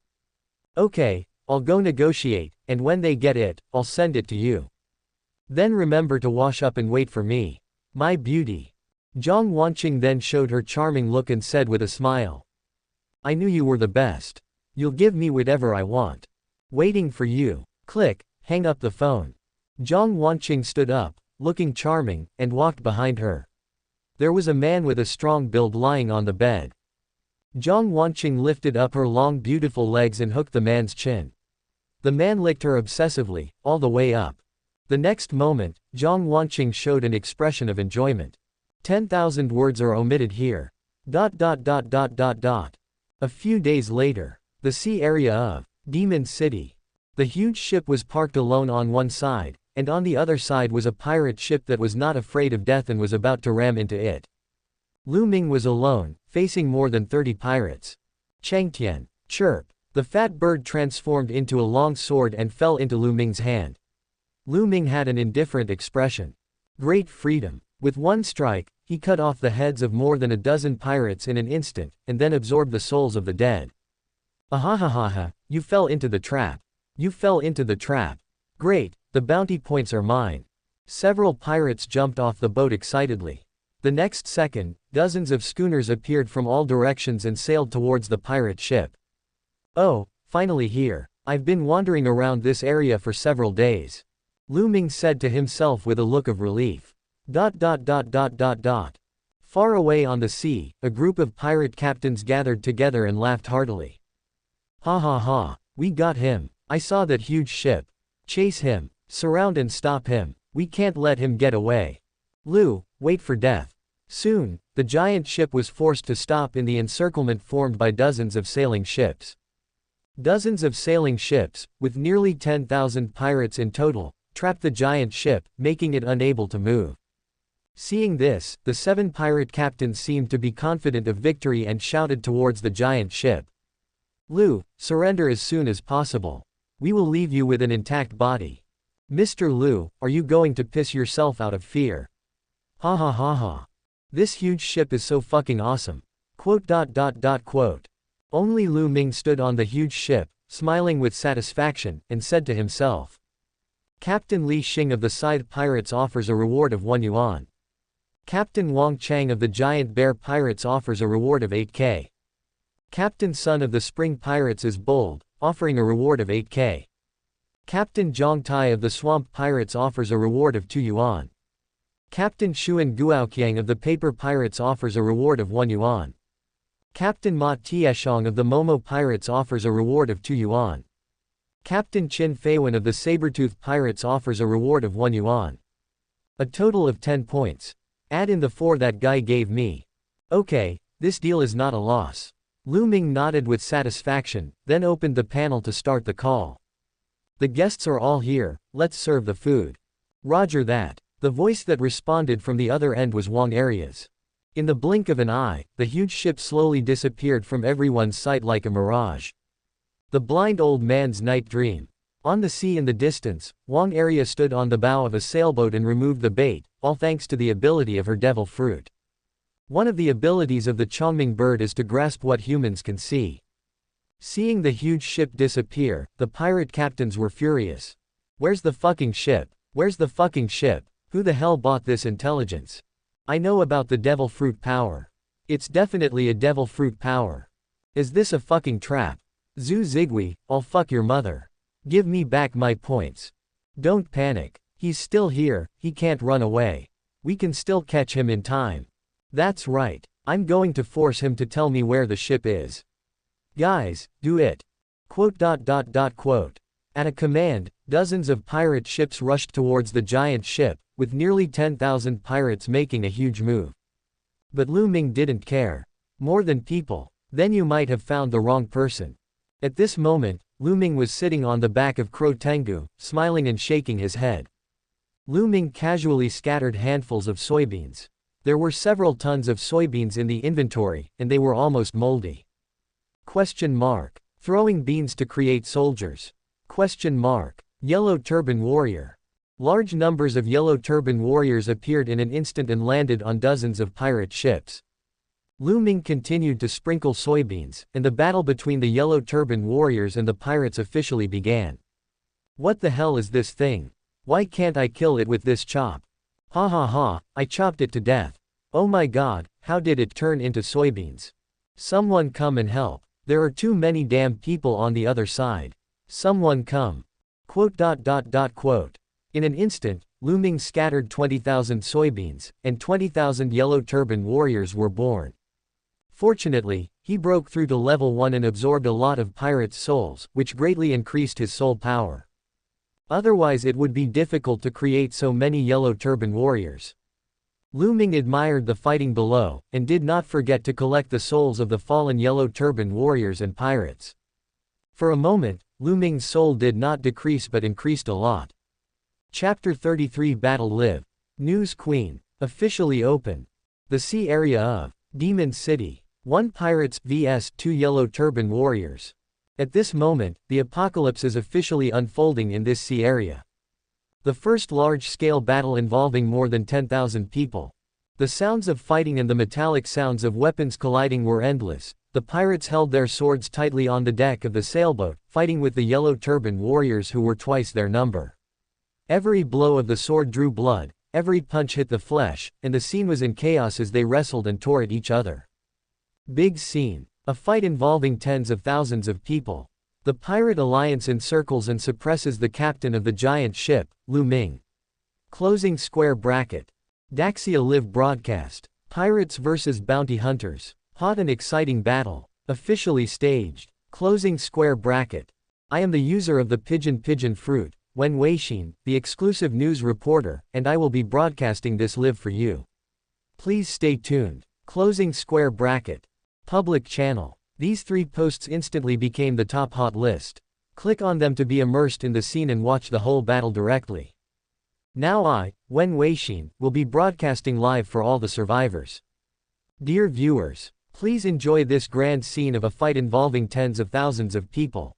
Okay, I'll go negotiate, and when they get it, I'll send it to you. Then remember to wash up and wait for me. My beauty. Zhang Wanqing then showed her charming look and said with a smile. I knew you were the best. You'll give me whatever I want. Waiting for you. Click, hang up the phone. Zhang Wanqing stood up, looking charming, and walked behind her. There was a man with a strong build lying on the bed. Zhang Wanqing lifted up her long beautiful legs and hooked the man's chin. The man licked her obsessively, all the way up. The next moment, Zhang Wanqing showed an expression of enjoyment. 10,000 words are omitted here. A few days later. The sea area of Demon City. The huge ship was parked alone on one side, and on the other side was a pirate ship that was not afraid of death and was about to ram into it. Lu Ming was alone, facing more than 30 pirates. Changtian. Chirp. The fat bird transformed into a long sword and fell into Lu Ming's hand. Lu Ming had an indifferent expression. Great freedom. With one strike, he cut off the heads of more than a dozen pirates in an instant, and then absorbed the souls of the dead. Ahahaha, you fell into the trap. You fell into the trap. Great, the bounty points are mine. Several pirates jumped off the boat excitedly. The next second, dozens of schooners appeared from all directions and sailed towards the pirate ship. Oh, finally here. I've been wandering around this area for several days. Lu Ming said to himself with a look of relief. Far away on the sea, a group of pirate captains gathered together and laughed heartily. Ha ha ha, we got him. I saw that huge ship. Chase him. Surround and stop him. We can't let him get away. Lu, wait for death. Soon, the giant ship was forced to stop in the encirclement formed by dozens of sailing ships. Dozens of sailing ships, with nearly 10,000 pirates in total, trapped the giant ship, making it unable to move. Seeing this, the 7 pirate captains seemed to be confident of victory and shouted towards the giant ship. Lu, surrender as soon as possible. We will leave you with an intact body. Mr. Lu, are you going to piss yourself out of fear? Ha ha ha ha. This huge ship is so fucking awesome. Quote. Only Lu Ming stood on the huge ship, smiling with satisfaction, and said to himself. Captain Li Qin of the Scythe Pirates offers a reward of 1 yuan. Captain Wang Chang of the Giant Bear Pirates offers a reward of 8k. Captain Sun of the Spring Pirates is bold, offering a reward of 8k. Captain Zhang Tai of the Swamp Pirates offers a reward of 2 yuan. Captain Xuan Guoqiang of the Paper Pirates offers a reward of 1 yuan. Captain Ma Tieshong of the Momo Pirates offers a reward of 2 yuan. Captain Qin Feiwen of the Sabertooth Pirates offers a reward of 1 yuan. A total of 10 points. Add in the 4 that guy gave me. Okay, this deal is not a loss. Lu Ming nodded with satisfaction, then opened the panel to start the call. The guests are all here, let's serve the food. Roger that. The voice that responded from the other end was Wang Arias. In the blink of an eye, the huge ship slowly disappeared from everyone's sight like a mirage. The blind old man's night dream. On the sea in the distance, Wang Arias stood on the bow of a sailboat and removed the bait, all thanks to the ability of her devil fruit. One of the abilities of the Chongming bird is to grasp what humans can see. Seeing the huge ship disappear, the pirate captains were furious. Where's the fucking ship? Where's the fucking ship? Who the hell bought this intelligence? I know about the devil fruit power. It's definitely a devil fruit power. Is this a fucking trap? Zhu Zigui, I'll fuck your mother. Give me back my points. Don't panic. He's still here, he can't run away. We can still catch him in time. That's right. I'm going to force him to tell me where the ship is. Guys, do it. Quote. At a command, dozens of pirate ships rushed towards the giant ship, with nearly 10,000 pirates making a huge move. But Lu Ming didn't care. More than people. Then you might have found the wrong person. At this moment, Lu Ming was sitting on the back of Crow Tengu, smiling and shaking his head. Lu Ming casually scattered handfuls of soybeans. There were several tons of soybeans in the inventory, and they were almost moldy. Throwing beans to create soldiers. Yellow Turban Warrior. Large numbers of Yellow Turban Warriors appeared in an instant and landed on dozens of pirate ships. Lu Ming continued to sprinkle soybeans, and the battle between the Yellow Turban Warriors and the pirates officially began. What the hell is this thing? Why can't I kill it with this chop? Ha ha ha, I chopped it to death. Oh my god, how did it turn into soybeans? Someone come and help. There are too many damn people on the other side. Someone come. Quote. In an instant, Lu Ming scattered 20,000 soybeans, and 20,000 Yellow Turban Warriors were born. Fortunately, he broke through to level 1 and absorbed a lot of pirates' souls, which greatly increased his soul power. Otherwise it would be difficult to create so many Yellow Turban Warriors. Lu Ming admired the fighting below, and did not forget to collect the souls of the fallen Yellow Turban Warriors and pirates. For a moment, Lu Ming's soul did not decrease but increased a lot. Chapter 33 Battle Live. News Queen. Officially open. The sea area of Demon City. 1 pirates vs 2 yellow turban warriors. At this moment, the apocalypse is officially unfolding in this sea area. The first large-scale battle involving more than 10,000 people. The sounds of fighting and the metallic sounds of weapons colliding were endless. The pirates held their swords tightly on the deck of the sailboat, fighting with the yellow turban warriors who were twice their number. Every blow of the sword drew blood, every punch hit the flesh, and the scene was in chaos as they wrestled and tore at each other. Big scene. A fight involving tens of thousands of people. The pirate alliance encircles and suppresses the captain of the giant ship, Lu Ming. Closing square bracket. Daxia Live broadcast. Pirates vs bounty hunters. Hot and exciting battle. Officially staged. Closing square bracket. I am the user of the pigeon fruit, Wen Weixin, the exclusive news reporter, and I will be broadcasting this live for you. Please stay tuned. Closing square bracket. Public channel. These 3 posts instantly became the top hot list. Click on them to be immersed in the scene and watch the whole battle directly. Now I, Wen Weixin, will be broadcasting live for all the survivors. Dear viewers, please enjoy this grand scene of a fight involving tens of thousands of people.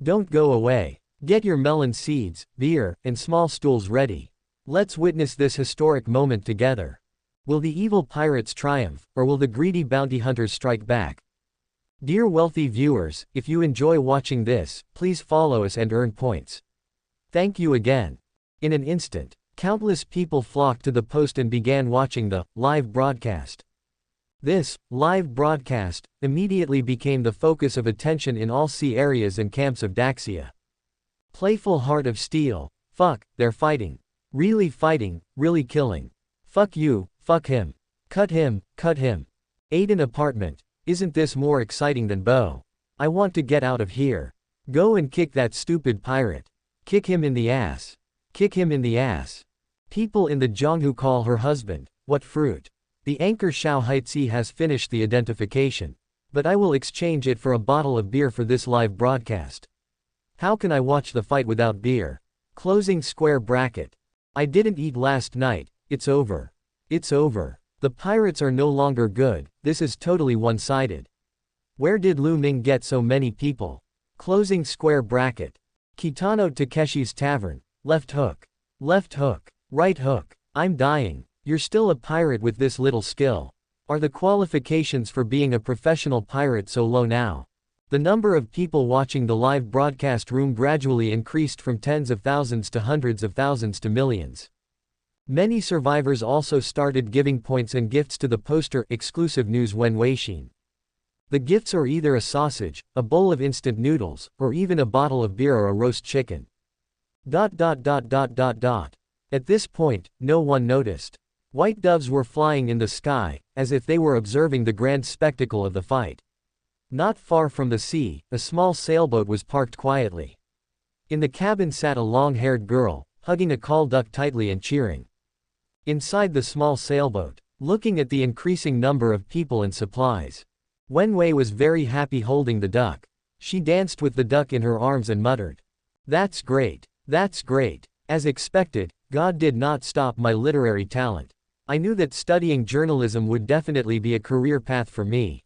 Don't go away. Get your melon seeds, beer, and small stools ready. Let's witness this historic moment together. Will the evil pirates triumph, or will the greedy bounty hunters strike back? Dear wealthy viewers, if you enjoy watching this, please follow us and earn points. Thank you again. In an instant, countless people flocked to the post and began watching the live broadcast. This live broadcast immediately became the focus of attention in all sea areas and camps of Daxia. Playful heart of steel. Fuck, they're fighting. Really fighting, really killing. Fuck you, fuck him. Cut him, cut him. Aiden apartment. Isn't this more exciting than Bo? I want to get out of here. Go and kick that stupid pirate. Kick him in the ass. Kick him in the ass. People in the Jiang call her husband. What fruit? The anchor Xiao Haitzi has finished the identification. But I will exchange it for a bottle of beer for this live broadcast. How can I watch the fight without beer? Closing square bracket. I didn't eat last night. It's over. It's over. The pirates are no longer good. This is totally one-sided. Where did Lu Ming get so many people? Closing square bracket. Kitano Takeshi's tavern. Left hook. Left hook. Right hook. I'm dying. You're still a pirate with this little skill. Are the qualifications for being a professional pirate so low now? The number of people watching the live broadcast room gradually increased from tens of thousands to hundreds of thousands to millions. Many survivors also started giving points and gifts to the poster exclusive news Wen Weixin. The gifts are either a sausage, a bowl of instant noodles, or even a bottle of beer or a roast chicken. At this point, no one noticed. White doves were flying in the sky, as if they were observing the grand spectacle of the fight. Not far from the sea, a small sailboat was parked quietly. In the cabin sat a long-haired girl, hugging a call duck tightly and cheering. Inside the small sailboat, looking at the increasing number of people and supplies, Wen Wei was very happy holding the duck. She danced with the duck in her arms and muttered, "That's great. That's great." As expected, God did not stop my literary talent. I knew that studying journalism would definitely be a career path for me.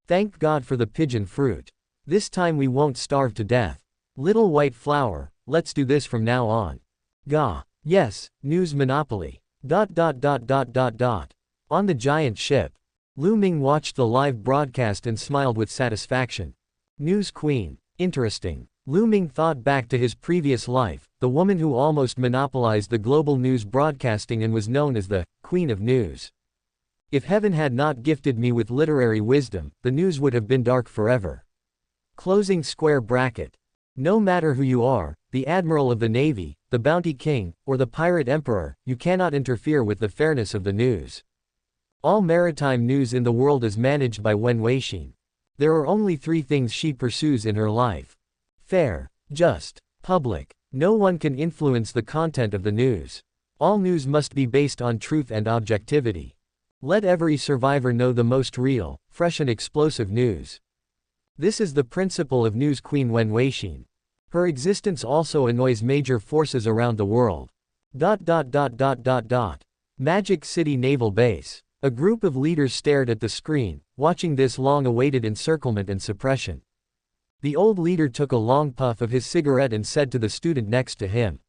Thank God for the pigeon fruit. This time we won't starve to death. Little white flower, let's do this from now on. Gah. Yes, news monopoly. On the giant ship. Lu Ming watched the live broadcast and smiled with satisfaction. News queen. Interesting. Lu Ming thought back to his previous life, the woman who almost monopolized the global news broadcasting and was known as the Queen of News. If heaven had not gifted me with literary wisdom, the news would have been dark forever. Closing square bracket. No matter who you are, the Admiral of the Navy, the Bounty King, or the Pirate Emperor, you cannot interfere with the fairness of the news. All maritime news in the world is managed by Wen Weixin. There are only 3 things she pursues in her life. Fair, just, public. No one can influence the content of the news. All news must be based on truth and objectivity. Let every survivor know the most real, fresh and explosive news. This is the principle of News Queen Wen Weixin. Her existence also annoys major forces around the world. Magic City Naval Base. A group of leaders stared at the screen, watching this long-awaited encirclement and suppression. The old leader took a long puff of his cigarette and said to the student next to him,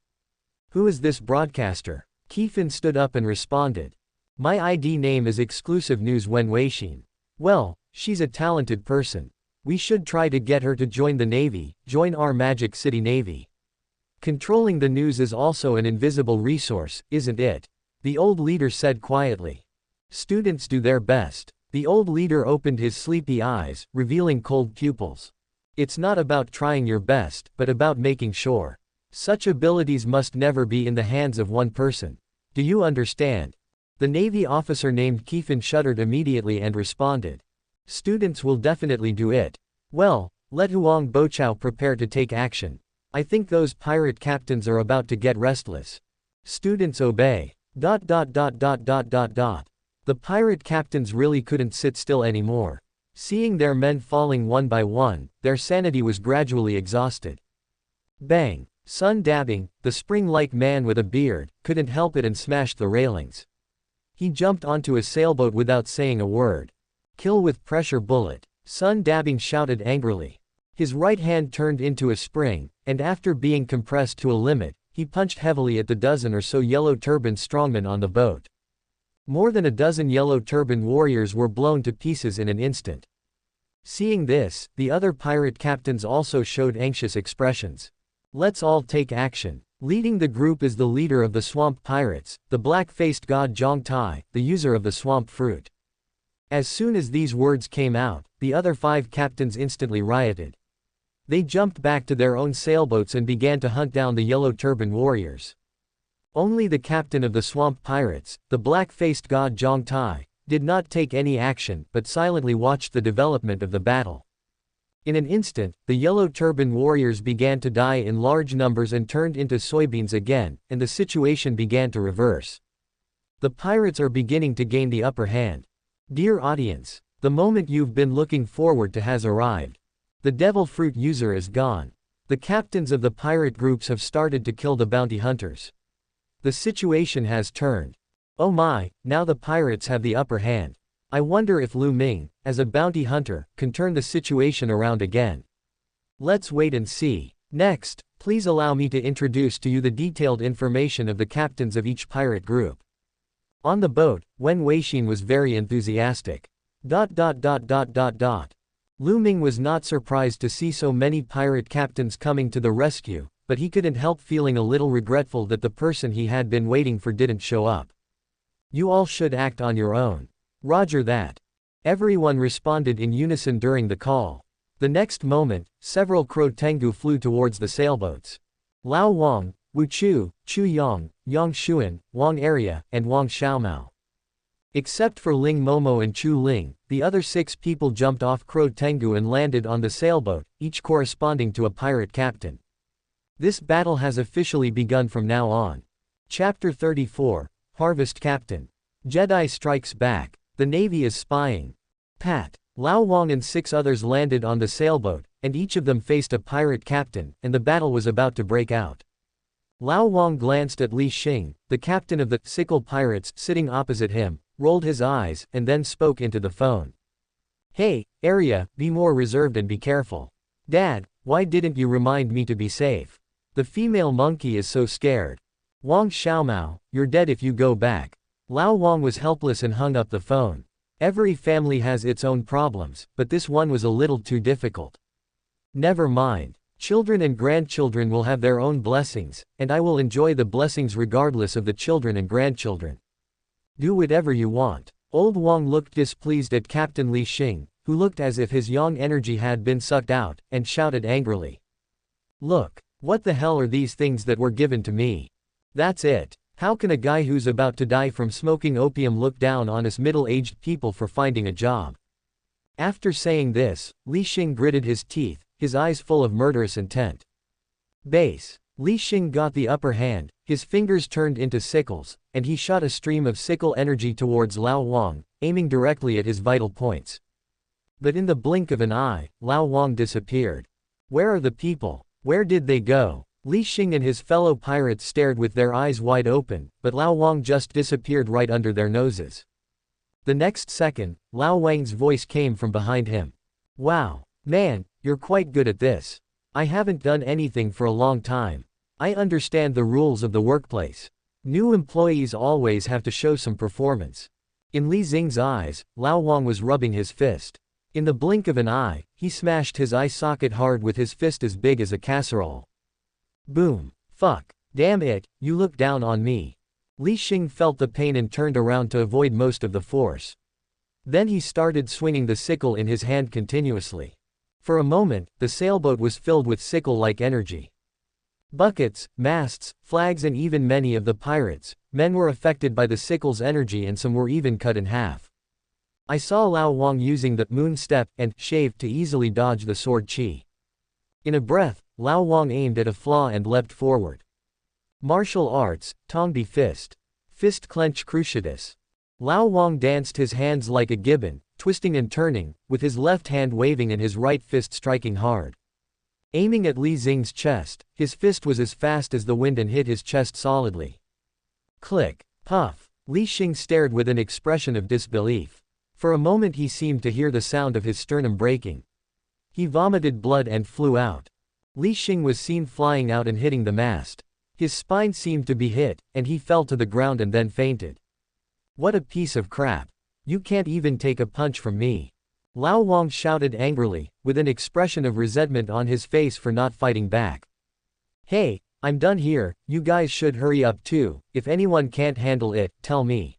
"Who is this broadcaster?" Qin stood up and responded, "My ID name is Exclusive News Wen Weixin. Well, she's a talented person. We should try to get her to join the Navy, join our Magic City Navy. Controlling the news is also an invisible resource, isn't it?" The old leader said quietly. "Students do their best." The old leader opened his sleepy eyes, revealing cold pupils. "It's not about trying your best, but about making sure. Such abilities must never be in the hands of one person. Do you understand?" The Navy officer named Qin shuddered immediately and responded, "Students will definitely do it. Well, let Huang Boqiao prepare to take action. I think those pirate captains are about to get restless." Students obey. The pirate captains really couldn't sit still anymore. Seeing their men falling one by one, their sanity was gradually exhausted. Bang! Sun Dabbing, the spring-like man with a beard, couldn't help it and smashed the railings. He jumped onto a sailboat without saying a word. "Kill with pressure bullet," Sun Dabbing shouted angrily. His right hand turned into a spring, and after being compressed to a limit, he punched heavily at the dozen or so yellow-turbaned strongmen on the boat. More than a dozen yellow-turbaned warriors were blown to pieces in an instant. Seeing this, the other pirate captains also showed anxious expressions. "Let's all take action." Leading the group is the leader of the swamp pirates, the black-faced god Zhang Tai, the user of the swamp fruit. As soon as these words came out, the other 5 captains instantly rioted. They jumped back to their own sailboats and began to hunt down the yellow-turban warriors. Only the captain of the swamp pirates, the black-faced god Zhang Tai, did not take any action but silently watched the development of the battle. In an instant, the yellow-turban warriors began to die in large numbers and turned into soybeans again, and the situation began to reverse. The pirates are beginning to gain the upper hand. Dear audience, the moment you've been looking forward to has arrived. The devil fruit user is gone. The captains of the pirate groups have started to kill the bounty hunters. The situation has turned. Oh my, now the pirates have the upper hand. I wonder if Lu Ming, as a bounty hunter, can turn the situation around again. Let's wait and see. Next, please allow me to introduce to you the detailed information of the captains of each pirate group. On the boat, Wen Weixin was very enthusiastic. Lu Ming was not surprised to see so many pirate captains coming to the rescue, but he couldn't help feeling a little regretful that the person he had been waiting for didn't show up. "You all should act on your own." "Roger that." Everyone responded in unison during the call. The next moment, several Crow Tengu flew towards the sailboats. Lao Wang, Wu Chu, Chu Yang, Yang Xuan, Wang Area, and Wang Xiaomao. Except for Ling Momo and Chu Ling, the other 6 people jumped off Crow Tengu and landed on the sailboat, each corresponding to a pirate captain. This battle has officially begun from now on. Chapter 34, Harvest Captain. Jedi Strikes Back. The Navy is spying. Pat. Lao Wang and 6 others landed on the sailboat, and each of them faced a pirate captain, and the battle was about to break out. Lao Wang glanced at Li Qin, the captain of the Sickle Pirates, sitting opposite him, rolled his eyes, and then spoke into the phone. "Hey, Area, be more reserved and be careful. Dad, why didn't you remind me to be safe? The female monkey is so scared. Wang Xiaomao, you're dead if you go back." Lao Wang was helpless and hung up the phone. Every family has its own problems, but this one was a little too difficult. "Never mind. Children and grandchildren will have their own blessings, and I will enjoy the blessings regardless of the children and grandchildren. Do whatever you want." Old Wang looked displeased at Captain Li Qin, who looked as if his yang energy had been sucked out, and shouted angrily. "Look, what the hell are these things that were given to me? That's it. How can a guy who's about to die from smoking opium look down on us middle-aged people for finding a job?" After saying this, Li Qin gritted his teeth, his eyes full of murderous intent. Base. Li Qin got the upper hand, his fingers turned into sickles, and he shot a stream of sickle energy towards Lao Wang, aiming directly at his vital points. But in the blink of an eye, Lao Wang disappeared. "Where are the people?" Where did they go? Li Qin and his fellow pirates stared with their eyes wide open, but Lao Wang just disappeared right under their noses. The next second, Lao Wang's voice came from behind him. Wow, man, you're quite good at this. I haven't done anything for a long time. I understand the rules of the workplace. New employees always have to show some performance. In Li Xing's eyes, Lao Wang was rubbing his fist. In the blink of an eye, he smashed his eye socket hard with his fist as big as a casserole. Boom. Fuck. Damn it, you look down on me. Li Qin felt the pain and turned around to avoid most of the force. Then he started swinging the sickle in his hand continuously. For a moment, the sailboat was filled with sickle-like energy. Buckets, masts, flags and even many of the pirates, men were affected by the sickle's energy and some were even cut in half. I saw Lao Wang using the moon step and shave to easily dodge the sword chi. In a breath, Lao Wang aimed at a flaw and leapt forward. Martial arts, Tongdi fist. Fist clench cruciatus. Lao Wang danced his hands like a gibbon, twisting and turning, with his left hand waving and his right fist striking hard. Aiming at Li Xing's chest, his fist was as fast as the wind and hit his chest solidly. Click. Puff. Li Qin stared with an expression of disbelief. For a moment he seemed to hear the sound of his sternum breaking. He vomited blood and flew out. Li Qin was seen flying out and hitting the mast. His spine seemed to be hit, and he fell to the ground and then fainted. What a piece of crap. You can't even take a punch from me. Lao Wang shouted angrily, with an expression of resentment on his face for not fighting back. Hey, I'm done here, you guys should hurry up too. If anyone can't handle it, tell me.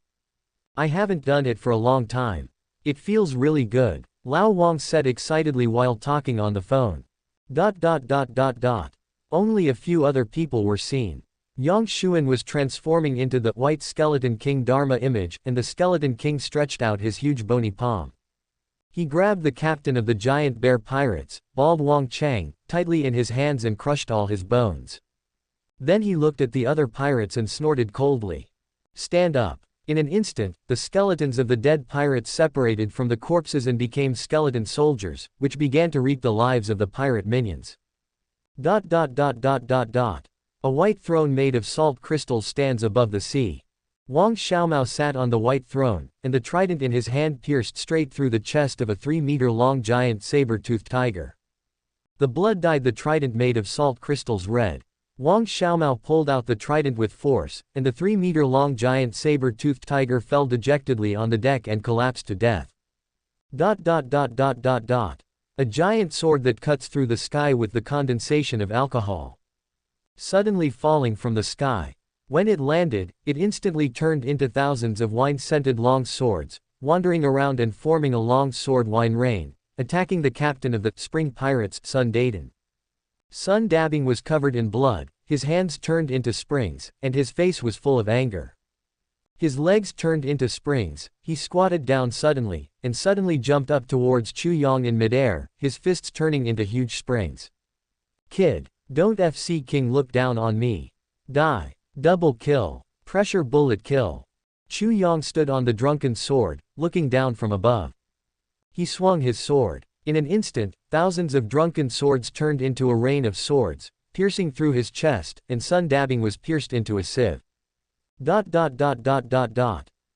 I haven't done it for a long time. It feels really good, Lao Wang said excitedly while talking on the phone. Only a few other people were seen. Yang Xuan was transforming into the white skeleton king Dharma image, and the skeleton king stretched out his huge bony palm. He grabbed the captain of the giant bear pirates, bald Wang Chang, tightly in his hands and crushed all his bones. Then he looked at the other pirates and snorted coldly. Stand up. In an instant, the skeletons of the dead pirates separated from the corpses and became skeleton soldiers, which began to reap the lives of the pirate minions. A white throne made of salt crystals stands above the sea. Wang Xiaomao sat on the white throne, and the trident in his hand pierced straight through the chest of a 3-meter-long giant saber-toothed tiger. The blood dyed the trident made of salt crystals red. Wang Xiaomao pulled out the trident with force, and the 3-meter-long giant saber-toothed tiger fell dejectedly on the deck and collapsed to death. A giant sword that cuts through the sky with the condensation of alcohol. Suddenly falling from the sky. When it landed, it instantly turned into thousands of wine-scented long swords, wandering around and forming a long sword wine rain, attacking the captain of the spring pirates, Sun Daden. Sun Dabbing was covered in blood, his hands turned into springs, and his face was full of anger. His legs turned into springs, he squatted down suddenly, and suddenly jumped up towards Chu Yang in midair, his fists turning into huge springs. Kid, don't FC King look down on me. Die. Double kill. Pressure bullet kill. Chu Yang stood on the drunken sword, looking down from above. He swung his sword. In an instant, thousands of drunken swords turned into a rain of swords, piercing through his chest, and Sun Dabbing was pierced into a sieve.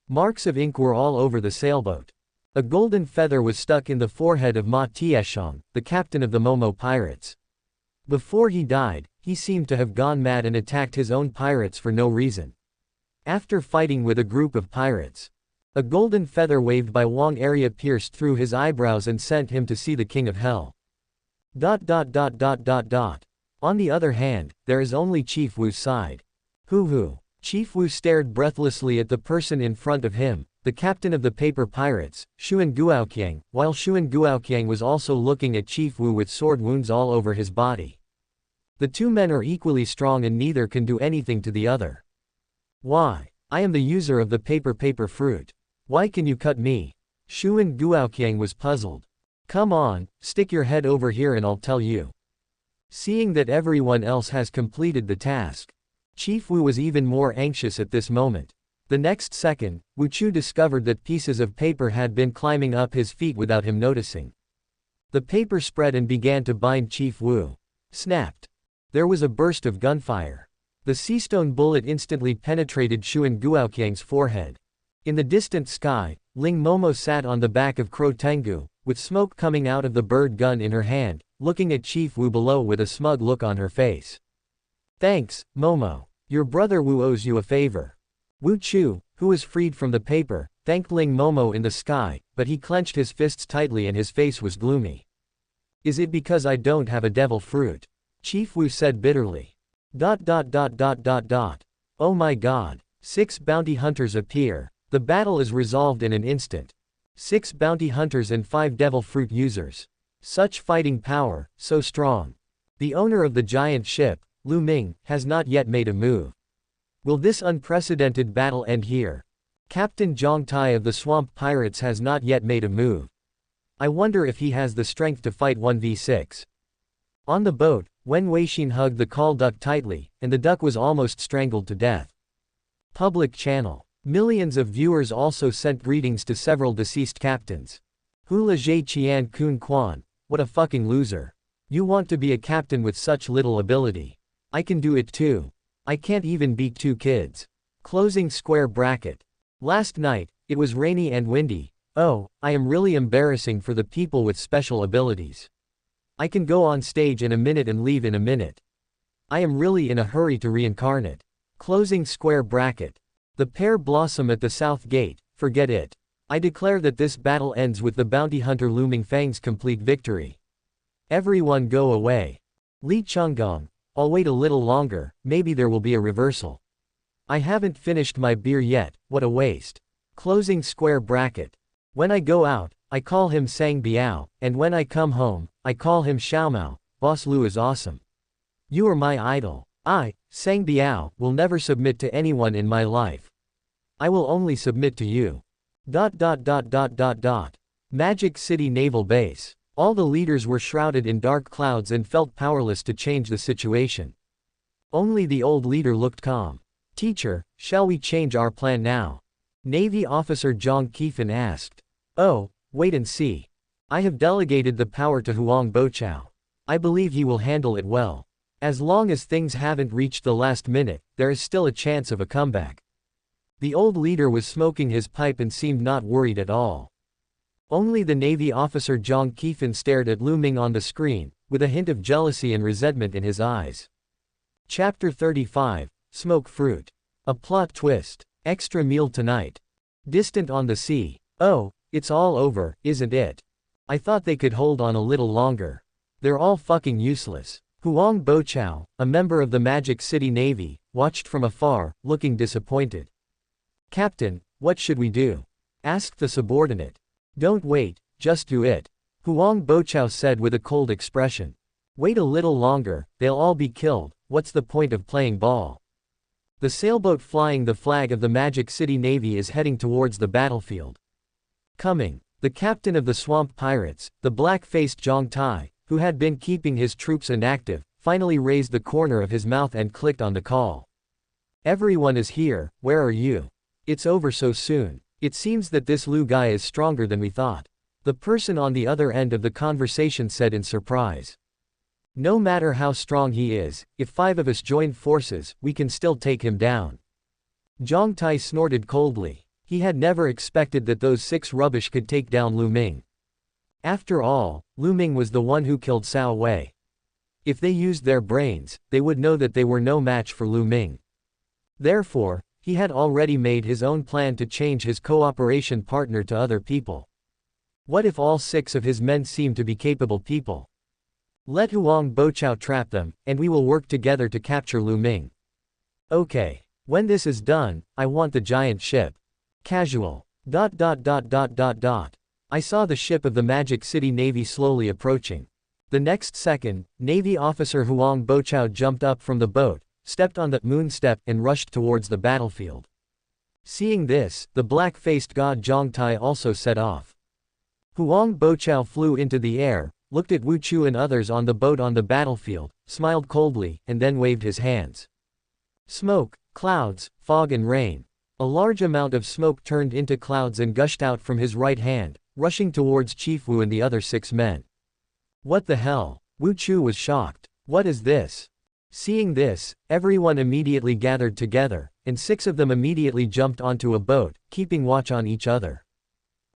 Marks of ink were all over the sailboat. A golden feather was stuck in the forehead of Ma Tieshang, the captain of the Momo pirates. Before he died, he seemed to have gone mad and attacked his own pirates for no reason. After fighting with a group of pirates, a golden feather waved by Wang area pierced through his eyebrows and sent him to see the king of hell. On the other hand, there is only Chief Wu's side. Hoo. Chief Wu stared breathlessly at the person in front of him, the captain of the paper pirates, Xuan Guoqiang, while Xuan Guoqiang was also looking at Chief Wu with sword wounds all over his body. The two men are equally strong and neither can do anything to the other. Why? I am the user of the paper fruit. Why can you cut me? Xuan Guoqiang was puzzled. Come on, stick your head over here and I'll tell you. Seeing that everyone else has completed the task, Chief Wu was even more anxious at this moment. The next second, Wu Chu discovered that pieces of paper had been climbing up his feet without him noticing. The paper spread and began to bind Chief Wu. Snapped. There was a burst of gunfire. The seastone bullet instantly penetrated Xuan Guoqiang's forehead. In the distant sky, Ling Momo sat on the back of Crow Tengu, with smoke coming out of the bird gun in her hand, looking at Chief Wu below with a smug look on her face. Thanks, Momo. Your brother Wu owes you a favor. Wu Chu, who was freed from the paper, thanked Ling Momo in the sky, but he clenched his fists tightly and his face was gloomy. Is it because I don't have a devil fruit? Chief Wu said bitterly. Oh my god. 6 bounty hunters appear. The battle is resolved in an instant. 6 bounty hunters and 5 devil fruit users. Such fighting power, so strong. The owner of the giant ship, Lu Ming, has not yet made a move. Will this unprecedented battle end here? Captain Zhang Tai of the Swamp Pirates has not yet made a move. I wonder if he has the strength to fight 1v6. On the boat, Wen Weixin hugged the call duck tightly, and the duck was almost strangled to death. Public channel. Millions of viewers also sent greetings to several deceased captains. Hula Zhe Qian Kun Quan, what a fucking loser. You want to be a captain with such little ability. I can do it too. I can't even beat 2 kids. Closing square bracket. Last night, it was rainy and windy. Oh, I am really embarrassing for the people with special abilities. I can go on stage in a minute and leave in a minute. I am really in a hurry to reincarnate. Closing square bracket. The pear blossom at the south gate, forget it. I declare that this battle ends with the bounty hunter Lu Ming Fang's complete victory. Everyone go away. Li Chunggong, I'll wait a little longer, maybe there will be a reversal. I haven't finished my beer yet, what a waste. Closing square bracket. When I go out, I call him Sang Biao, and when I come home, I call him Xiaomao. Boss Lu is awesome. You are my idol. I, Sang Biao, will never submit to anyone in my life. I will only submit to you. Magic City Naval Base. All the leaders were shrouded in dark clouds and felt powerless to change the situation. Only the old leader looked calm. Teacher, shall we change our plan now? Navy officer Zhang Qifan asked. Oh, wait and see. I have delegated the power to Huang Boqiao. I believe he will handle it well. As long as things haven't reached the last minute, there is still a chance of a comeback. The old leader was smoking his pipe and seemed not worried at all. Only the Navy officer Zhang Qifan stared at Lu Ming on the screen, with a hint of jealousy and resentment in his eyes. Chapter 35, Smoke Fruit. A plot twist. Extra meal tonight. Distant on the sea. Oh, it's all over, isn't it? I thought they could hold on a little longer. They're all fucking useless. Huang Boqiao, a member of the Magic City Navy, watched from afar, looking disappointed. Captain, what should we do? Asked the subordinate. Don't wait, just do it. Huang Boqiao said with a cold expression. Wait a little longer, they'll all be killed, what's the point of playing ball? The sailboat flying the flag of the Magic City Navy is heading towards the battlefield. Coming, the captain of the Swamp Pirates, the black-faced Zhang Tai, who had been keeping his troops inactive, finally raised the corner of his mouth and clicked on the call. Everyone is here, where are you? It's over so soon. It seems that this Lu guy is stronger than we thought. The person on the other end of the conversation said in surprise. No matter how strong he is, if 5 of us join forces, we can still take him down. Zhang Tai snorted coldly. He had never expected that those 6 rubbish could take down Lu Ming. After all, Lu Ming was the one who killed Cao Wei. If they used their brains, they would know that they were no match for Lu Ming. Therefore, he had already made his own plan to change his cooperation partner to other people. What if all 6 of his men seem to be capable people? Let Huang Boqiao trap them, and we will work together to capture Lu Ming. Okay. When this is done, I want the giant ship. Casual. I saw the ship of the Magic City Navy slowly approaching. The next second, Navy officer Huang Boqiao jumped up from the boat, stepped on the moon step, and rushed towards the battlefield. Seeing this, the black-faced god Zhang Tai also set off. Huang Boqiao flew into the air, looked at Wu Chu and others on the boat on the battlefield, smiled coldly, and then waved his hands. Smoke, clouds, fog and rain. A large amount of smoke turned into clouds and gushed out from his right hand, rushing towards Chief Wu and the other 6 men. What the hell? Wu Chu was shocked. What is this? Seeing this, everyone immediately gathered together, and 6 of them immediately jumped onto a boat, keeping watch on each other.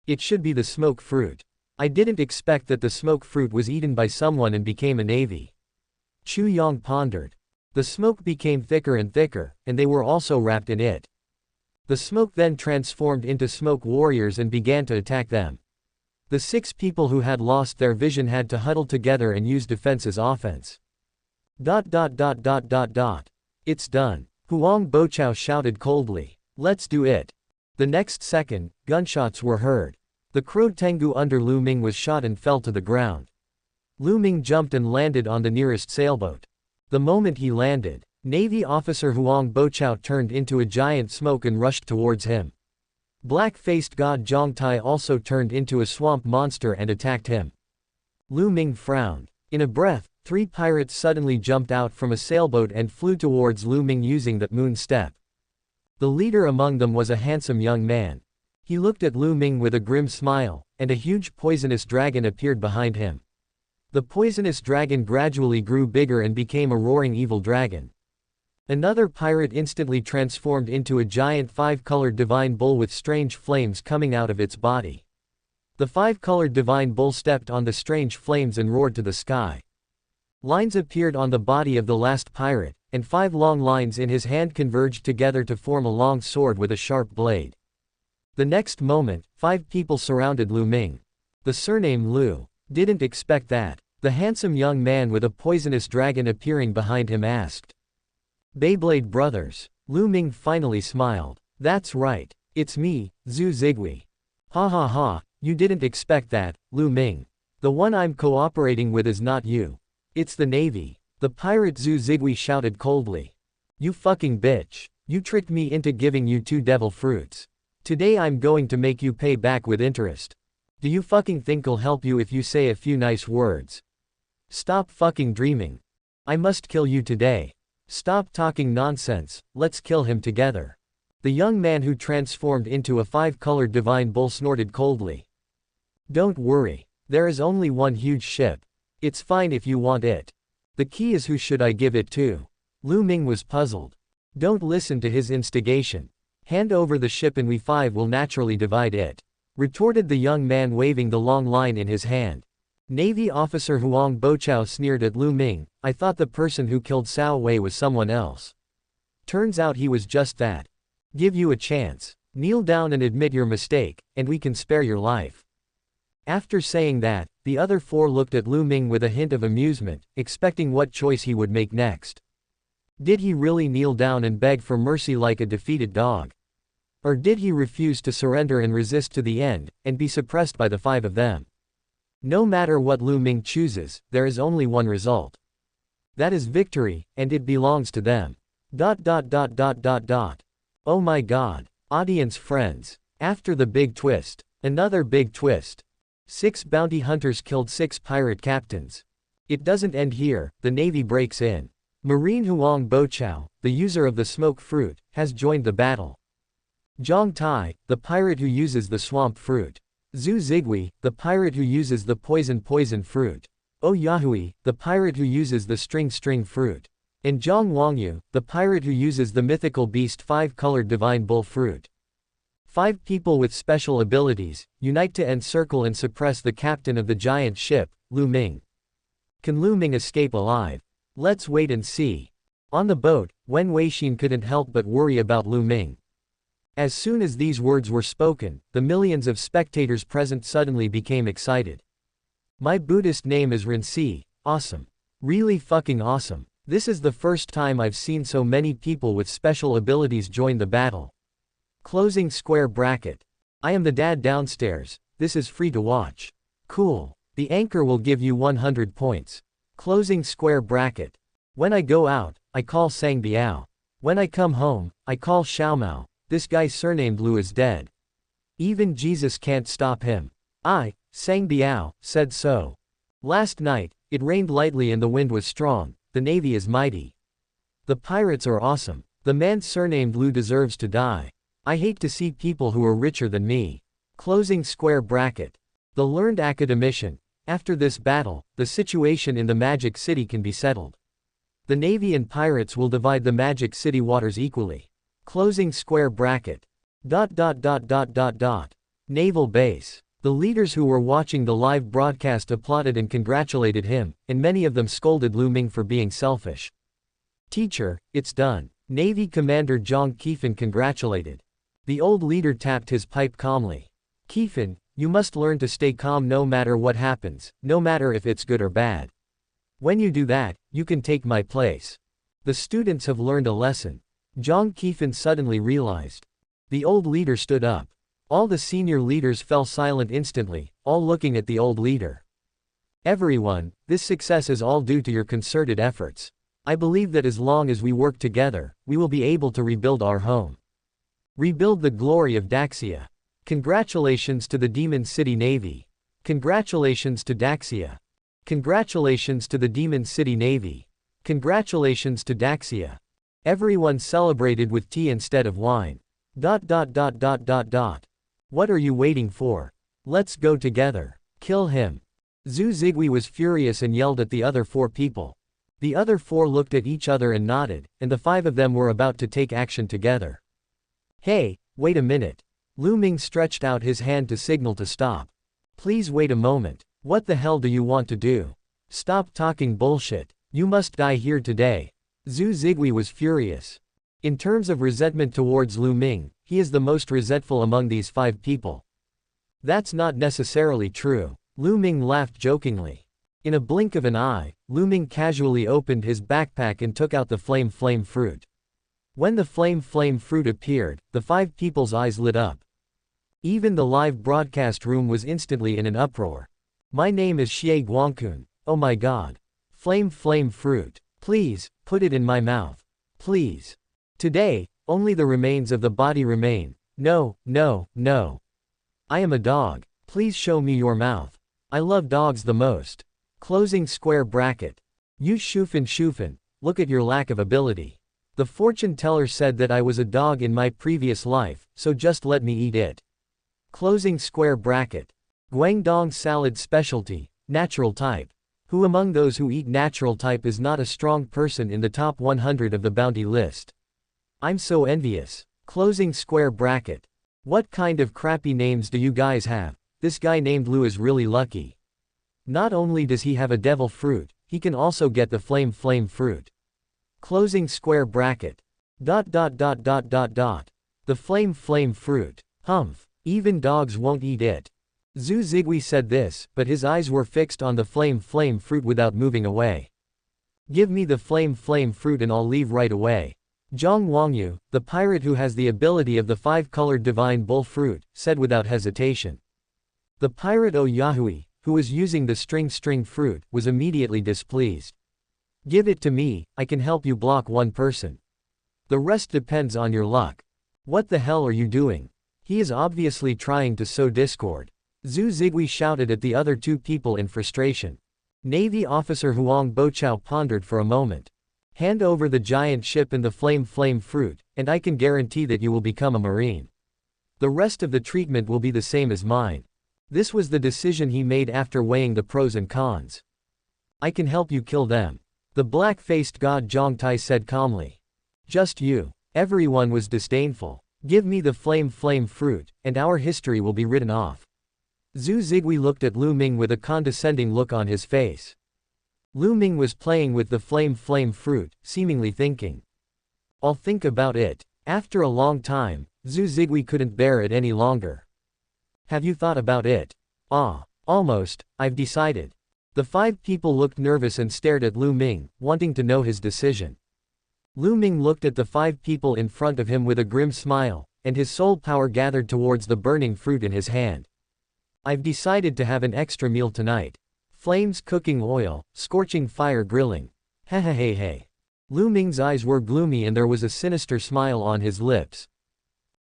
It should be the smoke fruit. I didn't expect that the smoke fruit was eaten by someone and became a navy. Chu Yang pondered. The smoke became thicker and thicker, and they were also wrapped in it. The smoke then transformed into smoke warriors and began to attack them. The 6 people who had lost their vision had to huddle together and use defense as offense. It's done. Huang Boqiao shouted coldly. Let's do it. The next second, gunshots were heard. The Crow Tengu under Lu Ming was shot and fell to the ground. Lu Ming jumped and landed on the nearest sailboat. The moment he landed, Navy officer Huang Boqiao turned into a giant smoke and rushed towards him. Black-faced god Zhang Tai also turned into a swamp monster and attacked him. Lu Ming frowned. In a breath, 3 pirates suddenly jumped out from a sailboat and flew towards Lu Ming using the moon step. The leader among them was a handsome young man. He looked at Lu Ming with a grim smile, and a huge poisonous dragon appeared behind him. The poisonous dragon gradually grew bigger and became a roaring evil dragon. Another pirate instantly transformed into a giant 5-colored divine bull with strange flames coming out of its body. The 5-colored divine bull stepped on the strange flames and roared to the sky. Lines appeared on the body of the last pirate, and 5 long lines in his hand converged together to form a long sword with a sharp blade. The next moment, 5 people surrounded Lu Ming. The surname Lu didn't expect that. The handsome young man with a poisonous dragon appearing behind him asked. Beyblade brothers. Lu Ming finally smiled. That's right. It's me, Zhu Zigui. Ha ha ha, you didn't expect that, Lu Ming. The one I'm cooperating with is not you. It's the Navy. The pirate Zhu Zigui shouted coldly. You fucking bitch. You tricked me into giving you 2 devil fruits. Today I'm going to make you pay back with interest. Do you fucking think I'll help you if you say a few nice words? Stop fucking dreaming. I must kill you today. Stop talking nonsense, let's kill him together. The young man who transformed into a 5-colored divine bull snorted coldly. Don't worry. There is only one huge ship. It's fine if you want it. The key is who should I give it to? Lu Ming was puzzled. Don't listen to his instigation. Hand over the ship and we 5 will naturally divide it. Retorted the young man waving the long line in his hand. Navy officer Huang Boqiao sneered at Lu Ming. I thought the person who killed Cao Wei was someone else. Turns out he was just that. Give you a chance. Kneel down and admit your mistake, and we can spare your life. After saying that, the other 4 looked at Lu Ming with a hint of amusement, expecting what choice he would make next. Did he really kneel down and beg for mercy like a defeated dog? Or did he refuse to surrender and resist to the end, and be suppressed by the 5 of them? No matter what Lu Ming chooses, there is only one result. That is victory, and it belongs to them. Oh my god. Audience friends. After the big twist. Another big twist. 6 bounty hunters killed 6 pirate captains. It doesn't end here, the Navy breaks in. Marine Huang Boqiao, the user of the smoke fruit, has joined the battle. Zhang Tai, the pirate who uses the swamp fruit. Zhu Zigui, the pirate who uses the poison fruit. Oh Yahui, the pirate who uses the string fruit. And Zhang Wangyu, the pirate who uses the mythical beast 5-colored divine bull fruit. 5 people with special abilities, unite to encircle and suppress the captain of the giant ship, Lu Ming. Can Lu Ming escape alive? Let's wait and see. On the boat, Wen Weixin couldn't help but worry about Lu Ming. As soon as these words were spoken, the millions of spectators present suddenly became excited. My Buddhist name is Rinci, awesome. Really fucking awesome. This is the first time I've seen so many people with special abilities join the battle. Closing square bracket. I am the dad downstairs, this is free to watch. Cool. The anchor will give you 100 points. Closing square bracket. When I go out, I call Sang Biao. When I come home, I call Xiaomao. This guy surnamed Lu is dead. Even Jesus can't stop him. I, Sang Biao, said so. Last night, it rained lightly and the wind was strong, the Navy is mighty. The pirates are awesome. The man surnamed Lu deserves to die. I hate to see people who are richer than me. Closing square bracket. The learned academician. After this battle, the situation in the Magic City can be settled. The Navy and pirates will divide the magic city waters equally. Closing square bracket. Naval base. The leaders who were watching the live broadcast applauded and congratulated him, and many of them scolded Lu Ming for being selfish. Teacher, it's done. Navy Commander Jiang Qifan congratulated. The old leader tapped his pipe calmly. Qifan, you must learn to stay calm no matter what happens, no matter if it's good or bad. When you do that, you can take my place. The students have learned a lesson. Jiang Qifan suddenly realized. The old leader stood up. All the senior leaders fell silent instantly, all looking at the old leader. Everyone, this success is all due to your concerted efforts. I believe that as long as we work together, we will be able to rebuild our home. Rebuild the glory of Daxia. Congratulations to the Demon City Navy. Congratulations to Daxia. Congratulations to the Demon City Navy. Congratulations to Daxia. Everyone celebrated with tea instead of wine. What are you waiting for? Let's go together. Kill him. Zhu Zigui was furious and yelled at the other 4 people. The other 4 looked at each other and nodded, and the 5 of them were about to take action together. Hey, wait a minute. Lu Ming stretched out his hand to signal to stop. Please wait a moment. What the hell do you want to do? Stop talking bullshit. You must die here today. Zhu Zigui was furious. In terms of resentment towards Lu Ming, he is the most resentful among these 5 people. That's not necessarily true. Lu Ming laughed jokingly. In a blink of an eye, Lu Ming casually opened his backpack and took out the flame fruit. When the flame fruit appeared, the 5 people's eyes lit up. Even the live broadcast room was instantly in an uproar. My name is Xie Guangkun. Oh my god. Flame fruit. Please, put it in my mouth. Please. Today, only the remains of the body remain. No, no, no. I am a dog. Please show me your mouth. I love dogs the most. Closing square bracket. You Shufan, look at your lack of ability. The fortune teller said that I was a dog in my previous life, so just let me eat it. Closing square bracket. Guangdong salad specialty, natural type. Who among those who eat natural type is not a strong person in the top 100 of the bounty list? I'm so envious. Closing square bracket. What kind of crappy names do you guys have? This guy named Lu is really lucky. Not only does he have a devil fruit, he can also get the flame fruit. Closing square bracket. The flame fruit. Humph. Even dogs won't eat it. Zhu Zigui said this, but his eyes were fixed on the flame fruit without moving away. Give me the flame fruit and I'll leave right away. Zhang Wangyu, the pirate who has the ability of the 5-colored divine bull fruit, said without hesitation. The pirate Yahui, who was using the string fruit, was immediately displeased. Give it to me, I can help you block 1 person. The rest depends on your luck. What the hell are you doing? He is obviously trying to sow discord. Zhu Zigui shouted at the other 2 people in frustration. Navy officer Huang Bochao pondered for a moment. Hand over the giant ship and the flame fruit, and I can guarantee that you will become a marine. The rest of the treatment will be the same as mine. This was the decision he made after weighing the pros and cons. I can help you kill them. The black-faced god Zhang Tai said calmly. Just you. Everyone was disdainful. Give me the flame fruit, and our history will be written off. Zhu Zigui looked at Lu Ming with a condescending look on his face. Lu Ming was playing with the flame fruit, seemingly thinking. I'll think about it. After a long time, Zhu Zigui couldn't bear it any longer. Have you thought about it? Almost, I've decided. The 5 people looked nervous and stared at Lu Ming, wanting to know his decision. Lu Ming looked at the 5 people in front of him with a grim smile, and his soul power gathered towards the burning fruit in his hand. I've decided to have an extra meal tonight. Flames cooking oil, scorching fire grilling. Hey. Lu Ming's eyes were gloomy and there was a sinister smile on his lips.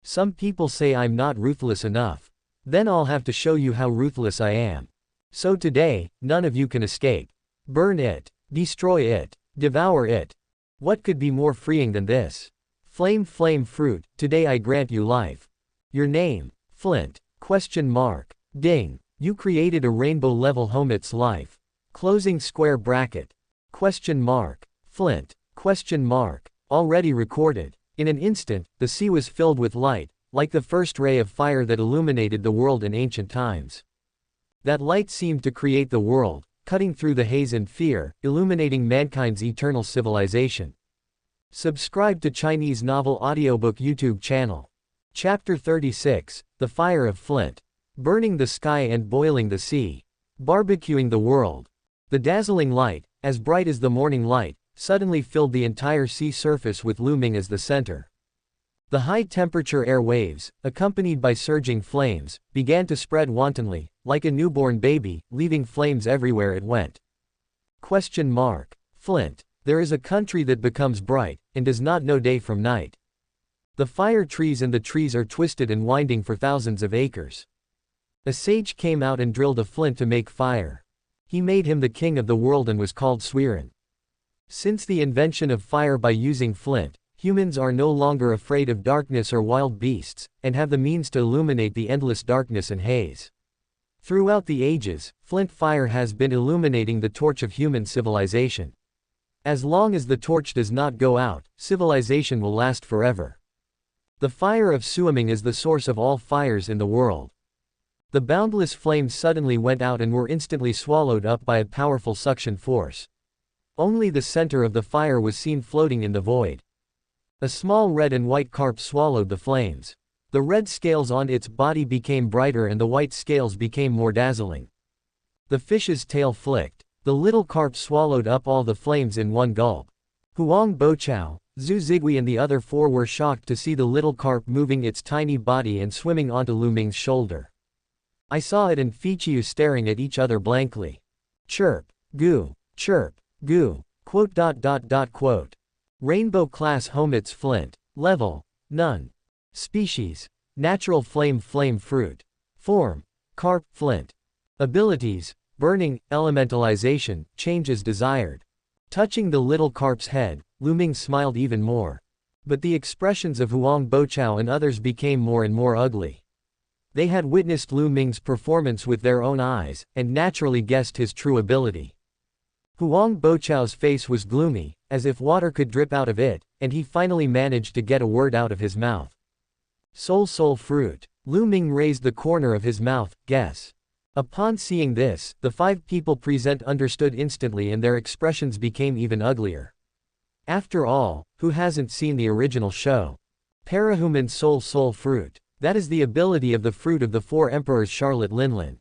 Some people say I'm not ruthless enough. Then I'll have to show you how ruthless I am. So today, none of you can escape. Burn it. Destroy it. Devour it. What could be more freeing than this? Flame fruit, today I grant you life. Your name? Flint. ? Ding. You created a rainbow-level home. It's life. Closing square bracket. ? Flint. Question mark. Already recorded. In an instant, the sea was filled with light, like the first ray of fire that illuminated the world in ancient times. That light seemed to create the world, cutting through the haze and fear, illuminating mankind's eternal civilization. Subscribe to Chinese Novel Audiobook YouTube channel. Chapter 36, The Fire of Flint. Burning the sky and boiling the sea. Barbecuing the world. The dazzling light, as bright as the morning light, suddenly filled the entire sea surface with Lu Ming as the center. The high-temperature air waves, accompanied by surging flames, began to spread wantonly, like a newborn baby, leaving flames everywhere it went. Question mark. Flint. There is a country that becomes bright, and does not know day from night. The fire trees and the trees are twisted and winding for thousands of acres. A sage came out and drilled a flint to make fire. He made him the king of the world and was called Sweeren. Since the invention of fire by using flint, humans are no longer afraid of darkness or wild beasts, and have the means to illuminate the endless darkness and haze. Throughout the ages, flint fire has been illuminating the torch of human civilization. As long as the torch does not go out, civilization will last forever. The fire of Lu Ming is the source of all fires in the world. The boundless flames suddenly went out and were instantly swallowed up by a powerful suction force. Only the center of the fire was seen floating in the void. A small red and white carp swallowed the flames. The red scales on its body became brighter and the white scales became more dazzling. The fish's tail flicked. The little carp swallowed up all the flames in one gulp. Huang Boqiao, Zhu Zigui and the other four were shocked to see the little carp moving its tiny body and swimming onto Lu Ming's shoulder. I saw it and Fiqiu staring at each other blankly. Chirp. Goo. Chirp. Goo. Quote. Rainbow class Homits Flint. Level. None. Species. Natural flame fruit. Form. Carp flint. Abilities. Burning, elementalization, change as desired. Touching the little carp's head, Lu Ming smiled even more. But the expressions of Huang Boqiao and others became more and more ugly. They had witnessed Lu Ming's performance with their own eyes, and naturally guessed his true ability. Huang Boqiao's face was gloomy, as if water could drip out of it, and he finally managed to get a word out of his mouth. Soul fruit. Lu Ming raised the corner of his mouth, guess. Upon seeing this, the five people present understood instantly and their expressions became even uglier. After all, who hasn't seen the original show? Parahuman soul fruit. That is the ability of the fruit of the four emperors Charlotte Linlin.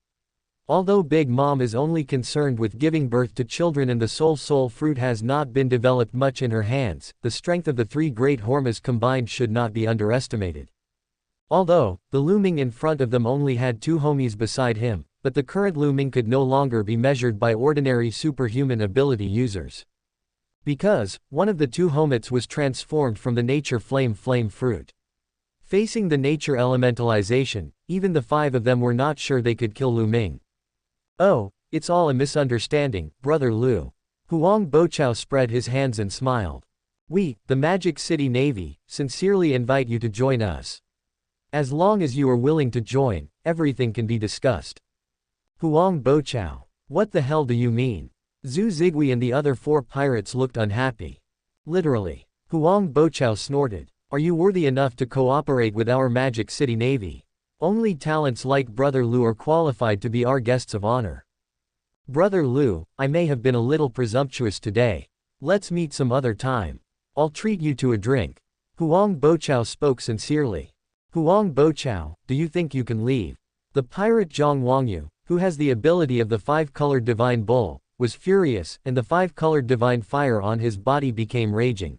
Although Big Mom is only concerned with giving birth to children and the soul fruit has not been developed much in her hands, the strength of the three great Hormas combined should not be underestimated. Although, the Lu Ming in front of them only had two homies beside him, but the current Lu Ming could no longer be measured by ordinary superhuman ability users. Because, one of the two homits was transformed from the nature flame fruit. Facing the nature elementalization, even the five of them were not sure they could kill Lu Ming. Oh, it's all a misunderstanding, Brother Lu. Huang Boqiao spread his hands and smiled. We, the Magic City Navy, sincerely invite you to join us. As long as you are willing to join, everything can be discussed. Huang Boqiao. What the hell do you mean? Zhu Zigui and the other four pirates looked unhappy. Literally. Huang Boqiao snorted. Are you worthy enough to cooperate with our Magic City Navy? Only talents like Brother Lu are qualified to be our guests of honor. Brother Lu, I may have been a little presumptuous today. Let's meet some other time. I'll treat you to a drink. Huang Boqiao spoke sincerely. Huang Boqiao, do you think you can leave? The pirate Zhang Wangyu, who has the ability of the five-colored divine bull, was furious, and the five-colored divine fire on his body became raging.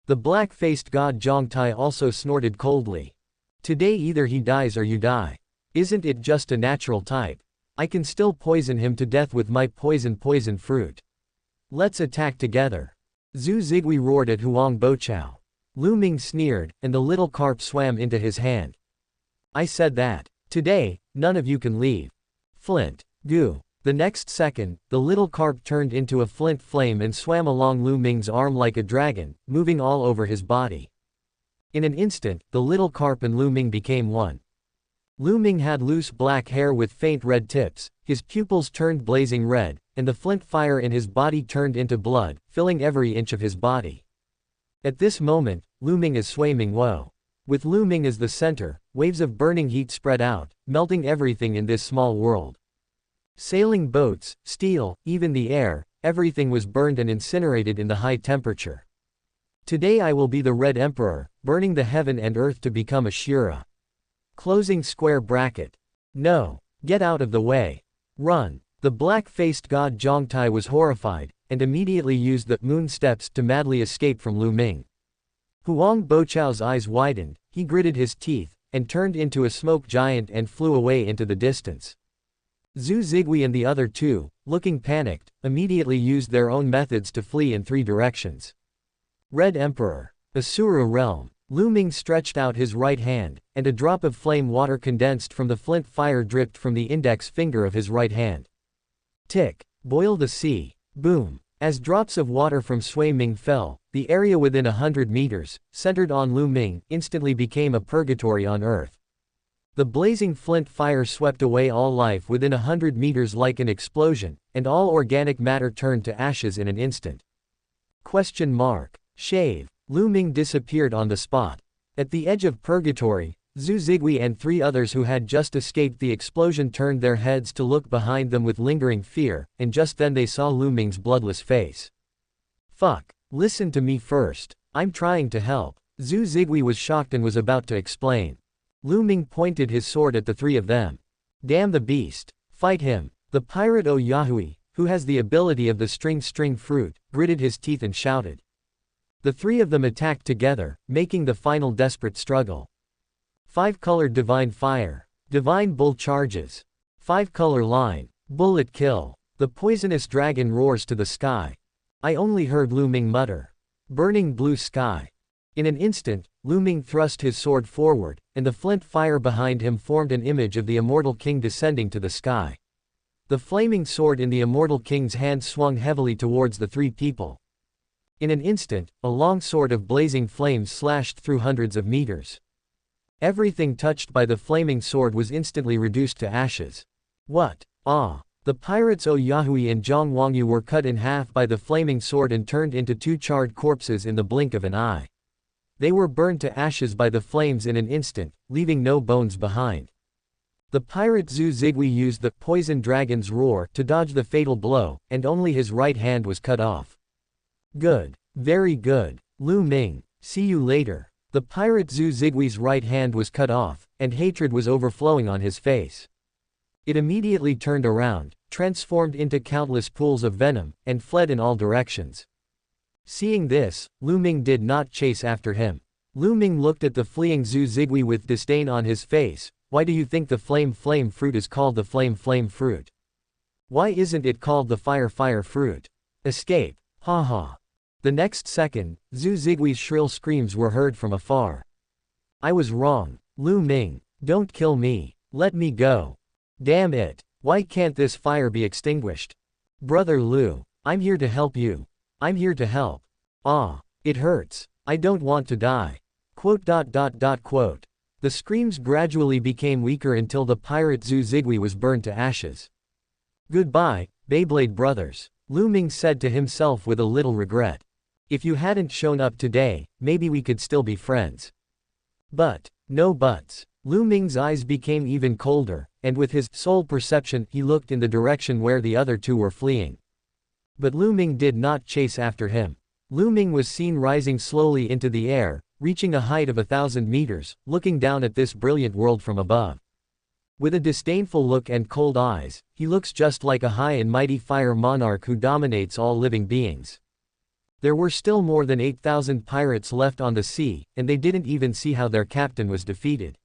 The black-faced god Zhang Tai also snorted coldly. Today either he dies or you die. Isn't it just a natural type? I can still poison him to death with my poison fruit. Let's attack together. Zhu Zigui roared at Huang Boqiao. Lu Ming sneered, and the little carp swam into his hand. I said that. Today, none of you can leave. Flint. Goo. The next second, the little carp turned into a flint flame and swam along Lu Ming's arm like a dragon, moving all over his body. In an instant, the little carp and Lu Ming became one. Lu Ming had loose black hair with faint red tips, his pupils turned blazing red, and the flint fire in his body turned into blood, filling every inch of his body. At this moment, Lu Ming is swimming woe. With Lu Ming as the center, waves of burning heat spread out, melting everything in this small world. Sailing boats, steel, even the air, everything was burned and incinerated in the high temperature. Today I will be the Red Emperor, burning the heaven and earth to become a Shura. Closing square bracket. No. Get out of the way. Run. The black-faced god Zhongtai was horrified, and immediately used the moon steps to madly escape from Lu Ming. Huang Bochao's eyes widened, he gritted his teeth, and turned into a smoke giant and flew away into the distance. Zhu Zigui and the other two, looking panicked, immediately used their own methods to flee in 3 directions. Red Emperor. Asura realm. Lu Ming stretched out his right hand, and a drop of flame water condensed from the flint fire dripped from the index finger of his right hand. Tick. Boil the sea. Boom. As drops of water from Sui Ming fell, the area within 100 meters, centered on Lu Ming, instantly became a purgatory on earth. The blazing flint fire swept away all life within 100 meters like an explosion, and all organic matter turned to ashes in an instant. Question mark. Shave. Lu Ming disappeared on the spot. At the edge of purgatory, Zhu Zigui and 3 others who had just escaped the explosion turned their heads to look behind them with lingering fear, and just then they saw Lu Ming's bloodless face. Fuck. Listen to me first. I'm trying to help. Zhu Zigui was shocked and was about to explain. Lu Ming pointed his sword at the 3 of them. Damn the beast. Fight him. The pirate Yahui, who has the ability of the string fruit, gritted his teeth and shouted. The 3 of them attacked together, making the final desperate struggle. 5-colored divine fire. Divine bull charges. 5-color line. Bullet kill. The poisonous dragon roars to the sky. I only heard Lu Ming mutter. Burning blue sky. In an instant, Lu Ming thrust his sword forward, and the flint fire behind him formed an image of the immortal king descending to the sky. The flaming sword in the immortal king's hand swung heavily towards the 3 people. In an instant, a long sword of blazing flames slashed through hundreds of meters. Everything touched by the flaming sword was instantly reduced to ashes. What? Ah! The pirates Yahui and Zhang Wangyu were cut in half by the flaming sword and turned into 2 charred corpses in the blink of an eye. They were burned to ashes by the flames in an instant, leaving no bones behind. The pirate Zhu Zigui used the poison dragon's roar to dodge the fatal blow, and only his right hand was cut off. Good. Very good. Lu Ming. See you later. The pirate Zhu Zigui's right hand was cut off, and hatred was overflowing on his face. It immediately turned around, transformed into countless pools of venom, and fled in all directions. Seeing this, Lu Ming did not chase after him. Lu Ming looked at the fleeing Zhu Zigui with disdain on his face. Why do you think the flame fruit is called the flame fruit? Why isn't it called the fire fruit? Escape. Ha ha. The next second, Zhu Zigui's shrill screams were heard from afar. I was wrong. Lu Ming. Don't kill me. Let me go. Damn it. Why can't this fire be extinguished? Brother Lu. I'm here to help you. I'm here to help. Ah. It hurts. I don't want to die. Quote. The screams gradually became weaker until the pirate Zhu Zigui was burned to ashes. Goodbye, Beyblade brothers. Lu Ming said to himself with a little regret. If you hadn't shown up today, maybe we could still be friends. But, no buts. Lu Ming's eyes became even colder, and with his soul perception, he looked in the direction where the other 2 were fleeing. But Lu Ming did not chase after him. Lu Ming was seen rising slowly into the air, reaching a height of 1,000 meters, looking down at this brilliant world from above. With a disdainful look and cold eyes, he looks just like a high and mighty fire monarch who dominates all living beings. There were still more than 8,000 pirates left on the sea, and they didn't even see how their captain was defeated.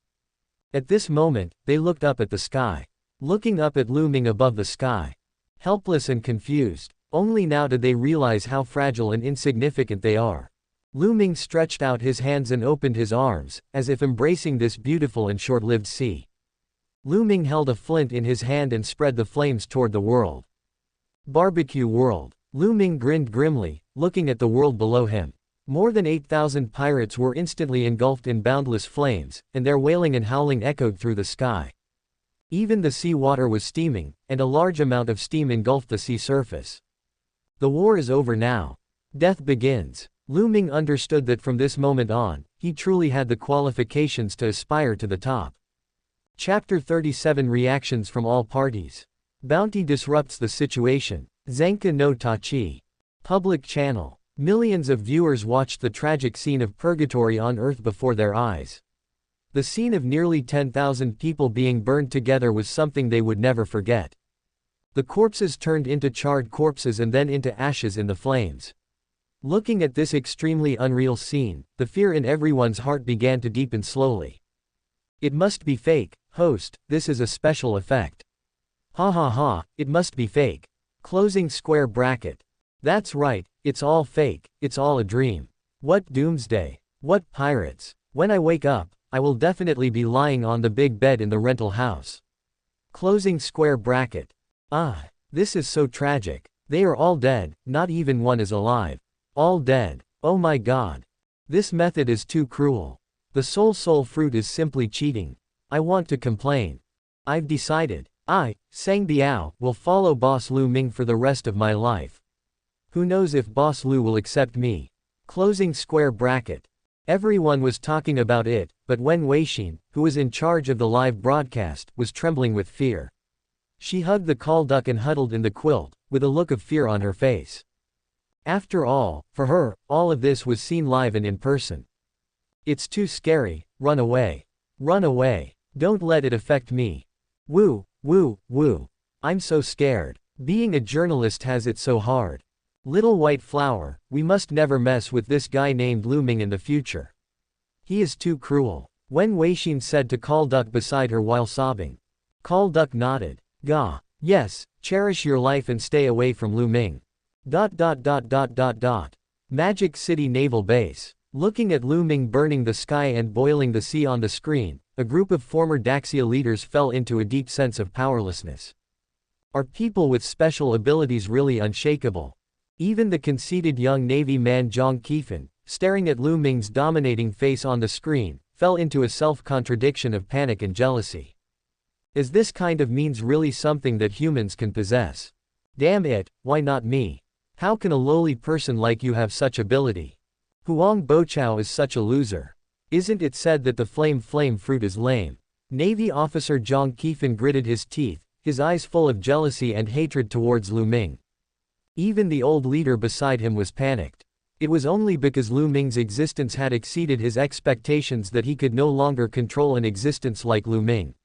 At this moment, they looked up at the sky. Looking up at Lu Ming above the sky. Helpless and confused, only now did they realize how fragile and insignificant they are. Lu Ming stretched out his hands and opened his arms, as if embracing this beautiful and short-lived sea. Lu Ming held a flint in his hand and spread the flames toward the world. Barbecue world. Lu Ming grinned grimly, looking at the world below him. More than 8,000 pirates were instantly engulfed in boundless flames, and their wailing and howling echoed through the sky. Even the sea water was steaming, and a large amount of steam engulfed the sea surface. The war is over now. Death begins. Lu Ming understood that from this moment on, he truly had the qualifications to aspire to the top. Chapter 37 Reactions from all parties. Bounty disrupts the situation. Zenka no Tachi. Public channel. Millions of viewers watched the tragic scene of purgatory on Earth before their eyes. The scene of nearly 10,000 people being burned together was something they would never forget. The corpses turned into charred corpses and then into ashes in the flames. Looking at this extremely unreal scene, the fear in everyone's heart began to deepen slowly. It must be fake, host, this is a special effect. Ha ha ha, it must be fake. Closing square bracket. That's right, it's all fake, it's all a dream. What doomsday? What pirates? When I wake up, I will definitely be lying on the big bed in the rental house. Closing square bracket. Ah, this is so tragic. They are all dead, not even one is alive. All dead. Oh my god. This method is too cruel. The soul fruit is simply cheating. I want to complain. I've decided. I, Sang Biao, will follow Boss Lu Ming for the rest of my life. Who knows if Boss Lu will accept me. Closing square bracket. Everyone was talking about it, but Wen Weixin, who was in charge of the live broadcast, was trembling with fear. She hugged the call duck and huddled in the quilt, with a look of fear on her face. After all, for her, all of this was seen live and in person. It's too scary, run away. Run away. Don't let it affect me. Woo, woo, woo. I'm so scared. Being a journalist has it so hard. Little white flower, we must never mess with this guy named Lu Ming in the future. He is too cruel. Wen Weixin said to Call Duck beside her while sobbing. Call Duck nodded. Gah. Yes, cherish your life and stay away from Lu Ming. Magic City Naval Base. Looking at Lu Ming burning the sky and boiling the sea on the screen, a group of former Daxia leaders fell into a deep sense of powerlessness. Are people with special abilities really unshakable? Even the conceited young Navy man Zhang Qifan, staring at Lu Ming's dominating face on the screen, fell into a self-contradiction of panic and jealousy. Is this kind of means really something that humans can possess? Damn it, why not me? How can a lowly person like you have such ability? Huang Bochao is such a loser. Isn't it said that the flame fruit is lame? Navy officer Zhang Qifan gritted his teeth, his eyes full of jealousy and hatred towards Lu Ming. Even the old leader beside him was panicked. It was only because Lu Ming's existence had exceeded his expectations that he could no longer control an existence like Lu Ming.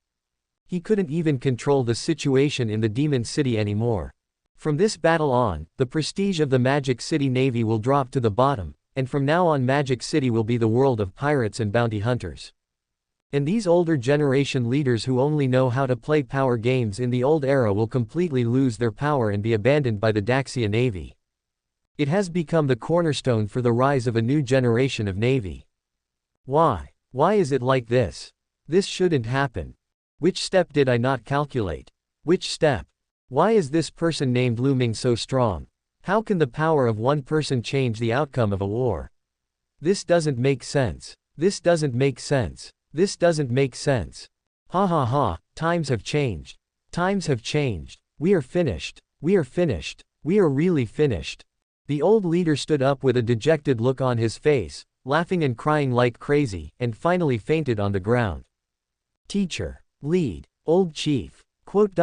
He couldn't even control the situation in the Demon City anymore. From this battle on, the prestige of the Magic City Navy will drop to the bottom, and from now on Magic City will be the world of pirates and bounty hunters. And these older generation leaders who only know how to play power games in the old era will completely lose their power and be abandoned by the Daxia Navy. It has become the cornerstone for the rise of a new generation of Navy. Why? Why is it like this? This shouldn't happen. Which step did I not calculate? Which step? Why is this person named Lu Ming so strong? How can the power of one person change the outcome of a war? This doesn't make sense. This doesn't make sense. This doesn't make sense. Ha ha ha, times have changed. Times have changed. We are finished. We are finished. We are really finished. The old leader stood up with a dejected look on his face, laughing and crying like crazy, and finally fainted on the ground. Teacher. Lead. Old chief. Quote.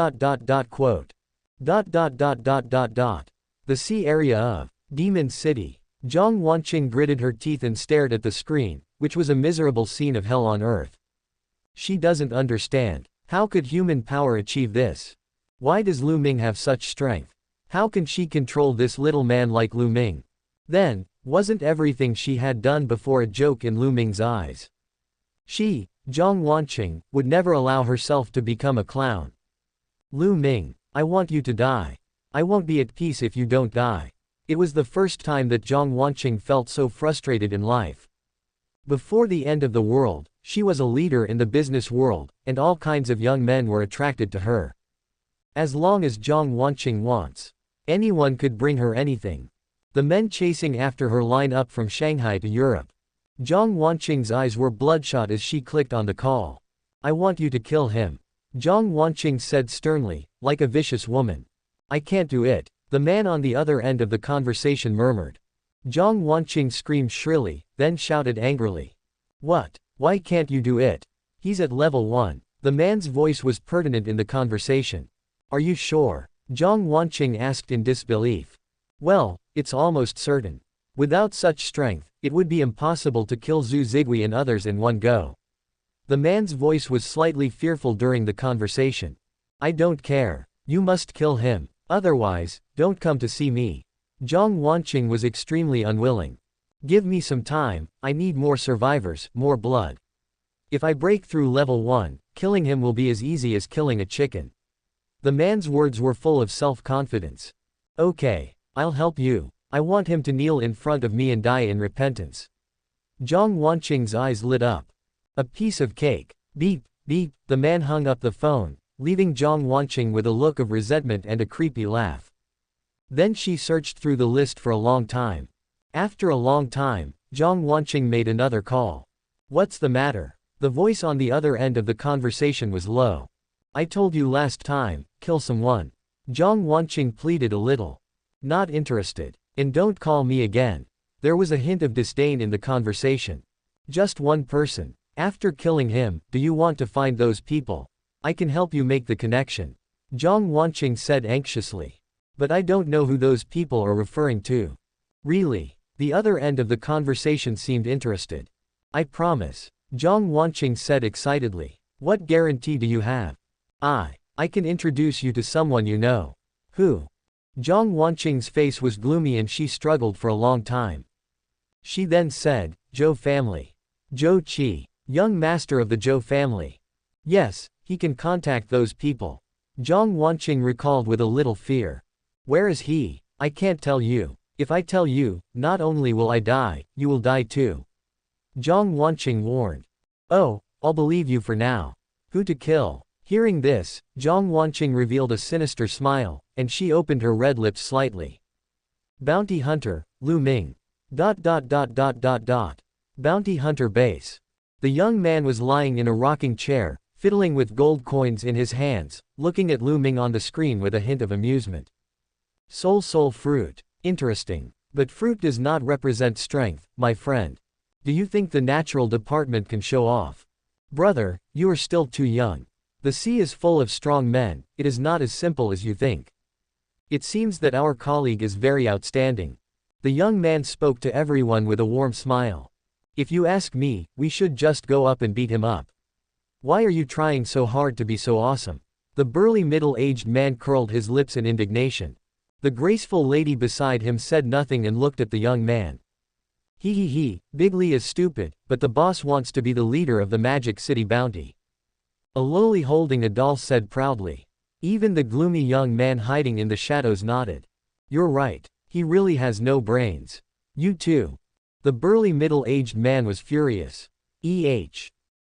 The sea area of Demon City. Zhang Wanqing gritted her teeth and stared at the screen, which was a miserable scene of hell on earth. She doesn't understand. How could human power achieve this? Why does Lu Ming have such strength? How can she control this little man like Lu Ming? Then, wasn't everything she had done before a joke in Lu Ming's eyes? She, Zhang Wanqing, would never allow herself to become a clown. Lu Ming, I want you to die. I won't be at peace if you don't die. It was the first time that Zhang Wanqing felt so frustrated in life. Before the end of the world, she was a leader in the business world, and all kinds of young men were attracted to her. As long as Zhang Wanqing wants, anyone could bring her anything. The men chasing after her line up from Shanghai to Europe. Zhang Wanqing's eyes were bloodshot as she clicked on the call. I want you to kill him. Zhang Wanqing said sternly, like a vicious woman. I can't do it, the man on the other end of the conversation murmured. Zhang Wanqing screamed shrilly, then shouted angrily. What? Why can't you do it? He's at level 1. The man's voice was pertinent in the conversation. Are you sure? Zhang Wanqing asked in disbelief. Well, it's almost certain. Without such strength, it would be impossible to kill Zhu Zigui and others in one go. The man's voice was slightly fearful during the conversation. I don't care. You must kill him. Otherwise, don't come to see me. Zhang Wanqing was extremely unwilling. Give me some time, I need more survivors, more blood. If I break through level 1, killing him will be as easy as killing a chicken. The man's words were full of self-confidence. Okay, I'll help you. I want him to kneel in front of me and die in repentance. Zhang Wanqing's eyes lit up. A piece of cake. Beep, beep, the man hung up the phone, leaving Zhang Wanqing with a look of resentment and a creepy laugh. Then she searched through the list for a long time. After a long time, Zhang Wanqing made another call. What's the matter? The voice on the other end of the conversation was low. I told you last time, kill someone. Zhang Wanqing pleaded a little. Not interested. And don't call me again. There was a hint of disdain in the conversation. Just one person. After killing him, do you want to find those people? I can help you make the connection. Zhang Wanqing said anxiously. But I don't know who those people are referring to. Really? The other end of the conversation seemed interested. I promise. Zhang Wanqing said excitedly. What guarantee do you have? I can introduce you to someone you know. Who? Zhang Wanqing's face was gloomy and she struggled for a long time. She then said, Zhou family. Zhou Qi, young master of the Zhou family. Yes, he can contact those people. Zhang Wanqing recalled with a little fear. Where is he? I can't tell you. If I tell you, not only will I die, you will die too. Zhang Wanqing warned. Oh, I'll believe you for now. Who to kill? Hearing this, Zhang Wanqing revealed a sinister smile, and she opened her red lips slightly. Bounty Hunter, Lu Ming. Bounty Hunter base. The young man was lying in a rocking chair, fiddling with gold coins in his hands, looking at Lu Ming on the screen with a hint of amusement. Soul fruit. Interesting. But fruit does not represent strength, my friend. Do you think the natural department can show off? Brother, you are still too young. The sea is full of strong men, it is not as simple as you think. It seems that our colleague is very outstanding. The young man spoke to everyone with a warm smile. If you ask me, we should just go up and beat him up. Why are you trying so hard to be so awesome? The burly middle-aged man curled his lips in indignation. The graceful lady beside him said nothing and looked at the young man. Big Lee is stupid, but the boss wants to be the leader of the Magic City Bounty. A loli holding a doll said proudly. Even the gloomy young man hiding in the shadows nodded. You're right. He really has no brains. You too. The burly middle-aged man was furious. The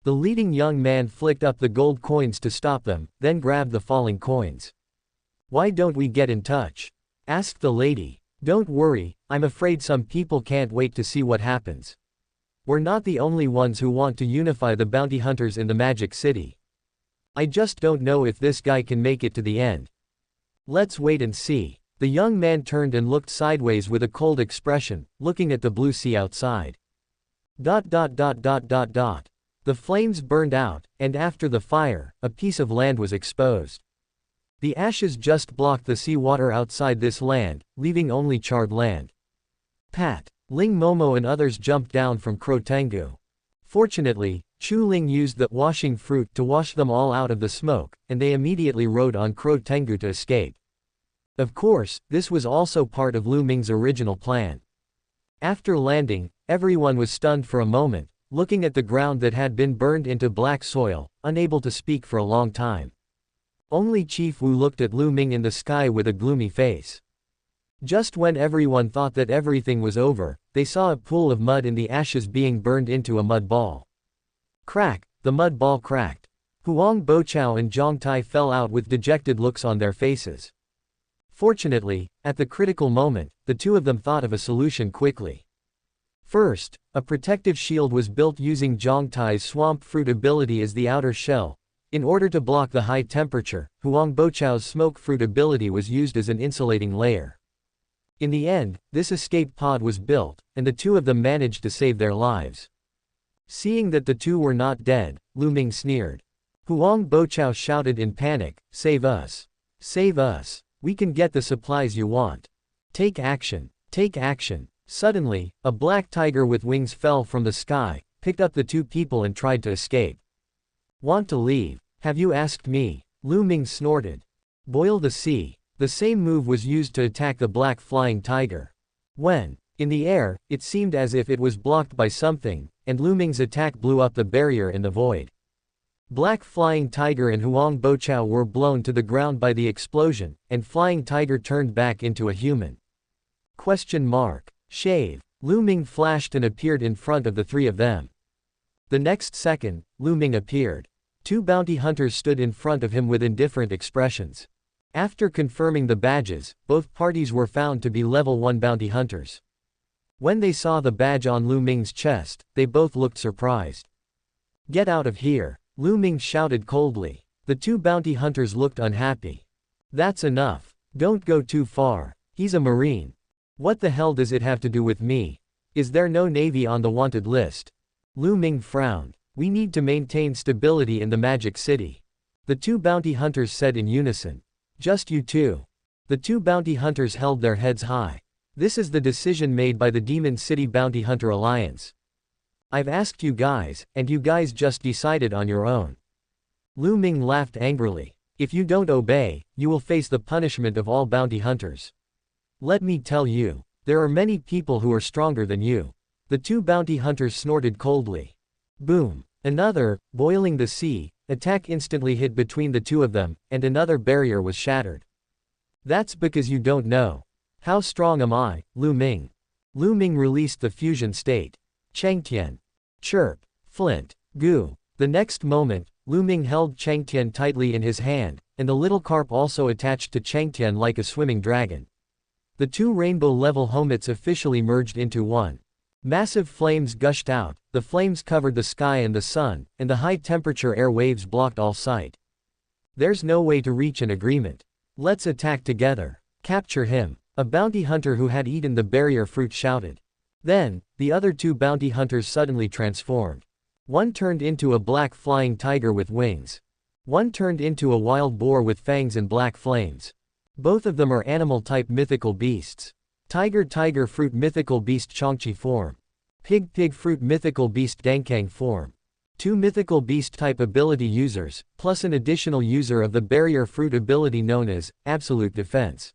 leading young man flicked up the gold coins to stop them, then grabbed the falling coins. Why don't we get in touch? Asked the lady. Don't worry, I'm afraid some people can't wait to see what happens. We're not the only ones who want to unify the bounty hunters in the Magic City. I just don't know if this guy can make it to the end. Let's wait and see. The young man turned and looked sideways with a cold expression, looking at the blue sea outside. The flames burned out, and after the fire, a piece of land was exposed. The ashes just blocked the seawater outside this land, leaving only charred land. Pat, Ling Momo and others jumped down from Krotengu. Fortunately, Chu Ling used the washing fruit to wash them all out of the smoke, and they immediately rode on Krotengu to escape. Of course, this was also part of Lu Ming's original plan. After landing, everyone was stunned for a moment, looking at the ground that had been burned into black soil, unable to speak for a long time. Only Chief Wu looked at Lu Ming in the sky with a gloomy face. Just when everyone thought that everything was over, they saw a pool of mud in the ashes being burned into a mud ball. Crack, the mud ball cracked. Huang Bochao and Zhang Tai fell out with dejected looks on their faces. Fortunately, at the critical moment, the two of them thought of a solution quickly. First, a protective shield was built using Zhang Tai's swamp fruit ability as the outer shell. In order to block the high temperature, Huang Bochao's smoke fruit ability was used as an insulating layer. In the end, this escape pod was built, and the two of them managed to save their lives. Seeing that the two were not dead, Lu Ming sneered. Huang Bochao shouted in panic, "Save us! Save us! We can get the supplies you want. Take action! Take action!" Suddenly, a black tiger with wings fell from the sky, picked up the two people and tried to escape. "Want to leave? Have you asked me?" Lu Ming snorted. "Boil the sea." The same move was used to attack the black flying tiger. When, in the air, it seemed as if it was blocked by something, and Lu Ming's attack blew up the barrier in the void. Black Flying Tiger and Huang Bochao were blown to the ground by the explosion, and Flying Tiger turned back into a human. Shave. Lu Ming flashed and appeared in front of the three of them. The next second, Lu Ming appeared. Two bounty hunters stood in front of him with indifferent expressions. After confirming the badges, both parties were found to be level 1 bounty hunters. When they saw the badge on Lu Ming's chest, they both looked surprised. "Get out of here," Lu Ming shouted coldly. The two bounty hunters looked unhappy. "That's enough. Don't go too far. He's a Marine. What the hell does it have to do with me? Is there no Navy on the wanted list?" Lu Ming frowned. "We need to maintain stability in the Magic City," the two bounty hunters said in unison. "Just you two." The two bounty hunters held their heads high. "This is the decision made by the Demon City Bounty Hunter Alliance. I've asked you guys, and you guys just decided on your own." Lu Ming laughed angrily. "If you don't obey, you will face the punishment of all bounty hunters. Let me tell you, there are many people who are stronger than you." The two bounty hunters snorted coldly. Boom. Another, boiling the sea, attack instantly hit between the two of them, and another barrier was shattered. "That's because you don't know. How strong am I, Lu Ming?" Lu Ming released the fusion state. Changtian. Chirp. Flint. Goo. The next moment, Lu Ming held Changtian tightly in his hand, and the little carp also attached to Changtian like a swimming dragon. The two rainbow-level helmets officially merged into one. Massive flames gushed out, the flames covered the sky and the sun, and the high-temperature air waves blocked all sight. "There's no way to reach an agreement. Let's attack together. Capture him," a bounty hunter who had eaten the barrier fruit shouted. Then, the other two bounty hunters suddenly transformed. One turned into a black flying tiger with wings. One turned into a wild boar with fangs and black flames. Both of them are animal-type mythical beasts. Tiger fruit mythical beast Chongqi form. Pig fruit mythical beast Dankang form. Two mythical beast-type ability users, plus an additional user of the barrier fruit ability known as Absolute Defense.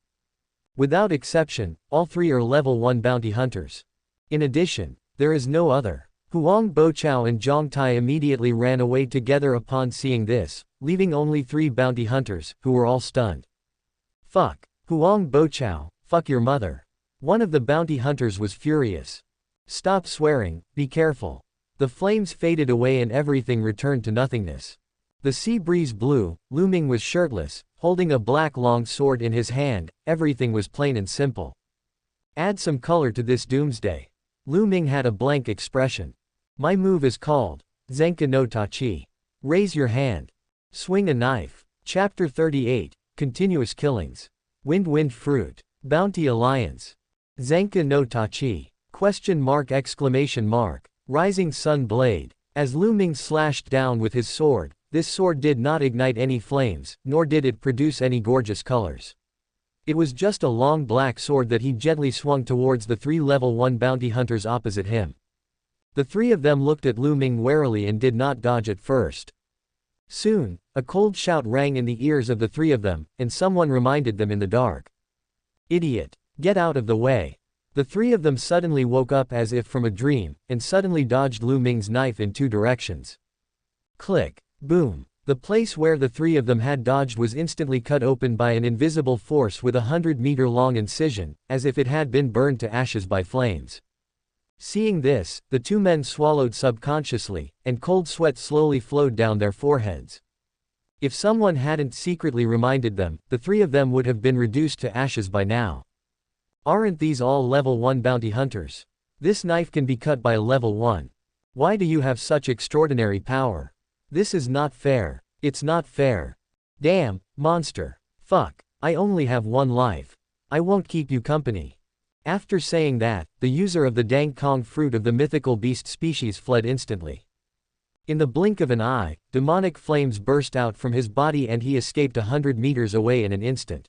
Without exception, all three are level 1 bounty hunters. In addition, there is no other. Huang Bochao and Zhang Tai immediately ran away together upon seeing this, leaving only 3 bounty hunters, who were all stunned. "Fuck. Huang Bochao, fuck your mother." One of the bounty hunters was furious. "Stop swearing, be careful." The flames faded away and everything returned to nothingness. The sea breeze blew, Lu Ming was shirtless, holding a black long sword in his hand, everything was plain and simple. Add some color to this doomsday. Lu Ming had a blank expression. "My move is called Zenka no Tachi. Raise your hand. Swing a knife." Chapter 38, Continuous Killings. Wind Fruit. Bounty Alliance. Zenka no Tachi. Rising Sun Blade. As Lu Ming slashed down with his sword, this sword did not ignite any flames, nor did it produce any gorgeous colors. It was just a long black sword that he gently swung towards the 3 level 1 bounty hunters opposite him. The 3 of them looked at Lu Ming warily and did not dodge at first. Soon, a cold shout rang in the ears of the 3 of them, and someone reminded them in the dark. "Idiot! Get out of the way!" The 3 of them suddenly woke up as if from a dream, and suddenly dodged Lu Ming's knife in 2 directions. Click. Boom. The place where the 3 of them had dodged was instantly cut open by an invisible force with a 100-meter-long incision, as if it had been burned to ashes by flames. Seeing this, the 2 men swallowed subconsciously, and cold sweat slowly flowed down their foreheads. If someone hadn't secretly reminded them, the three of them would have been reduced to ashes by now. Aren't these all level 1 bounty hunters? This knife can be cut by a level 1. Why do you have such extraordinary power? This is not fair. It's not fair. Damn, monster. Fuck, I only have 1 life. I won't keep you company. After saying that, the user of the Dang Kong fruit of the mythical beast species fled instantly. In the blink of an eye, demonic flames burst out from his body and he escaped 100 meters away in an instant.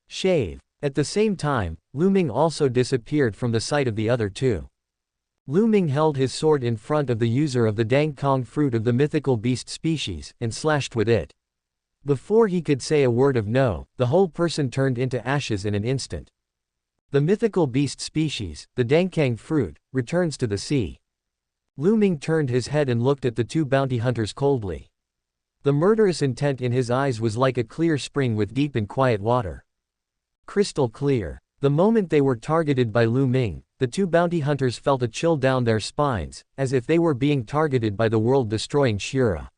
Shave. At the same time, Lu Ming also disappeared from the sight of the other two. Lu Ming held his sword in front of the user of the Dang Kong fruit of the mythical beast species, and slashed with it. Before he could say a word of no, the whole person turned into ashes in an instant. The mythical beast species, the Dangkang fruit, returns to the sea. Lu Ming turned his head and looked at the two bounty hunters coldly. The murderous intent in his eyes was like a clear spring with deep and quiet water. Crystal clear. The moment they were targeted by Lu Ming, the two bounty hunters felt a chill down their spines, as if they were being targeted by the world-destroying Shura.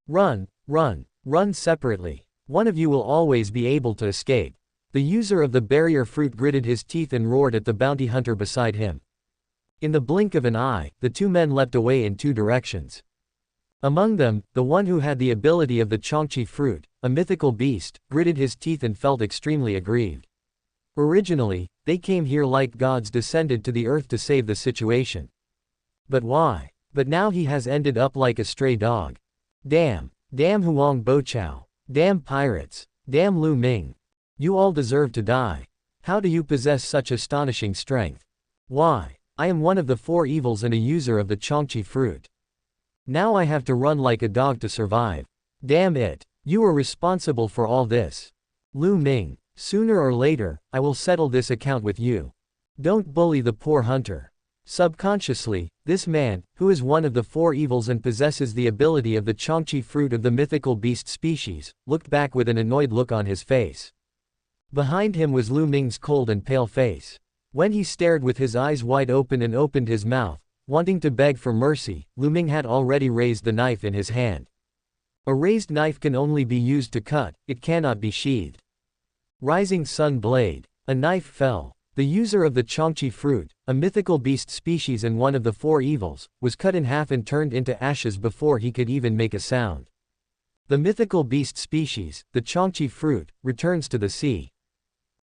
Run, run, run separately. One of you will always be able to escape. The user of the barrier fruit gritted his teeth and roared at the bounty hunter beside him. In the blink of an eye, the two men leapt away in 2 directions. Among them, the one who had the ability of the Chongqi fruit, a mythical beast, gritted his teeth and felt extremely aggrieved. Originally, they came here like gods descended to the earth to save the situation. But why? But now he has ended up like a stray dog. Damn. Damn Huang Boqiao. Damn pirates. Damn Lu Ming. You all deserve to die. How do you possess such astonishing strength? Why? I am one of the 4 evils and a user of the Chongqi fruit. Now I have to run like a dog to survive. Damn it. You are responsible for all this. Lu Ming. Sooner or later, I will settle this account with you. Don't bully the poor hunter. Subconsciously, this man, who is one of the 4 evils and possesses the ability of the Chongqi fruit of the mythical beast species, looked back with an annoyed look on his face. Behind him was Lu Ming's cold and pale face. When he stared with his eyes wide open and opened his mouth, wanting to beg for mercy, Lu Ming had already raised the knife in his hand. A raised knife can only be used to cut, it cannot be sheathed. Rising sun blade. A knife fell. The user of the Chongqi fruit, a mythical beast species and one of the 4 evils, was cut in half and turned into ashes before he could even make a sound. The mythical beast species, the Chongqi fruit, returns to the sea.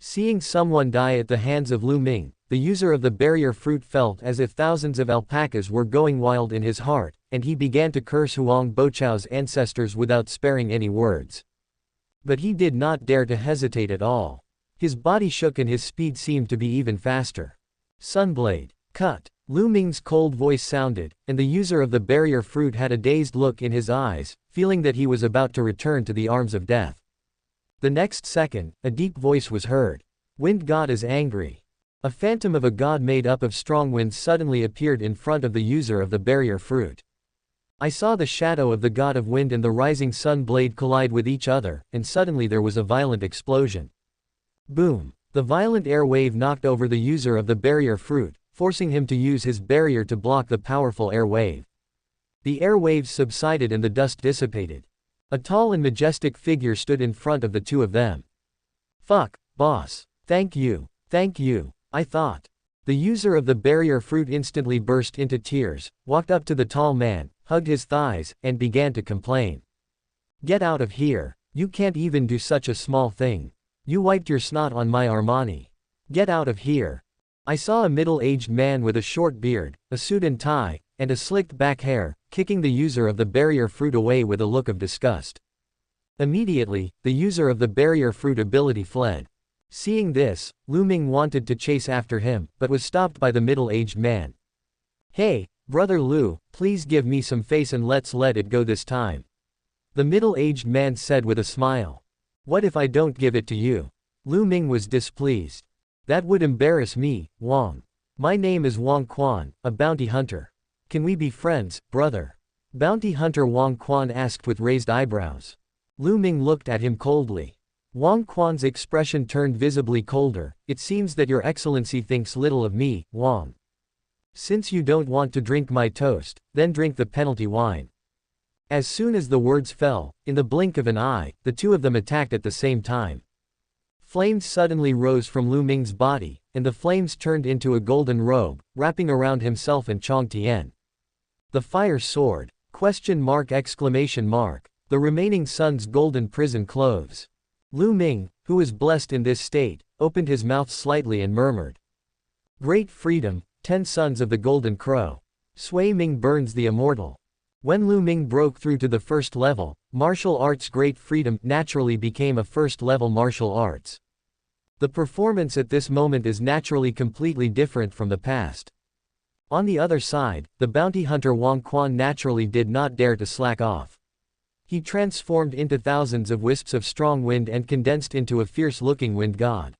Seeing someone die at the hands of Lu Ming, the user of the barrier fruit felt as if thousands of alpacas were going wild in his heart, and he began to curse Huang Boqiao's ancestors without sparing any words. But he did not dare to hesitate at all. His body shook and his speed seemed to be even faster. Sunblade. Cut. Lu Ming's cold voice sounded, and the user of the barrier fruit had a dazed look in his eyes, feeling that he was about to return to the arms of death. The next second, a deep voice was heard. Wind God is angry. A phantom of a god made up of strong winds suddenly appeared in front of the user of the barrier fruit. I saw the shadow of the god of wind and the rising sun blade collide with each other, and suddenly there was a violent explosion. Boom! The violent air wave knocked over the user of the barrier fruit, forcing him to use his barrier to block the powerful air wave. The air waves subsided and the dust dissipated. A tall and majestic figure stood in front of the two of them. Fuck, boss. Thank you, I thought. The user of the barrier fruit instantly burst into tears, walked up to the tall man, hugged his thighs, and began to complain. Get out of here. You can't even do such a small thing. You wiped your snot on my Armani. Get out of here. I saw a middle-aged man with a short beard, a suit and tie, and a slicked back hair, kicking the user of the barrier fruit away with a look of disgust. Immediately, the user of the barrier fruit ability fled. Seeing this, Lu Ming wanted to chase after him, but was stopped by the middle-aged man. Hey, brother Lu, please give me some face and let's let it go this time. The middle-aged man said with a smile. What if I don't give it to you? Lu Ming was displeased. That would embarrass me, Wang. My name is Wang Quan, a bounty hunter. Can we be friends, brother? Bounty hunter Wang Quan asked with raised eyebrows. Lu Ming looked at him coldly. Wang Quan's expression turned visibly colder. It seems that your excellency thinks little of me, Wang. Since you don't want to drink my toast, then drink the penalty wine. As soon as the words fell, in the blink of an eye, the two of them attacked at the same time. Flames suddenly rose from Lu Ming's body, and the flames turned into a golden robe, wrapping around himself and Chong Tian. The fire soared. The remaining sun's golden prison clothes. Lu Ming, who was blessed in this state, opened his mouth slightly and murmured. Great freedom, 10 sons of the Golden Crow. Sui Ming burns the immortal. When Lu Ming broke through to the first level, martial arts great freedom naturally became a first-level martial arts. The performance at this moment is naturally completely different from the past. On the other side, the bounty hunter Wang Quan naturally did not dare to slack off. He transformed into thousands of wisps of strong wind and condensed into a fierce-looking wind god.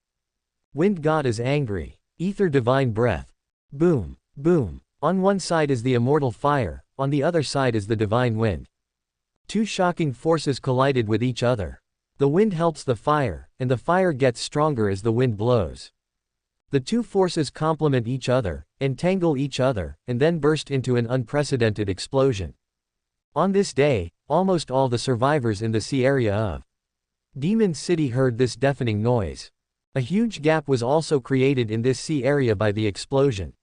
Wind god is angry. Ether divine breath. Boom, boom. On one side is the immortal fire, on the other side is the divine wind. Two shocking forces collided with each other. The wind helps the fire, and the fire gets stronger as the wind blows. The two forces complement each other, entangle each other, and then burst into an unprecedented explosion. On this day, almost all the survivors in the sea area of Demon City heard this deafening noise. A huge gap was also created in this sea area by the explosion.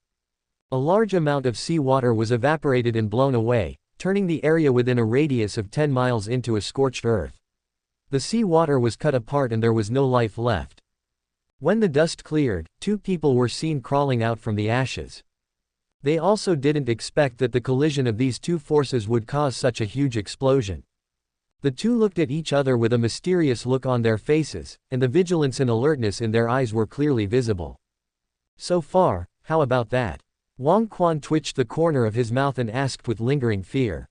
A large amount of sea water was evaporated and blown away, turning the area within a radius of 10 miles into a scorched earth. The sea water was cut apart and there was no life left. When the dust cleared, 2 people were seen crawling out from the ashes. They also didn't expect that the collision of these 2 forces would cause such a huge explosion. The 2 looked at each other with a mysterious look on their faces, and the vigilance and alertness in their eyes were clearly visible. So far, how about that? Wang Quan twitched the corner of his mouth and asked with lingering fear.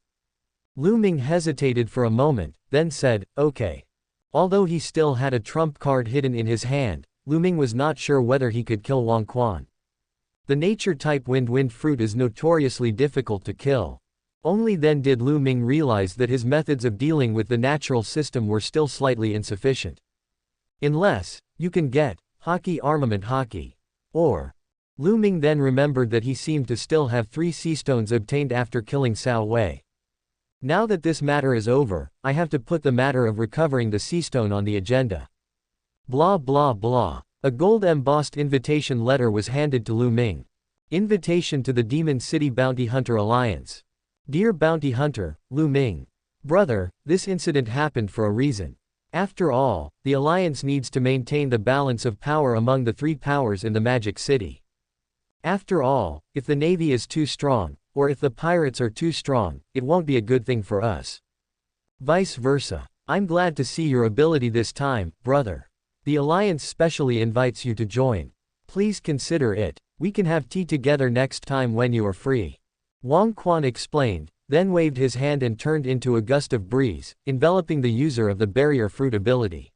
Lu Ming hesitated for a moment, then said, okay. Although he still had a trump card hidden in his hand, Lu Ming was not sure whether he could kill Wang Quan. The nature-type wind fruit is notoriously difficult to kill. Only then did Lu Ming realize that his methods of dealing with the natural system were still slightly insufficient. Unless, you can get, hockey armament hockey. Or. Lu Ming then remembered that he seemed to still have 3 sea stones obtained after killing Cao Wei. Now that this matter is over, I have to put the matter of recovering the sea stone on the agenda. Blah blah blah. A gold-embossed invitation letter was handed to Lu Ming. Invitation to the Demon City Bounty Hunter Alliance. Dear Bounty Hunter, Lu Ming. Brother, this incident happened for a reason. After all, the Alliance needs to maintain the balance of power among the 3 powers in the Magic City. After all, if the Navy is too strong, or if the pirates are too strong, it won't be a good thing for us. Vice versa. I'm glad to see your ability this time, brother. The Alliance specially invites you to join. Please consider it. We can have tea together next time when you are free. Wang Quan explained, then waved his hand and turned into a gust of breeze, enveloping the user of the barrier fruit ability.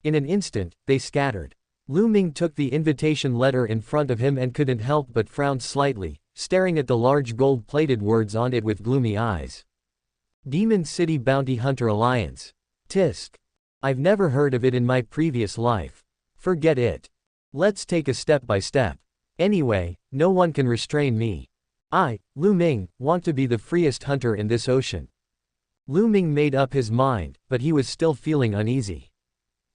In an instant, they scattered. Lu Ming took the invitation letter in front of him and couldn't help but frown slightly, staring at the large gold-plated words on it with gloomy eyes. Demon City Bounty Hunter Alliance. Tisk. I've never heard of it in my previous life. Forget it. Let's take a step by step. Anyway, no one can restrain me. I, Lu Ming, want to be the freest hunter in this ocean. Lu Ming made up his mind, but he was still feeling uneasy.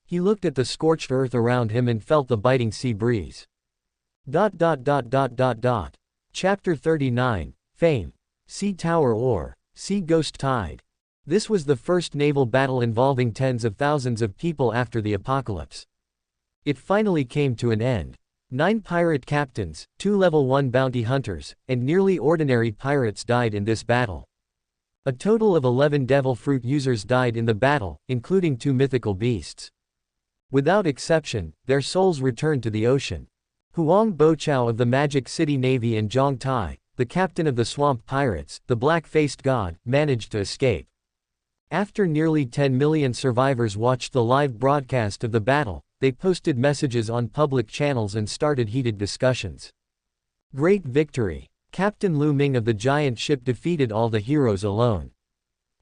He looked at the scorched earth around him and felt the biting sea breeze. Chapter 39, Fame. Sea Tower or Sea Ghost Tide. This was the first naval battle involving tens of thousands of people after the apocalypse. It finally came to an end. 9 pirate captains, 2 level 1 bounty hunters, and nearly ordinary pirates died in this battle. A total of 11 devil fruit users died in the battle, including 2 mythical beasts. Without exception, their souls returned to the ocean. Huang Boqiao of the Magic City Navy and Zhang Tai, the captain of the Swamp Pirates, the black-faced god, managed to escape. After nearly 10 million survivors watched the live broadcast of the battle, they posted messages on public channels and started heated discussions. Great victory. Captain Lu Ming of the giant ship defeated all the heroes alone.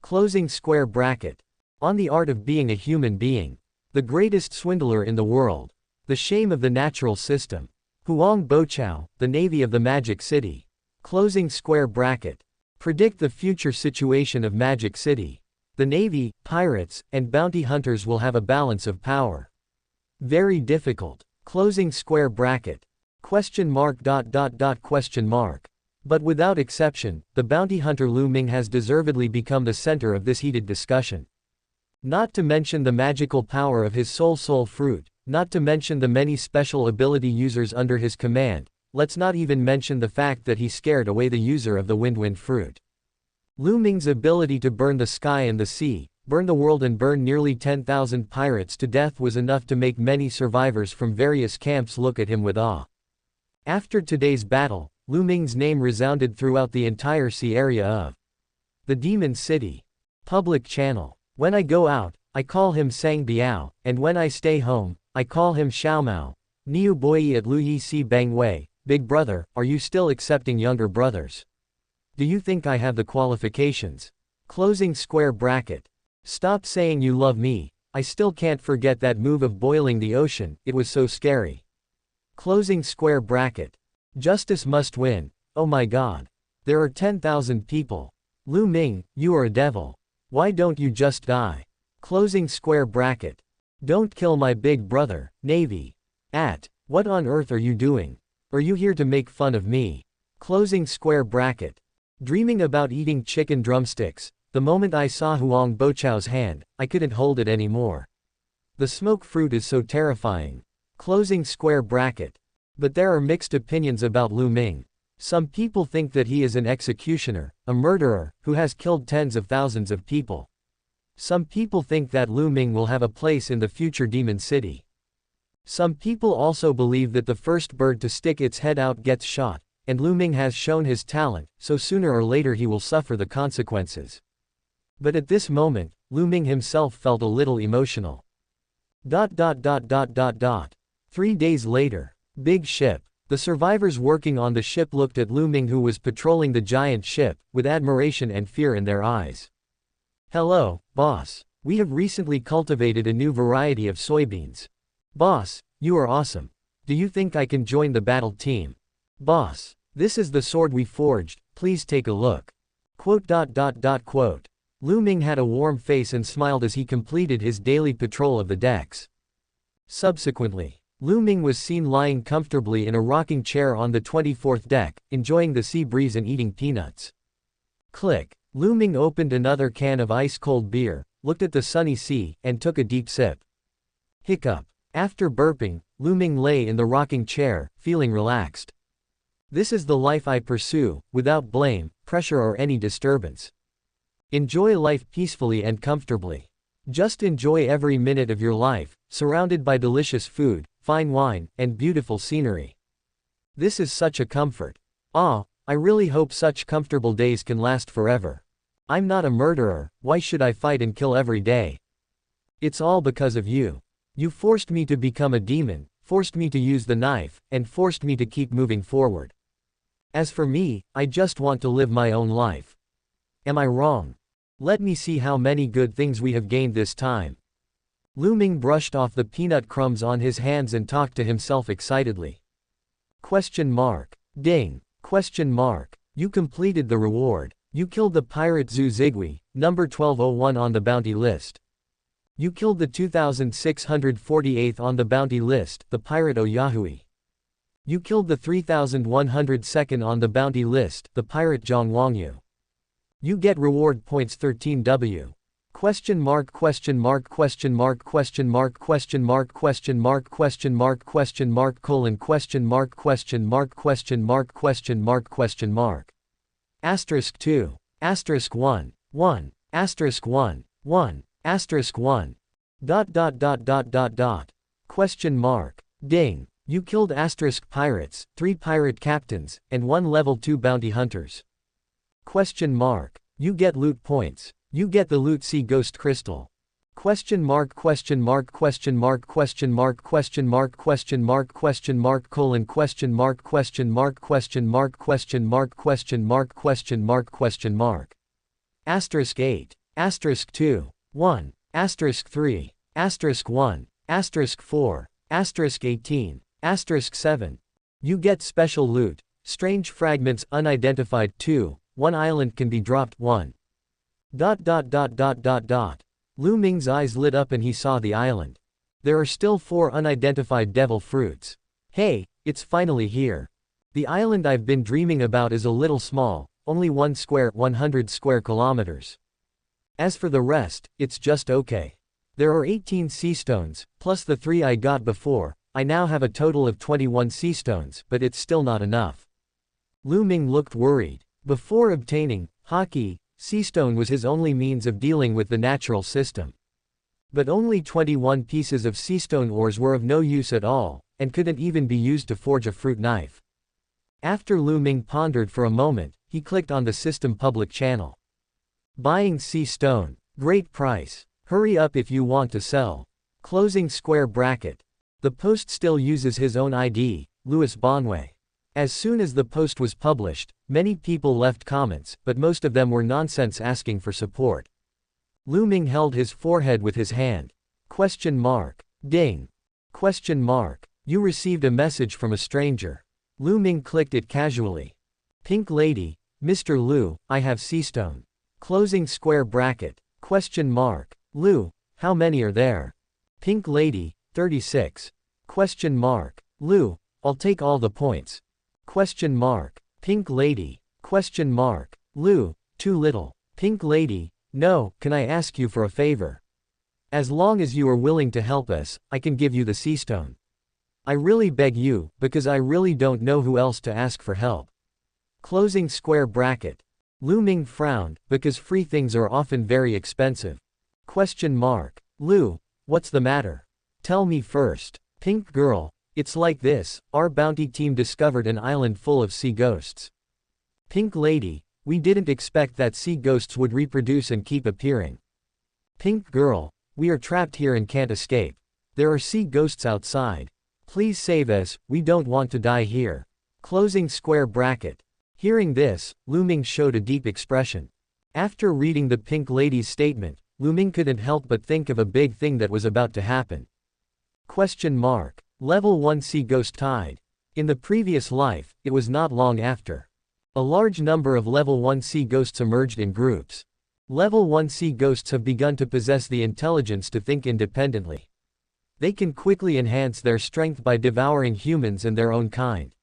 Closing square bracket. On the art of being a human being. The greatest swindler in the world. The shame of the natural system. Huang Boqiao, the Navy of the Magic City. Closing square bracket. Predict the future situation of Magic City. The Navy, pirates, and bounty hunters will have a balance of power. Very difficult. Closing square bracket. Question mark. Question mark. But without exception, the bounty hunter Lu Ming has deservedly become the center of this heated discussion. Not to mention the magical power of his soul fruit, not to mention the many special ability users under his command, let's not even mention the fact that he scared away the user of the wind fruit. Lu Ming's ability to burn the sky and the sea, burn the world and burn nearly 10,000 pirates to death was enough to make many survivors from various camps look at him with awe. After today's battle, Lu Ming's name resounded throughout the entire sea area of the Demon City. Public channel. When I go out, I call him Sang Biao, and when I stay home, I call him Xiao Mao. Niu Boyi at Lu Yi Si Bang Wei. Big brother, are you still accepting younger brothers? Do you think I have the qualifications? Closing square bracket. Stop saying you love me, I still can't forget that move of boiling the ocean, it was so scary. Closing square bracket. Justice must win, oh my god. There are 10,000 people. Lu Ming, you are a devil. Why don't you just die? Closing square bracket. Don't kill my big brother, Navy. What on earth are you doing? Are you here to make fun of me? Closing square bracket. Dreaming about eating chicken drumsticks, the moment I saw Huang Bochao's hand, I couldn't hold it anymore. The smoke fruit is so terrifying. Closing square bracket. But there are mixed opinions about Lu Ming. Some people think that he is an executioner, a murderer, who has killed tens of thousands of people. Some people think that Lu Ming will have a place in the future Demon City. Some people also believe that the first bird to stick its head out gets shot, and Lu Ming has shown his talent, so sooner or later he will suffer the consequences. But at this moment, Lu Ming himself felt a little emotional. 3 days later. Big ship. The survivors working on the ship looked at Lu Ming, who was patrolling the giant ship, with admiration and fear in their eyes. Hello, boss. We have recently cultivated a new variety of soybeans. Boss, you are awesome. Do you think I can join the battle team? Boss, this is the sword we forged, please take a look. Quote. Lu Ming had a warm face and smiled as he completed his daily patrol of the decks. Subsequently, Lu Ming was seen lying comfortably in a rocking chair on the 24th deck, enjoying the sea breeze and eating peanuts. Click. Lu Ming opened another can of ice-cold beer, looked at the sunny sea, and took a deep sip. Hiccup. After burping, Lu Ming lay in the rocking chair, feeling relaxed. This is the life I pursue, without blame, pressure or any disturbance. Enjoy life peacefully and comfortably. Just enjoy every minute of your life, surrounded by delicious food, fine wine, and beautiful scenery. This is such a comfort. I really hope such comfortable days can last forever. I'm not a murderer, why should I fight and kill every day? It's all because of you. You forced me to become a demon, forced me to use the knife, and forced me to keep moving forward. As for me, I just want to live my own life. Am I wrong? Let me see how many good things we have gained this time. Lu Ming brushed off the peanut crumbs on his hands and talked to himself excitedly. Ding. You completed the reward. You killed the pirate Zhu Zigui, number 1201 on the bounty list. You killed the 2648th on the bounty list, the pirate Oyahui. You killed the 3102nd on the bounty list, the pirate Zhang Wangyu. You get reward points 13W. Question mark. Asterisk 2. Asterisk 1. 1. Asterisk 1. 1. Asterisk 1. Question mark. Ding. You killed asterisk pirates, 3 pirate captains, and 1 level 2 bounty hunters. Question mark. You get loot points. You get the loot sea ghost crystal. Question mark. Question mark. Question mark. Question mark. Question mark. Question mark. Question mark. Question mark. Question mark. Question mark. Question mark. Question mark. Question mark. Question mark. Asterisk 8. Asterisk 2. 1. Asterisk 3. Asterisk 1. Asterisk 4. Asterisk 18. Asterisk 7. You get special loot. Strange fragments unidentified 2. one island can be dropped, one. Lu Ming's eyes lit up and he saw the island. There are still 4 unidentified devil fruits. Hey, it's finally here. The island I've been dreaming about is a little small, only 100 square kilometers. As for the rest, it's just okay. There are 18 sea stones, plus the 3 I got before. I now have a total of 21 sea stones, but it's still not enough. Lu Ming looked worried. Before obtaining Haki, sea stone was his only means of dealing with the natural system. But only 21 pieces of sea stone ores were of no use at all, and couldn't even be used to forge a fruit knife. After Lu Ming pondered for a moment, he clicked on the system public channel. Buying sea stone. Great price. Hurry up if you want to sell. Closing square bracket. The post still uses his own ID, Louis Bonway. As soon as the post was published, many people left comments, but most of them were nonsense asking for support. Lu Ming held his forehead with his hand. Question mark. Ding. Question mark. You received a message from a stranger. Lu Ming clicked it casually. Pink Lady, Mr. Lu, I have sea stone. Closing square bracket. Question mark. Lu, how many are there? Pink Lady, 36. Question mark. Lu, I'll take all the points. Question mark. Pink Lady. Question mark. Lu, too little. Pink Lady, no, can I ask you for a favor? As long as you are willing to help us, I can give you the sea stone. I really beg you, because I really don't know who else to ask for help. Closing square bracket. Lu Ming frowned, because free things are often very expensive. Question mark. Lu, what's the matter? Tell me first. Pink Girl, it's like this, our bounty team discovered an island full of sea ghosts. Pink Lady, we didn't expect that sea ghosts would reproduce and keep appearing. Pink Girl, we are trapped here and can't escape. There are sea ghosts outside. Please save us, we don't want to die here. Closing square bracket. Hearing this, Lu Ming showed a deep expression. After reading the Pink Lady's statement, Lu Ming couldn't help but think of a big thing that was about to happen. Question mark. Level 1 Sea Ghost Tide. In the previous life, it was not long after. A large number of Level 1 Sea Ghosts emerged in groups. Level 1 Sea Ghosts have begun to possess the intelligence to think independently. They can quickly enhance their strength by devouring humans and their own kind.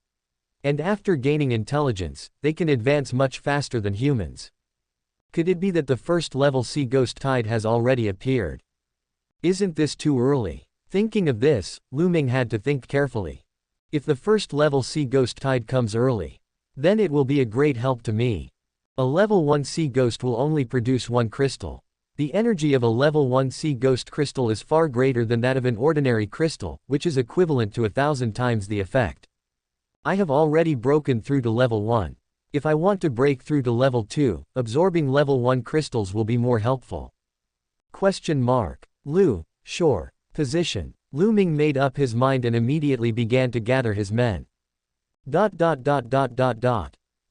And after gaining intelligence, they can advance much faster than humans. Could it be that the first level Sea Ghost Tide has already appeared? Isn't this too early? Thinking of this, Lu Ming had to think carefully. If the first level Sea Ghost Tide comes early, then it will be a great help to me. A level 1 Sea Ghost will only produce 1 crystal. The energy of a level 1 Sea Ghost crystal is far greater than that of an ordinary crystal, which is equivalent to 1,000 times the effect. I have already broken through to level 1. If I want to break through to level 2, absorbing level 1 crystals will be more helpful. Question mark. Lu, sure. Position. Lu Ming made up his mind and immediately began to gather his men.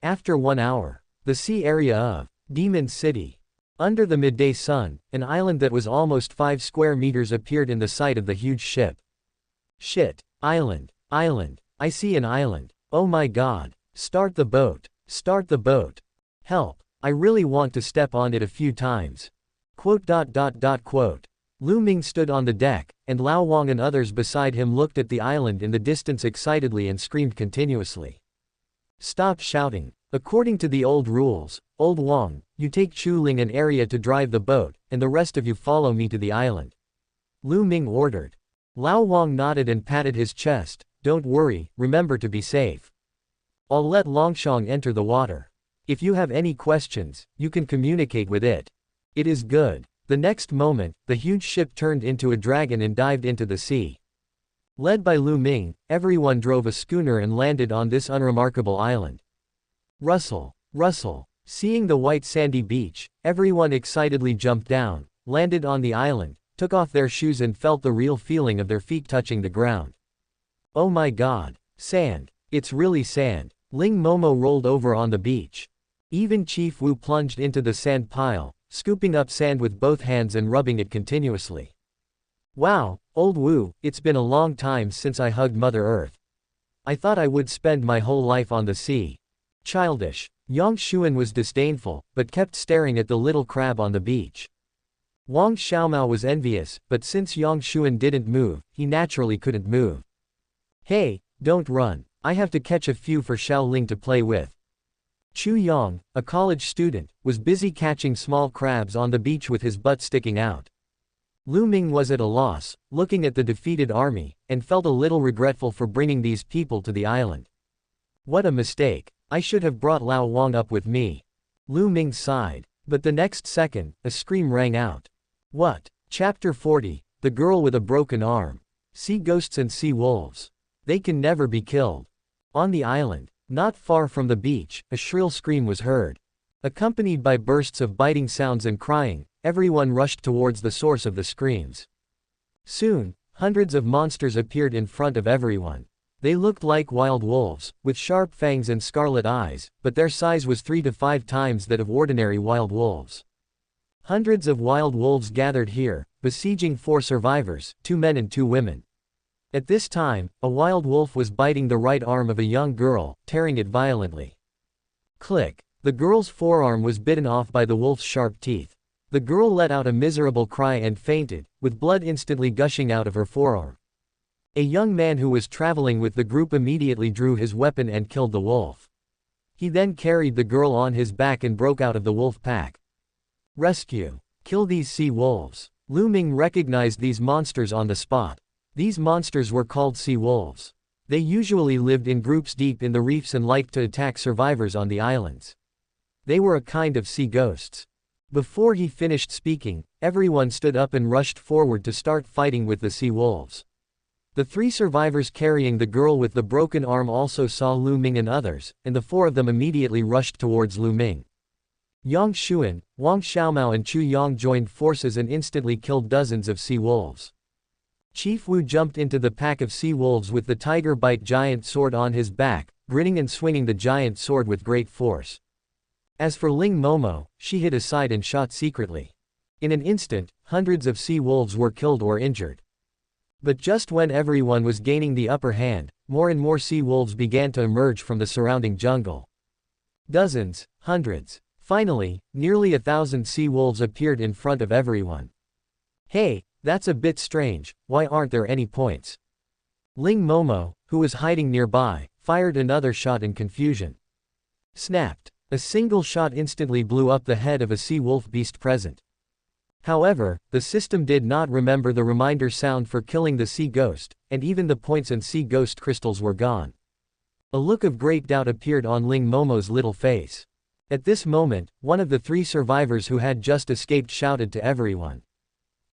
After 1 hour. The sea area of Demon City. Under the midday sun, an island that was almost 5 square meters appeared in the sight of the huge ship. Shit. Island. Island. I see an island. Oh my god. Start the boat. Start the boat. Help. I really want to step on it a few times. Quote. Lu Ming stood on the deck, and Lao Wang and others beside him looked at the island in the distance excitedly and screamed continuously. Stop shouting. According to the old rules, Old Wang, you take Chu Ling an area to drive the boat, and the rest of you follow me to the island. Lu Ming ordered. Lao Wang nodded and patted his chest. Don't worry, remember to be safe. I'll let Longshang enter the water. If you have any questions, you can communicate with it. It is good. The next moment, the huge ship turned into a dragon and dived into the sea. Led by Lu Ming, everyone drove a schooner and landed on this unremarkable island. Rustle. Seeing the white sandy beach, everyone excitedly jumped down, landed on the island, took off their shoes and felt the real feeling of their feet touching the ground. Oh my god. Sand. It's really sand. Ling Momo rolled over on the beach. Even Chief Wu plunged into the sand pile, scooping up sand with both hands and rubbing it continuously. Wow, old Wu, it's been a long time since I hugged Mother Earth. I thought I would spend my whole life on the sea. Childish. Yang Xuan was disdainful, but kept staring at the little crab on the beach. Wang Xiaomao was envious, but since Yang Xuan didn't move, he naturally couldn't move. Hey, don't run, I have to catch a few for Xiaoling to play with. Chu Yang, a college student, was busy catching small crabs on the beach with his butt sticking out. Lu Ming was at a loss, looking at the defeated army, and felt a little regretful for bringing these people to the island. What a mistake, I should have brought Lao Wang up with me. Lu Ming sighed. But the next second, a scream rang out. What? Chapter 40, The Girl with a Broken Arm. Sea ghosts and sea wolves. They can never be killed. On the island, not far from the beach, a shrill scream was heard. Accompanied by bursts of biting sounds and crying, everyone rushed towards the source of the screams. Soon, hundreds of monsters appeared in front of everyone. They looked like wild wolves, with sharp fangs and scarlet eyes, but their size was 3 to 5 times that of ordinary wild wolves. Hundreds of wild wolves gathered here, besieging 4 survivors, 2 men and 2 women. At this time, a wild wolf was biting the right arm of a young girl, tearing it violently. Click! The girl's forearm was bitten off by the wolf's sharp teeth. The girl let out a miserable cry and fainted, with blood instantly gushing out of her forearm. A young man who was traveling with the group immediately drew his weapon and killed the wolf. He then carried the girl on his back and broke out of the wolf pack. Rescue! Kill these sea wolves! Lu Ming recognized these monsters on the spot. These monsters were called sea wolves. They usually lived in groups deep in the reefs and liked to attack survivors on the islands. They were a kind of sea ghosts. Before he finished speaking, everyone stood up and rushed forward to start fighting with the sea wolves. The 3 survivors carrying the girl with the broken arm also saw Lu Ming and others, and the 4 of them immediately rushed towards Lu Ming. Yang Xuan, Wang Xiaomao and Chu Yang joined forces and instantly killed dozens of sea wolves. Chief Wu jumped into the pack of sea wolves with the tiger bite giant sword on his back, grinning and swinging the giant sword with great force. As for Ling Momo, she hid aside and shot secretly. In an instant, hundreds of sea wolves were killed or injured. But just when everyone was gaining the upper hand, more and more sea wolves began to emerge from the surrounding jungle. Dozens, hundreds. Finally, nearly 1,000 sea wolves appeared in front of everyone. Hey, that's a bit strange, why aren't there any points? Ling Momo, who was hiding nearby, fired another shot in confusion. Snapped. A single shot instantly blew up the head of a sea wolf beast present. However, the system did not remember the reminder sound for killing the sea ghost, and even the points and sea ghost crystals were gone. A look of great doubt appeared on Ling Momo's little face. At this moment, one of the 3 survivors who had just escaped shouted to everyone.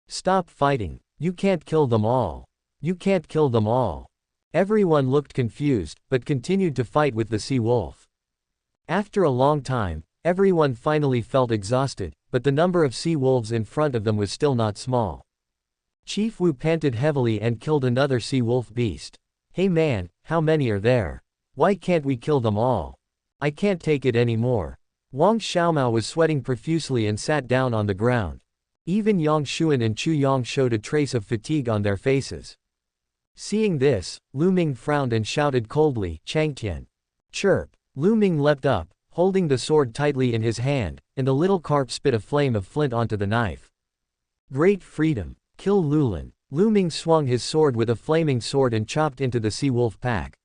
Stop fighting, you can't kill them all. You can't kill them all. Everyone looked confused, but continued to fight with the sea wolf. After a long time, everyone finally felt exhausted, but the number of sea wolves in front of them was still not small. Chief Wu panted heavily and killed another sea wolf beast. Hey man, how many are there? Why can't we kill them all? I can't take it anymore. Wang Xiaomao was sweating profusely and sat down on the ground. Even Yang Xuan and Chu Yang showed a trace of fatigue on their faces. Seeing this, Lu Ming frowned and shouted coldly, Changtian. Chirp. Lu Ming leapt up, holding the sword tightly in his hand, and the little carp spit a flame of flint onto the knife. Great freedom! Kill Lulin! Lu Ming swung his sword with a flaming sword and chopped into the sea wolf pack.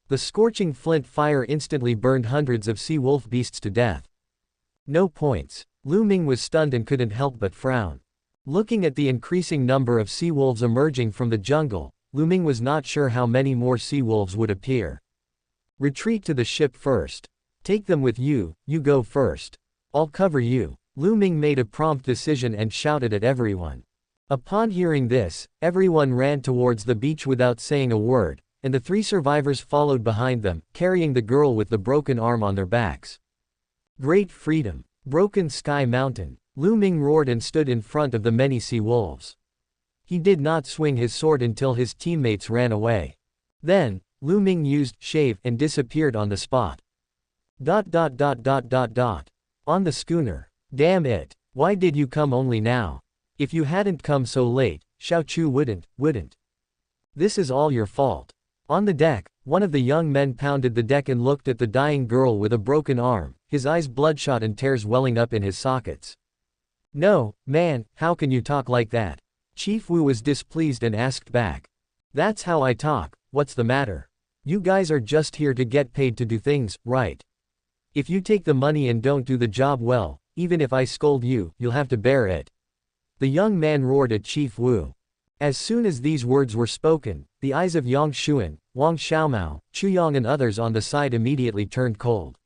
The scorching flint fire instantly burned hundreds of sea wolf beasts to death. No points. Lu Ming was stunned and couldn't help but frown. Looking at the increasing number of sea wolves emerging from the jungle, Lu Ming was not sure how many more sea wolves would appear. Retreat to the ship first. Take them with you, you go first. I'll cover you. Lu Ming made a prompt decision and shouted at everyone. Upon hearing this, everyone ran towards the beach without saying a word, and the 3 survivors followed behind them, carrying the girl with the broken arm on their backs. Great freedom! Broken Sky Mountain! Lu Ming roared and stood in front of the many sea wolves. He did not swing his sword until his teammates ran away. Then, Lu Ming used shave and disappeared on the spot. On the schooner. Damn it, why did you come only now? If you hadn't come so late, Xiao Chu wouldn't. This is all your fault. On the deck, one of the young men pounded the deck and looked at the dying girl with a broken arm, his eyes bloodshot and tears welling up in his sockets. No, man, how can you talk like that? Chief Wu was displeased and asked back. That's how I talk, what's the matter? You guys are just here to get paid to do things, right? If you take the money and don't do the job well, even if I scold you, you'll have to bear it. The young man roared at Chief Wu. As soon as these words were spoken, the eyes of Yang Xuan, Wang Xiaomao, Chu Yang and others on the side immediately turned cold.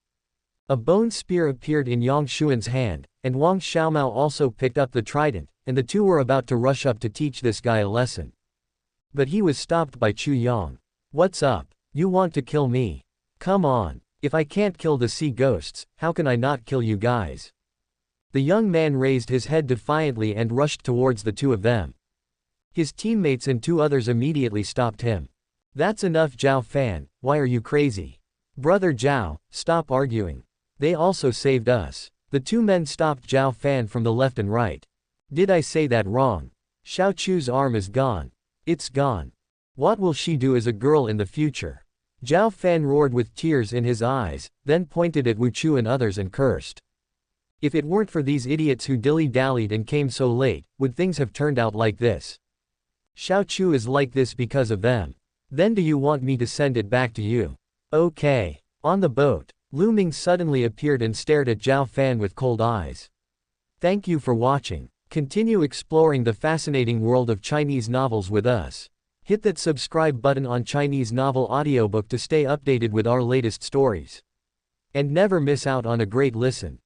A bone spear appeared in Yang Xuan's hand, and Wang Xiaomao also picked up the trident, and the two were about to rush up to teach this guy a lesson. But he was stopped by Chu Yang. What's up? You want to kill me? Come on. If I can't kill the sea ghosts, how can I not kill you guys? The young man raised his head defiantly and rushed towards the two of them. His teammates and two others immediately stopped him. That's enough, Zhao Fan, why are you crazy? Brother Zhao, stop arguing. They also saved us. The two men stopped Zhao Fan from the left and right. Did I say that wrong? Xiao Chu's arm is gone. It's gone. What will she do as a girl in the future? Zhao Fan roared with tears in his eyes, then pointed at Wu Chu and others and cursed. If it weren't for these idiots who dilly-dallied and came so late, would things have turned out like this? Xiao Chu is like this because of them. Then do you want me to send it back to you? Okay. On the boat, Lu Ming suddenly appeared and stared at Zhao Fan with cold eyes. Thank you for watching. Continue exploring the fascinating world of Chinese novels with us. Hit that subscribe button on Chinese Novel Audiobook to stay updated with our latest stories. And never miss out on a great listen.